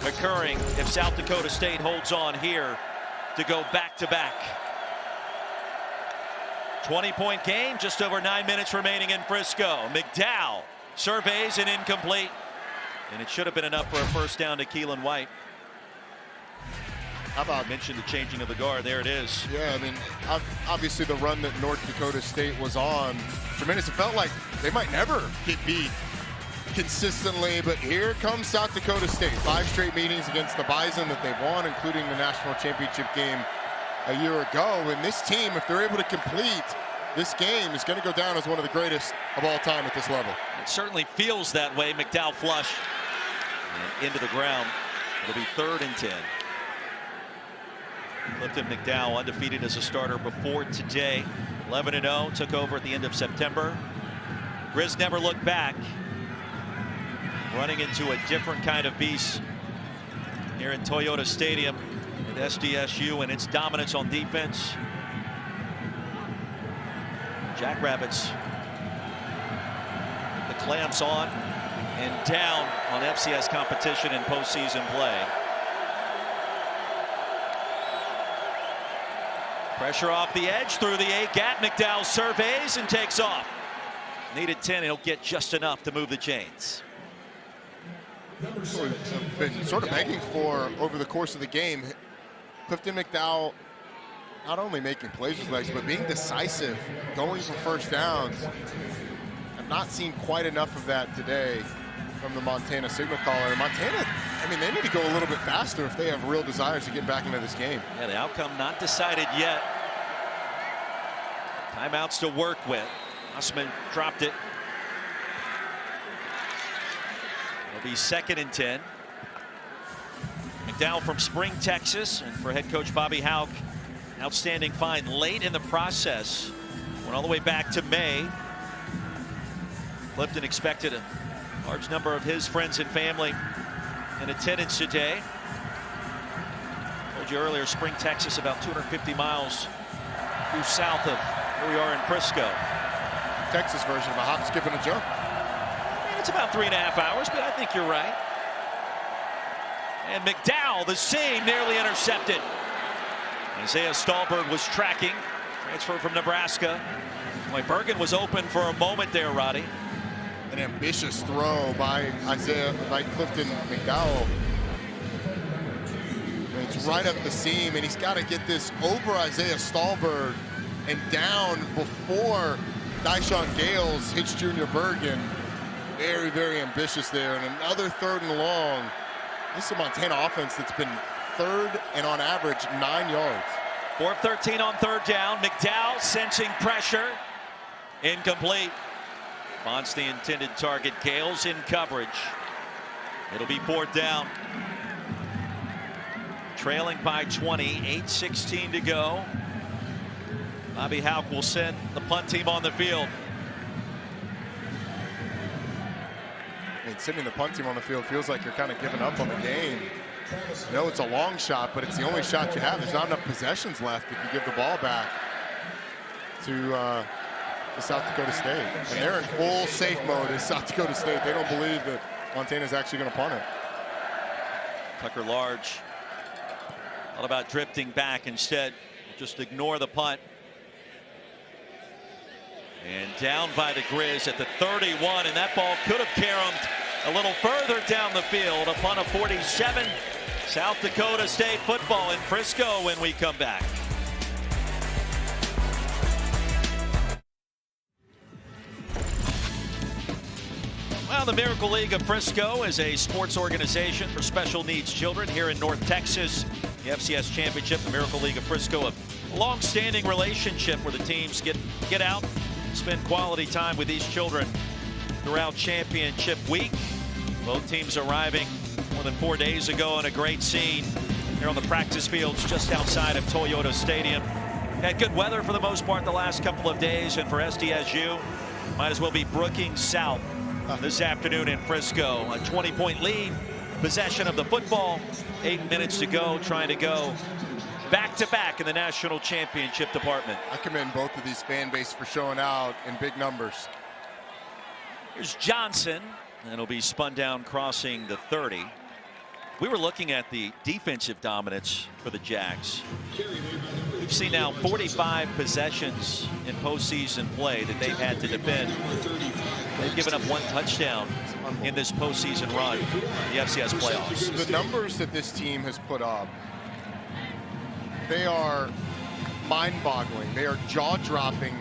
occurring if South Dakota State holds on here to go back-to-back. 20-point game, just over 9 minutes remaining in Frisco. McDowell surveys an incomplete, and it should have been enough for a first down to Keelan White. How about, I mentioned the changing of the guard, there it is.
Yeah, I mean, obviously the run that North Dakota State was on, tremendous. It felt like they might never get beat consistently, but here comes South Dakota State. 5 straight meetings against the Bison that they've won, including the national championship game a year ago. And this team, if they're able to complete this game, is going to go down as one of the greatest of all time at this level.
It certainly feels that way. McDowell flush and into the ground. It'll be 3rd and 10. Clifton McDowell, undefeated as a starter before today. 11-0, took over at the end of September. Grizz never looked back. Running into a different kind of beast here in Toyota Stadium at SDSU and its dominance on defense. Jackrabbits clamps on and down on FCS competition and postseason play. Pressure off the edge through the A-gap. McDowell surveys and takes off. Needed 10. He'll get just enough to move the chains.
We've been sort of begging for over the course of the game. Clifton McDowell not only making plays with legs, but being decisive, going for first downs. I've not seen quite enough of that today from the Montana signal caller. Montana, I mean, they need to go a little bit faster if they have real desires to get back into this game.
Yeah, the outcome not decided yet. Timeouts to work with. Osman dropped it. It'll be 2nd and 10. McDowell from Spring, Texas, and for head coach Bobby Houck, outstanding find late in the process. Went all the way back to May. Clifton expected a large number of his friends and family in attendance today. Told you earlier, Spring, Texas, about 250 miles due south of where we are in Frisco.
Texas version of a hop, skip, and a jump.
It's about 3.5 hours, but I think you're right. And McDowell, the same, nearly intercepted. Isaiah Stallberg was tracking, transfer from Nebraska. Boy, Bergen was open for a moment there, Roddy.
An ambitious throw by Clifton McDowell. It's right up the seam, and he's got to get this over Isaiah Stallberg and down before Dyshawn Gales hits Junior Bergen. Very, very ambitious there. And another 3rd and long. This is a Montana offense that's been 3rd and on average 9 yards.
4 of 13 on 3rd down. McDowell sensing pressure. Incomplete. Finds the intended target. Gales in coverage. It'll be 4th down. Trailing by 20. 8:16 to go. Bobby Houck will send the punt team on the field.
I mean, sending the punt team on the field feels like you're kind of giving up on the game. I know it's a long shot, but it's the only shot you have. There's not enough possessions left if you give the ball back to South Dakota State. And they're in full safe mode as South Dakota State. They don't believe that Montana's actually going to punt it.
Tucker Large thought about drifting back. Instead, just ignore the punt. And down by the Grizz at the 31, and that ball could have caromed a little further down the field. A punt of 47. South Dakota State football in Frisco when we come back. Well, the Miracle League of Frisco is a sports organization for special needs children here in North Texas. The FCS Championship, the Miracle League of Frisco, a long-standing relationship where the teams get out, spend quality time with these children throughout championship week. Both teams arriving more than 4 days ago in a great scene here on the practice fields just outside of Toyota Stadium. Had good weather for the most part the last couple of days, and for SDSU, might as well be Brookings South this afternoon in Frisco. A 20-point lead, possession of the football, 8 minutes to go, trying to go back-to-back in the national championship department.
I commend both of these fan bases for showing out in big numbers.
Here's Johnson, and it'll be spun down crossing the 30. We were looking at the defensive dominance for the Jags. We've seen now 45 possessions in postseason play that they've had to defend. They've given up 1 touchdown in this postseason run, the FCS playoffs.
The numbers that this team has put up, they are mind-boggling. They are jaw-dropping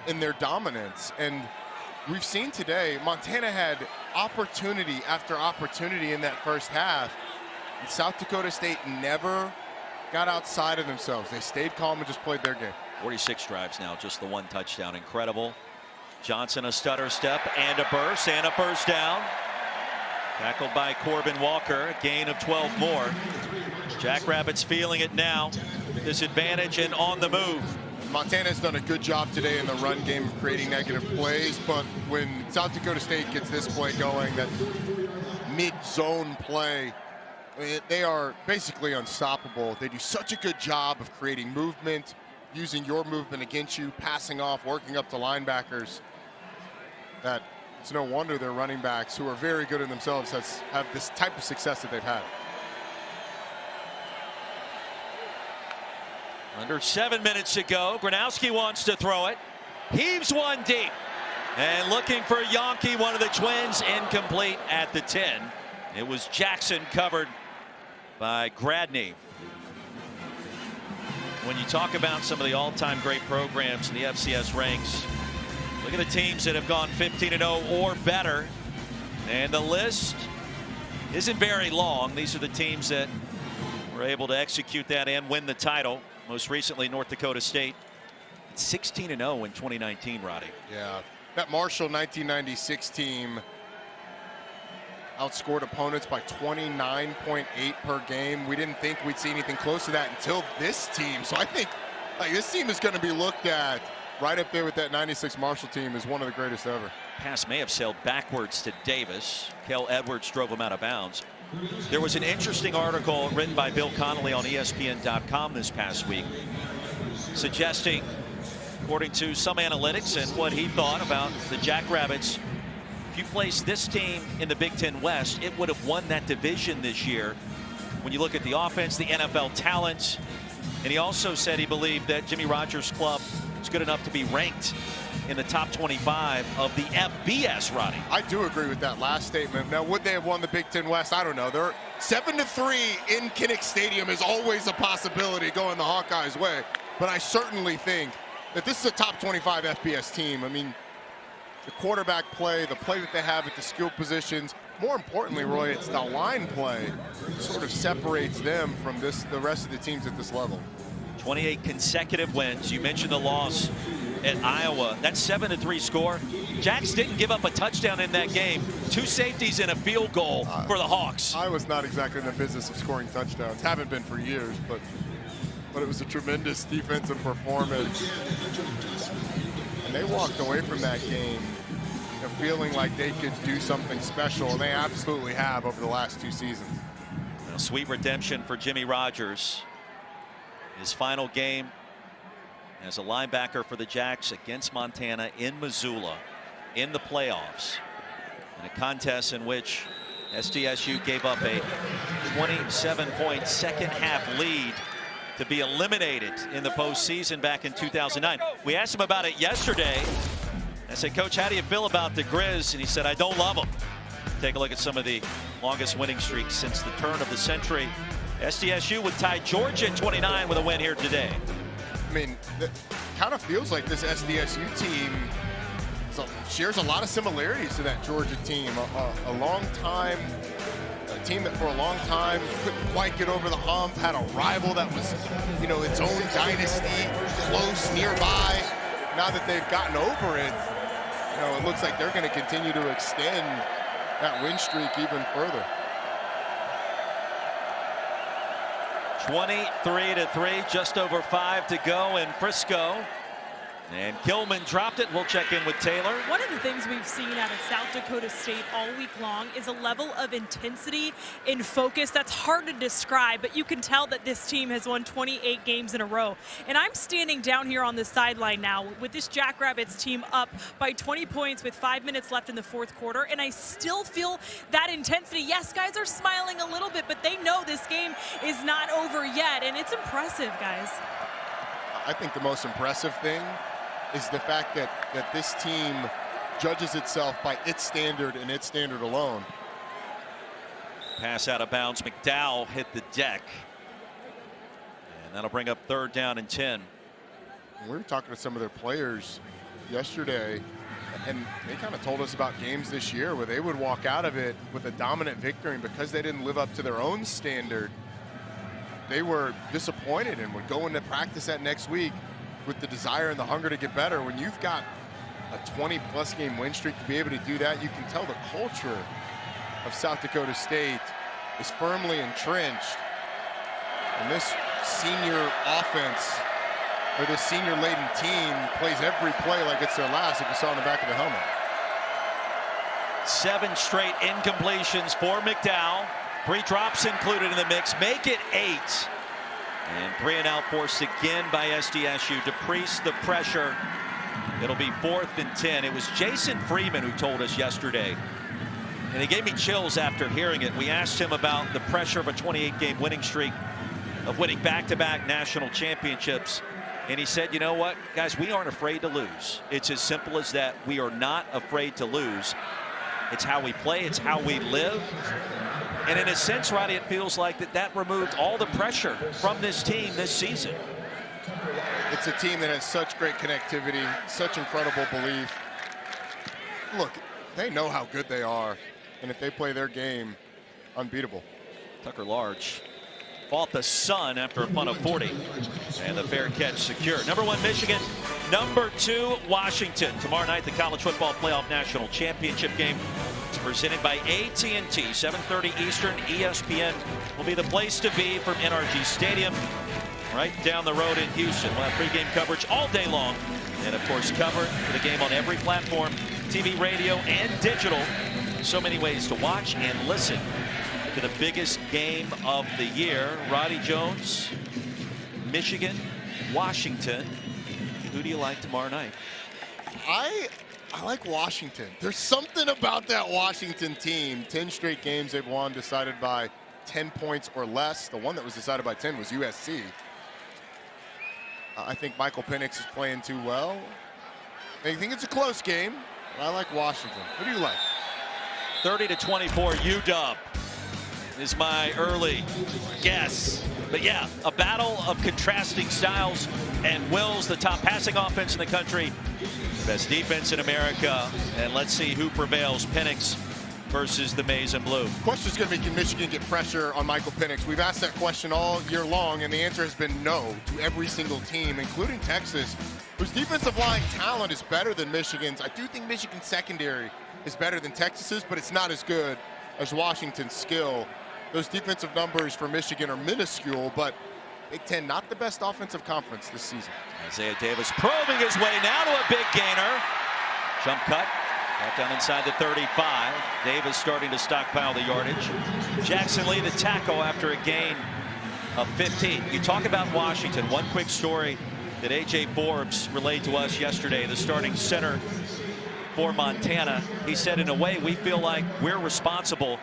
in their dominance. And we've seen today, Montana had opportunity after opportunity in that first half. And South Dakota State never got outside of themselves. They stayed calm and just played their game.
46 drives now, just the 1 touchdown. Incredible. Johnson, a stutter step and a burst and a first down. Tackled by Corbin Walker, a gain of 12 more. Jackrabbits feeling it now. Disadvantage and on the move.
Montana's done a good job today in the run game of creating negative plays, but when South Dakota State gets this play going, that mid-zone play, they are basically unstoppable. They do such a good job of creating movement, using your movement against you, passing off, working up to linebackers, that It's no wonder their running backs, who are very good in themselves, have this type of success that they've had.
Under 7 minutes to go. Gronowski wants to throw it. Heaves one deep. And looking for Yonke, one of the twins, incomplete at the 10. It was Jackson covered by Gradney. When you talk about some of the all-time great programs in the FCS ranks, look at the teams that have gone 15-0 or better. And the list isn't very long. These are the teams that were able to execute that and win the title. Most recently, North Dakota State. 16-0 in 2019, Roddy.
Yeah, that Marshall 1996 team outscored opponents by 29.8 per game. We didn't think we'd see anything close to that until this team. So I think this team is going to be looked at right up there with that 96 Marshall team as one of the greatest ever.
Pass may have sailed backwards to Davis. Kel Edwards drove him out of bounds. There was an interesting article written by Bill Connolly on ESPN.com this past week, suggesting, according to some analytics and what he thought about the Jackrabbits, if you place this team in the Big Ten West, it would have won that division this year. When you look at the offense, the NFL talent, and he also said he believed that Jimmy Rogers' club is good enough to be ranked in the top 25 of the FBS, Roddy.
I do agree with that last statement. Now, would they have won the Big Ten West? I don't know. They're 7-3 in Kinnick Stadium is always a possibility going the Hawkeyes' way. But I certainly think that this is a top 25 FBS team. I mean, the quarterback play, the play that they have at the skill positions, more importantly, Roy, it's the line play that sort of separates them from the rest of the teams at this level.
28 consecutive wins. You mentioned the loss at Iowa. That 7-3 score. Jacks didn't give up a touchdown in that game. 2 safeties and a field goal for the Hawks.
Iowa's not exactly in the business of scoring touchdowns. Haven't been for years, but it was a tremendous defensive performance. And they walked away from that game feeling like they could do something special, and they absolutely have over the last 2 seasons.
A sweet redemption for Jimmy Rogers. His final game as a linebacker for the Jacks against Montana in Missoula in the playoffs, in a contest in which SDSU gave up a 27-point second-half lead to be eliminated in the postseason back in 2009. We asked him about it yesterday. I said, Coach, how do you feel about the Grizz? And he said, I don't love them. Take a look at some of the longest winning streaks since the turn of the century. SDSU would tie Georgia at 29 with a win here today.
I mean, it kind of feels like this SDSU team shares a lot of similarities to that Georgia team. A long time, a team that for a long time couldn't quite get over the hump, had a rival that was, its own dynasty, close, nearby. Now that they've gotten over it, it looks like they're going to continue to extend that win streak even further.
23-3, just over 5 to go in Frisco. And Gilman dropped it. We'll check in with Taylor.
One of the things we've seen out of South Dakota State all week long is a level of intensity and focus that's hard to describe, but you can tell that this team has won 28 games in a row. And I'm standing down here on the sideline now with this Jackrabbits team up by 20 points with 5 minutes left in the fourth quarter, and I still feel that intensity. Yes, guys are smiling a little bit, but they know this game is not over yet, and it's impressive, guys.
I think the most impressive thing is the fact that this team judges itself by its standard and its standard alone.
Pass out of bounds. McDowell hit the deck. And that'll bring up 3rd down and 10.
We were talking to some of their players yesterday, and they kind of told us about games this year where they would walk out of it with a dominant victory, and because they didn't live up to their own standard, they were disappointed and would go into practice that next week with the desire and the hunger to get better. When you've got a 20-plus game win streak, to be able to do that, you can tell the culture of South Dakota State is firmly entrenched. And this senior offense, or this senior-laden team, plays every play like it's their last, if you saw in the back of the helmet.
7 straight incompletions for McDowell. 3 drops included in the mix, make it 8. And 3 and out forced again by SDSU. Decrease the pressure It'll be 4th and 10. It was Jason Freeman who told us yesterday, and it gave me chills after hearing it. We asked him about the pressure of a 28-game winning streak, of winning back-to-back national championships. And he said, you know what, guys, we aren't afraid to lose. It's as simple as that. We are not afraid to lose. It's how we play. It's how we live. And in a sense, Roddy, it feels like that removed all the pressure from this team this season.
It's a team that has such great connectivity, such incredible belief. Look, they know how good they are. And if they play their game, unbeatable.
Tucker Large fought the sun after a punt of 40. And the fair catch secure. Number 1, Michigan. Number 2, Washington. Tomorrow night, the College Football Playoff National Championship game. It's presented by AT&T. 7:30 Eastern. ESPN will be the place to be from NRG Stadium, right down the road in Houston. We'll have pregame coverage all day long. And, of course, cover the game on every platform, TV, radio, and digital. So many ways to watch and listen to the biggest game of the year. Roddy Jones, Michigan, Washington. Who do you like tomorrow night?
I like Washington. There's something about that Washington team. 10 straight games they've won decided by 10 points or less. The one that was decided by 10 was USC. I think Michael Penix is playing too well. I think it's a close game. But I like Washington. Who do you like?
30-24 UW is my early guess. But yeah, a battle of contrasting styles and wills. The top passing offense in the country, best defense in America, and let's see who prevails. Penix versus the Maize and Blue.
The question is going to be, can Michigan get pressure on Michael Penix? We've asked that question all year long, and the answer has been no to every single team, including Texas, whose defensive line talent is better than Michigan's. I do think Michigan's secondary is better than Texas's, but it's not as good as Washington's skill. Those defensive numbers for Michigan are minuscule, but Big Ten not the best offensive conference this season.
Isaiah Davis probing his way now to a big gainer. Jump cut. Back down inside the 35. Davis starting to stockpile the yardage. Jackson Lee the tackle after a gain of 15. You talk about Washington. One quick story that A.J. Forbes relayed to us yesterday, the starting center for Montana. He said, in a way, we feel like we're responsible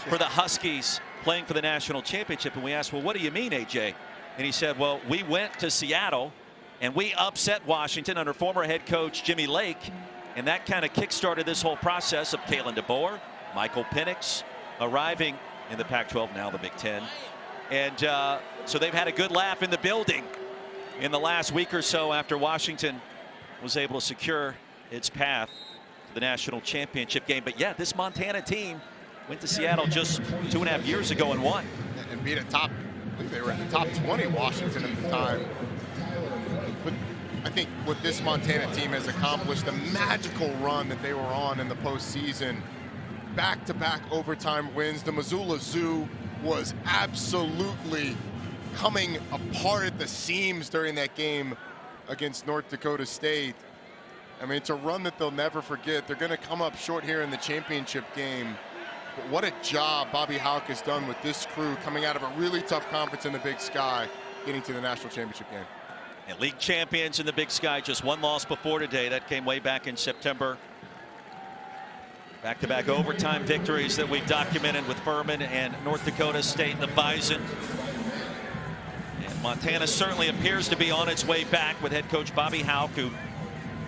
for the Huskies playing for the national championship. And we asked, well, what do you mean, A.J.? And he said, well, we went to Seattle and we upset Washington under former head coach Jimmy Lake. And that kind of kick-started this whole process of Kalen DeBoer, Michael Penix arriving in the Pac-12, now the Big Ten. And so they've had a good laugh in the building in the last week or so after Washington was able to secure its path to the national championship game. But yeah, this Montana team went to Seattle just 2.5 years ago and won.
And beat a top, I think they were in the top 20 Washington at the time. But I think what this Montana team has accomplished, the magical run that they were on in the postseason, back-to-back overtime wins. The Missoula Zoo was absolutely coming apart at the seams during that game against North Dakota State. I mean, it's a run that they'll never forget. They're going to come up short here in the championship game. But what a job Bobby Hauck has done with this crew coming out of a really tough conference in the Big Sky, getting to the national championship game.
And league champions in the Big Sky, just one loss before today. That came way back in September. Back-to-back overtime victories that we've documented with Furman and North Dakota State and the Bison. And Montana certainly appears to be on its way back with head coach Bobby Hauck, who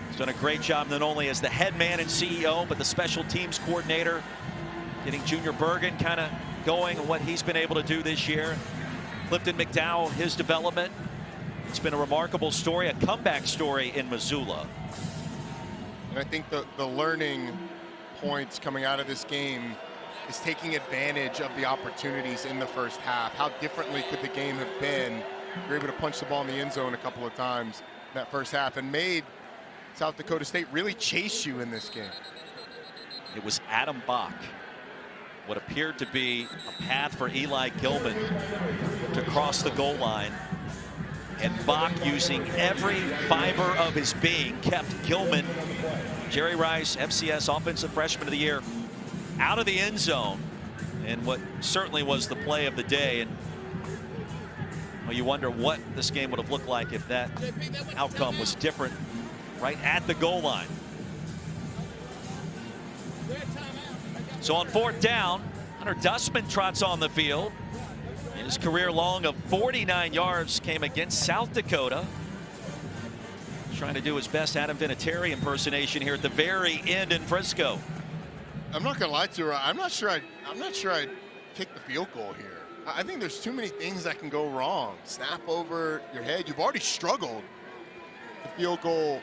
has done a great job not only as the head man and CEO, but the special teams coordinator, getting Junior Bergen kind of going and what he's been able to do this year. Clifton McDowell, his development. It's been a remarkable story, a comeback story in Missoula.
And I think the learning points coming out of this game is taking advantage of the opportunities in the first half. How differently could the game have been? We were able to punch the ball in the end zone a couple of times in that first half and made South Dakota State really chase you in this game.
It was Adam Bach. What appeared to be a path for Eli Gilman to cross the goal line. And Bach, using every fiber of his being, kept Gilman, Jerry Rice, FCS Offensive Freshman of the Year, out of the end zone. And what certainly was the play of the day. And well, you wonder what this game would have looked like if that outcome was different right at the goal line. So on 4th down, Hunter Dustman trots on the field. His career long of 49 yards came against South Dakota. Trying to do his best Adam Vinatieri impersonation here at the very end in Frisco.
I'm not gonna lie to you. I'm not sure I'd kick the field goal here. I think there's too many things that can go wrong. Snap over your head. You've already struggled the field goal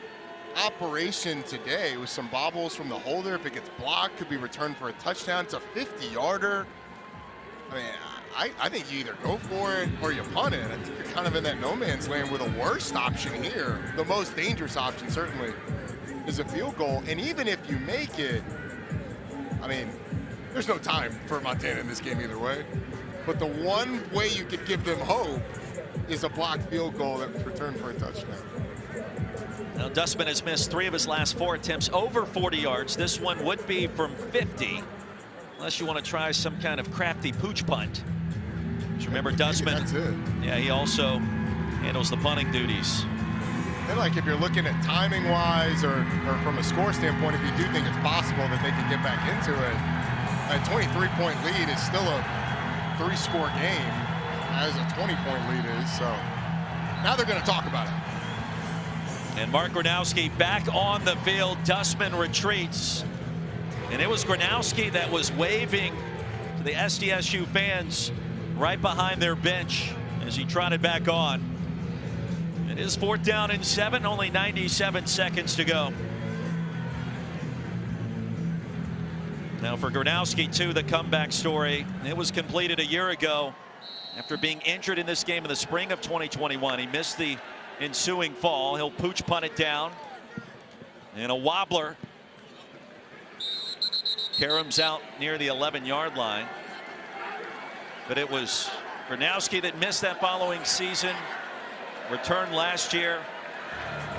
operation today with some bobbles from the holder. If it gets blocked, could be returned for a touchdown. It's a 50-yarder. I mean, I think you either go for it or you punt it. I think you're kind of in that no man's land with a worst option here. The most dangerous option certainly is a field goal. And even if you make it, I mean, there's no time for Montana in this game either way. But the one way you could give them hope is a blocked field goal that was returned for a touchdown.
Now Dustman has missed 3 of his last 4 attempts over 40 yards. This one would be from 50, unless you want to try some kind of crafty pooch punt. Just remember Dustman, yeah, he also handles the punting duties.
And like if you're looking at timing-wise or from a score standpoint, if you do think it's possible that they can get back into it, a 23-point lead is still a 3-score game, as a 20-point lead is. So now they're going to talk about it.
And Mark Gronowski back on the field. Dustman retreats. And it was Gronowski that was waving to the SDSU fans right behind their bench as he trotted back on. It is 4th down and 7, only 97 seconds to go. Now for Gronowski, too, the comeback story. It was completed a year ago after being injured in this game in the spring of 2021. He missed the ensuing fall. He'll pooch punt it down. And a wobbler. Karams out near the 11-yard line. But it was Gronowski that missed that following season. Returned last year.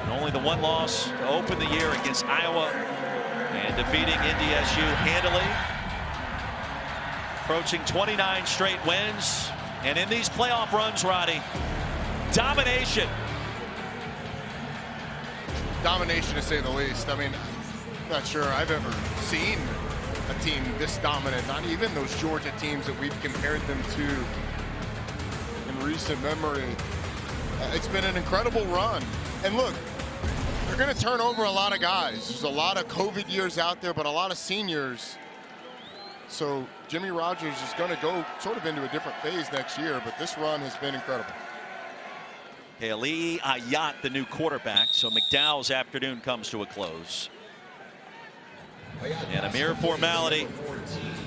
And only the one loss to open the year against Iowa. And defeating NDSU handily. Approaching 29 straight wins. And in these playoff runs, Roddy, domination.
Domination, to say the least. I mean, I'm not sure I've ever seen a team this dominant. Not even those Georgia teams that we've compared them to in recent memory. It's been an incredible run. And look, they're going to turn over a lot of guys. There's a lot of COVID years out there, but a lot of seniors. So Jimmy Rogers is going to go sort of into a different phase next year, but this run has been incredible.
Keali'i Ayat, the new quarterback. So McDowell's afternoon comes to a close. And a mere formality.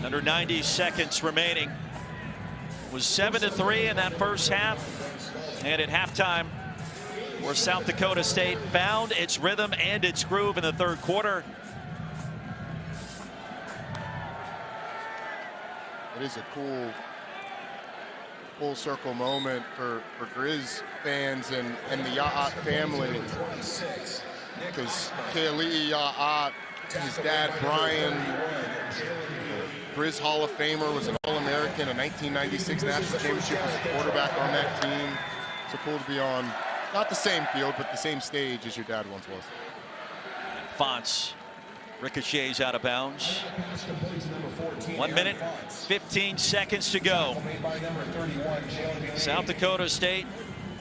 Under 90 seconds remaining. It was 7-3 in that first half. And at halftime, where South Dakota State found its rhythm and its groove in the third quarter.
It is a cool full circle moment for Grizz fans and the Ya'at family, because Keali'i Ya'at, his dad Brian, Grizz Hall of Famer, was an All-American, a 1996 National Championship, was a quarterback on that team. So cool to be on not the same field, but the same stage as your dad once was.
Fonts ricochets out of bounds. 1 minute, 15 seconds to go. South Dakota State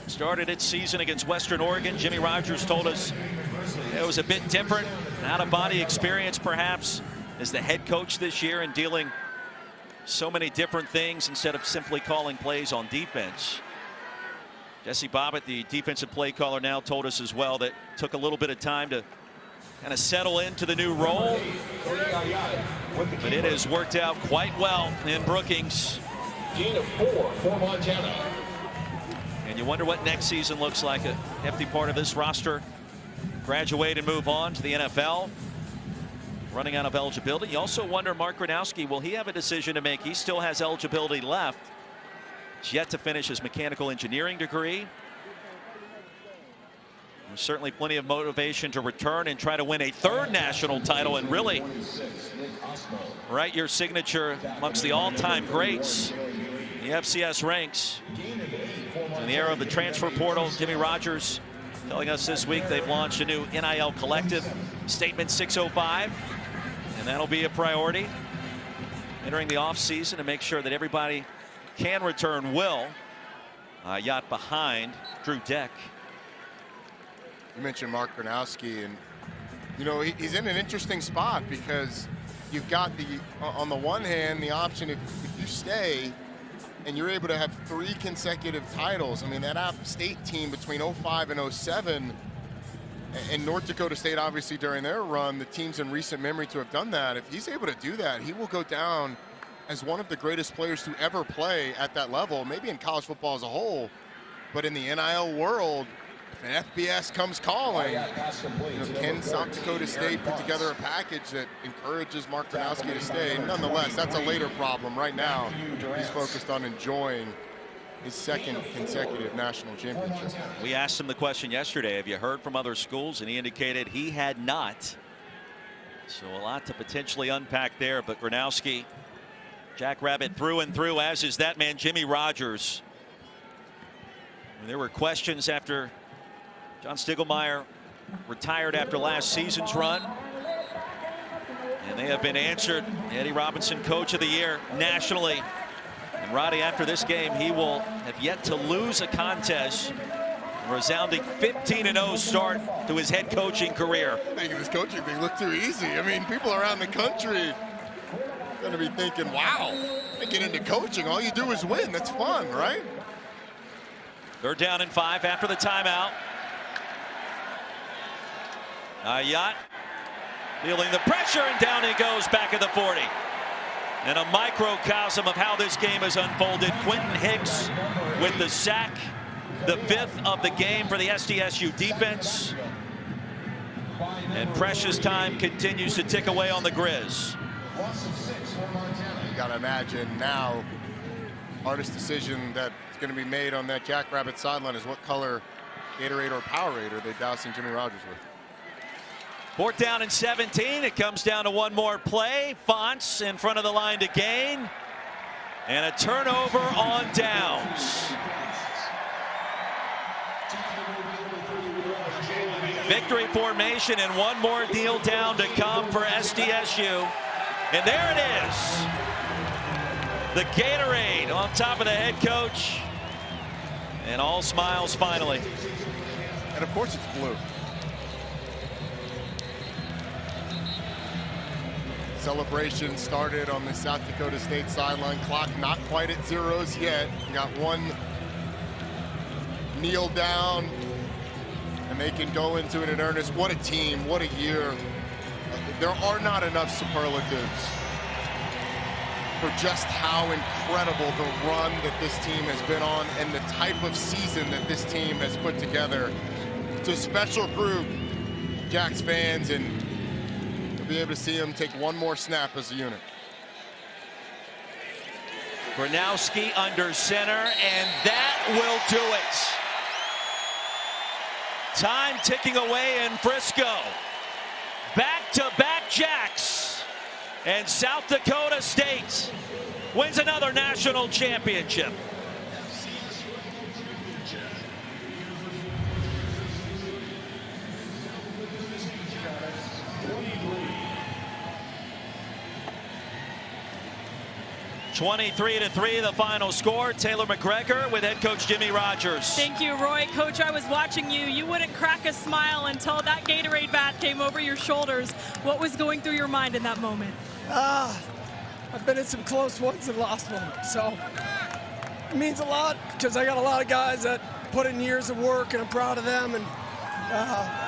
started its season against Western Oregon. Jimmy Rogers told us it was a bit different, out-of-body experience perhaps as the head coach this year and dealing so many different things instead of simply calling plays on defense. Jesse Bobbitt, the defensive play caller, now told us as well that it took a little bit of time to kind of settle into the new role. But it has worked out quite well in Brookings.
Gain of 4 for Montana.
And you wonder what next season looks like. A hefty part of this roster graduate and move on to the NFL. Running out of eligibility. You also wonder, Mark Gronowski, will he have a decision to make? He still has eligibility left. He's yet to finish his mechanical engineering degree. There's certainly plenty of motivation to return and try to win a third national title and really write your signature amongst the all-time greats in the FCS ranks. In the era of the transfer portal, Jimmy Rogers telling us this week they've launched a new NIL collective, Statement 605, and that'll be a priority entering the offseason to make sure that everybody can return will. Yacht behind Drew Deck.
You mentioned Mark Gronowski, and you know he's in an interesting spot because you've got on the one hand the option if you stay and you're able to have 3 consecutive titles. I mean, that App State team between 05 and 07, and North Dakota State obviously during their run, the teams in recent memory to have done that. If he's able to do that, he will go down as one of the greatest players to ever play at that level, maybe in college football as a whole, but in the NIL world, if an FBS comes calling, can South Dakota State put together a package that encourages Mark Gronowski to stay? Nonetheless, that's a later problem. Right now, he's focused on enjoying his 2nd consecutive national championship.
We asked him the question yesterday, have you heard from other schools? And he indicated he had not. So a lot to potentially unpack there, but Gronowski, Jackrabbit through and through, as is that man, Jimmy Rogers. And there were questions after John Stiegelmeier retired after last season's run, and they have been answered. Eddie Robinson, Coach of the Year nationally. And Roddy, after this game, he will have yet to lose a contest. A resounding 15-0 start to his head coaching career.
Making this coaching thing look too easy. I mean, people around the country are going to be thinking, wow, I get into coaching, all you do is win. That's fun, right?
They're down in 5 after the timeout. Yacht feeling the pressure, and down he goes back at the 40. And a microcosm of how this game has unfolded. Quentin Hicks with the sack, the 5th of the game for the SDSU defense. And precious time continues to tick away on the Grizz.
You got to imagine now, hardest decision that's going to be made on that Jackrabbit sideline is what color Gatorade or Powerade are they dousing Jimmy Rogers with?
4th down and 17. It comes down to one more play. Fonts in front of the line to gain. And a turnover on downs. Victory formation and one more deal down to come for SDSU. And there it is. The Gatorade on top of the head coach. And all smiles finally.
And of course it's blue. Celebration started on the South Dakota State sideline. Clock not quite at zeros yet. We got one kneel down, and they can go into it in earnest. What a team, what a year. There are not enough superlatives for just how incredible the run that this team has been on and the type of season that this team has put together. It's a special group, Jacks fans, and be able to see him take one more snap as a unit.
Gronowski under center, and that will do it. Time ticking away in Frisco. Back-to-back Jacks, and South Dakota State wins another national championship. (23-3) the final score. Taylor McGregor with head coach Jimmy Rogers.
Thank you, Roy. Coach, I was watching you. You wouldn't crack a smile until that Gatorade bat came over your shoulders. What was going through your mind in that moment?
I've been in some close ones and lost one. So it means a lot because I got a lot of guys that put in years of work, and I'm proud of them. And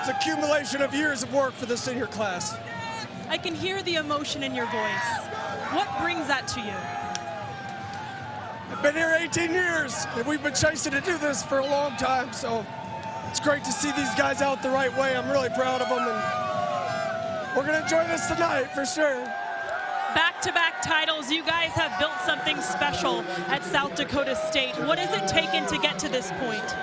it's accumulation of years of work for the senior class.
I can hear the emotion in your voice. What brings that to you?
I've been here 18 years, and we've been chasing to do this for a long time, so it's great to see these guys out the right way. I'm really proud of them, and we're going to enjoy this tonight for sure.
Back-to-back titles. You guys have built something special at South Dakota State. What has it taken to get to this point?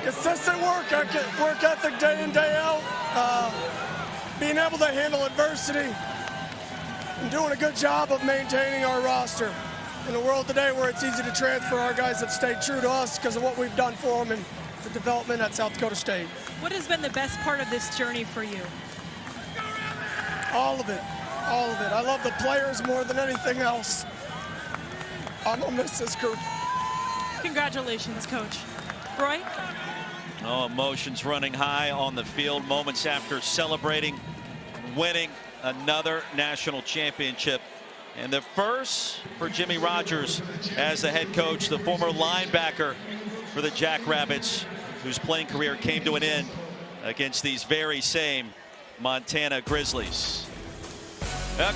Consistent work ethic day in, day out, being able to handle adversity, and doing a good job of maintaining our roster. In a world today where it's easy to transfer, our guys have stayed true to us because of what we've done for them, and the development at South Dakota State.
What has been the best part of this journey for you?
All of it. All of it. I love the players more than anything else. I'm going to miss this group.
Congratulations, Coach. Roy?
Oh, emotions running high on the field moments after celebrating winning another national championship. And the first for Jimmy Rogers as the head coach, the former linebacker for the Jackrabbits, whose playing career came to an end against these very same Montana Grizzlies.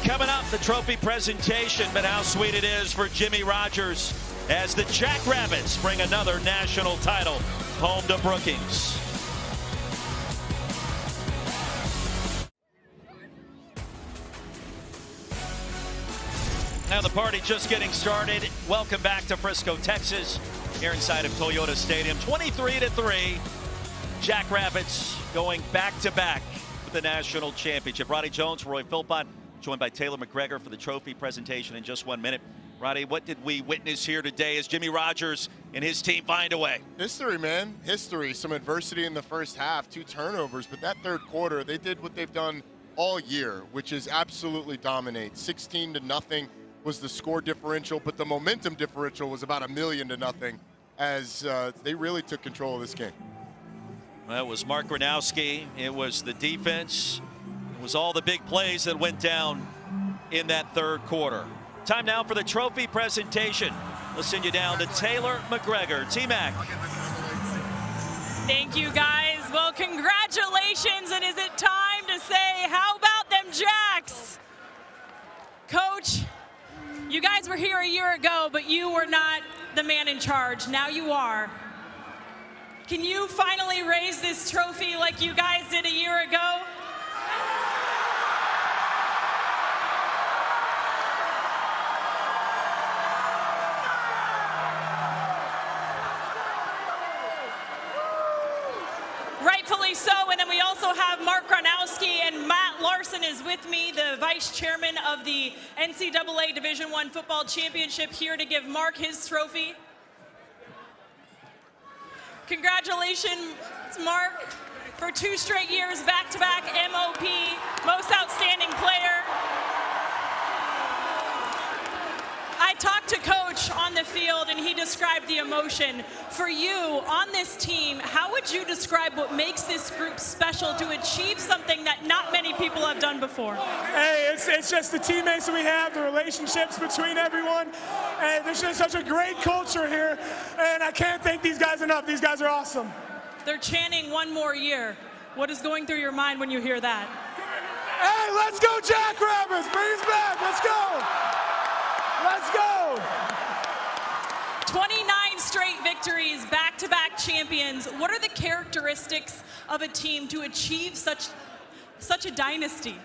Coming up, the trophy presentation, but how sweet it is for Jimmy Rogers as the Jackrabbits bring another national title home to Brookings. Now the party just getting started. Welcome back to Frisco, Texas, here inside of Toyota Stadium. 23-3, Jackrabbits going back-to-back with the national championship. Roddy Jones, Roy Philpott, joined by Taylor McGregor for the trophy presentation in just 1 minute. Roddy, what did we witness here today as Jimmy Rogers and his team find a way?
History, man. History. Some adversity in the first half, 2 turnovers, but that third quarter, they did what they've done all year, which is absolutely dominate. 16-0 was the score differential, but the momentum differential was about 1,000,000 to 0 as they really took control of this game.
Well, it was Mark Gronowski. It was the defense. It was all the big plays that went down in that third quarter. Time now for the trophy presentation. We'll send you down to Taylor McGregor. T-Mac.
Thank you, guys. Well, congratulations, and is it time to say, how about them Jacks? Coach, you guys were here a year ago, but you were not the man in charge. Now you are. Can you finally raise this trophy like you guys did a year ago? Rightfully so, and then we also have Mark Gronowski, and Matt Larson is with me, the vice chairman of the NCAA Division I Football Championship, here to give Mark his trophy. Congratulations, Mark, for 2 straight years back-to-back MOP, Most Outstanding Player. I talked to Coach on the field, and he described the emotion. For you, on this team, how would you describe what makes this group special to achieve something that not many people have done before?
Hey, it's just the teammates that we have, the relationships between everyone, and there's just such a great culture here, and I can't thank these guys enough. These guys are awesome.
They're chanting 1 more year. What is going through your mind when you hear that?
Hey, let's go Jackrabbits! Bring us back! Let's go! Let's go!
29 straight victories, back-to-back champions. What are the characteristics of a team to achieve such a dynasty?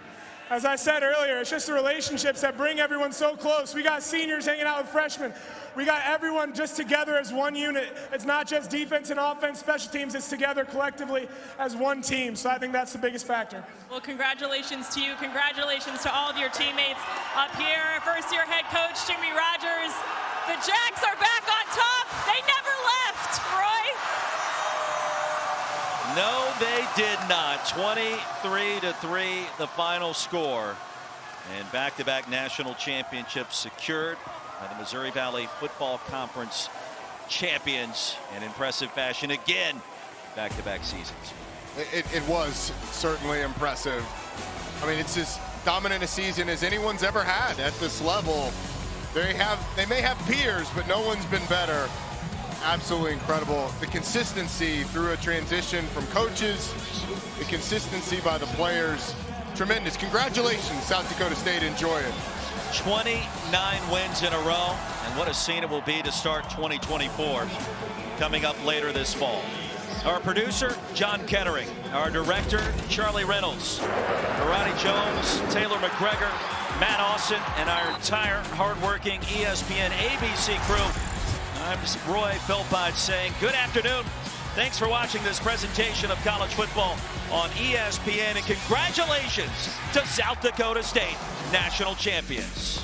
As I said earlier, it's just the relationships that bring everyone so close. We got seniors hanging out with freshmen. We got everyone just together as one unit. It's not just defense and offense, special teams. It's together collectively as one team. So I think that's the biggest factor.
Well, congratulations to you. Congratulations to all of your teammates up here. First-year head coach Jimmy Rogers. The Jacks are back on top. They never left, Roy.
No, they did not. 23-3, the final score. And back-to-back national championships secured by the Missouri Valley Football Conference champions in impressive fashion again, back-to-back seasons.
It was certainly impressive. I mean, it's as dominant a season as anyone's ever had at this level. They may have peers, but no one's been better. Absolutely incredible. The consistency through a transition from coaches, the consistency by the players, tremendous. Congratulations, South Dakota State. Enjoy it.
29 wins in a row, and what a scene it will be to start 2024 coming up later this fall. Our producer, John Kettering. Our director, Charlie Reynolds. Roddy Jones, Taylor McGregor, Matt Austin, and our entire hardworking ESPN ABC crew. I'm Roy Philpott saying good afternoon. Thanks for watching this presentation of college football on ESPN, and congratulations to South Dakota State, national champions.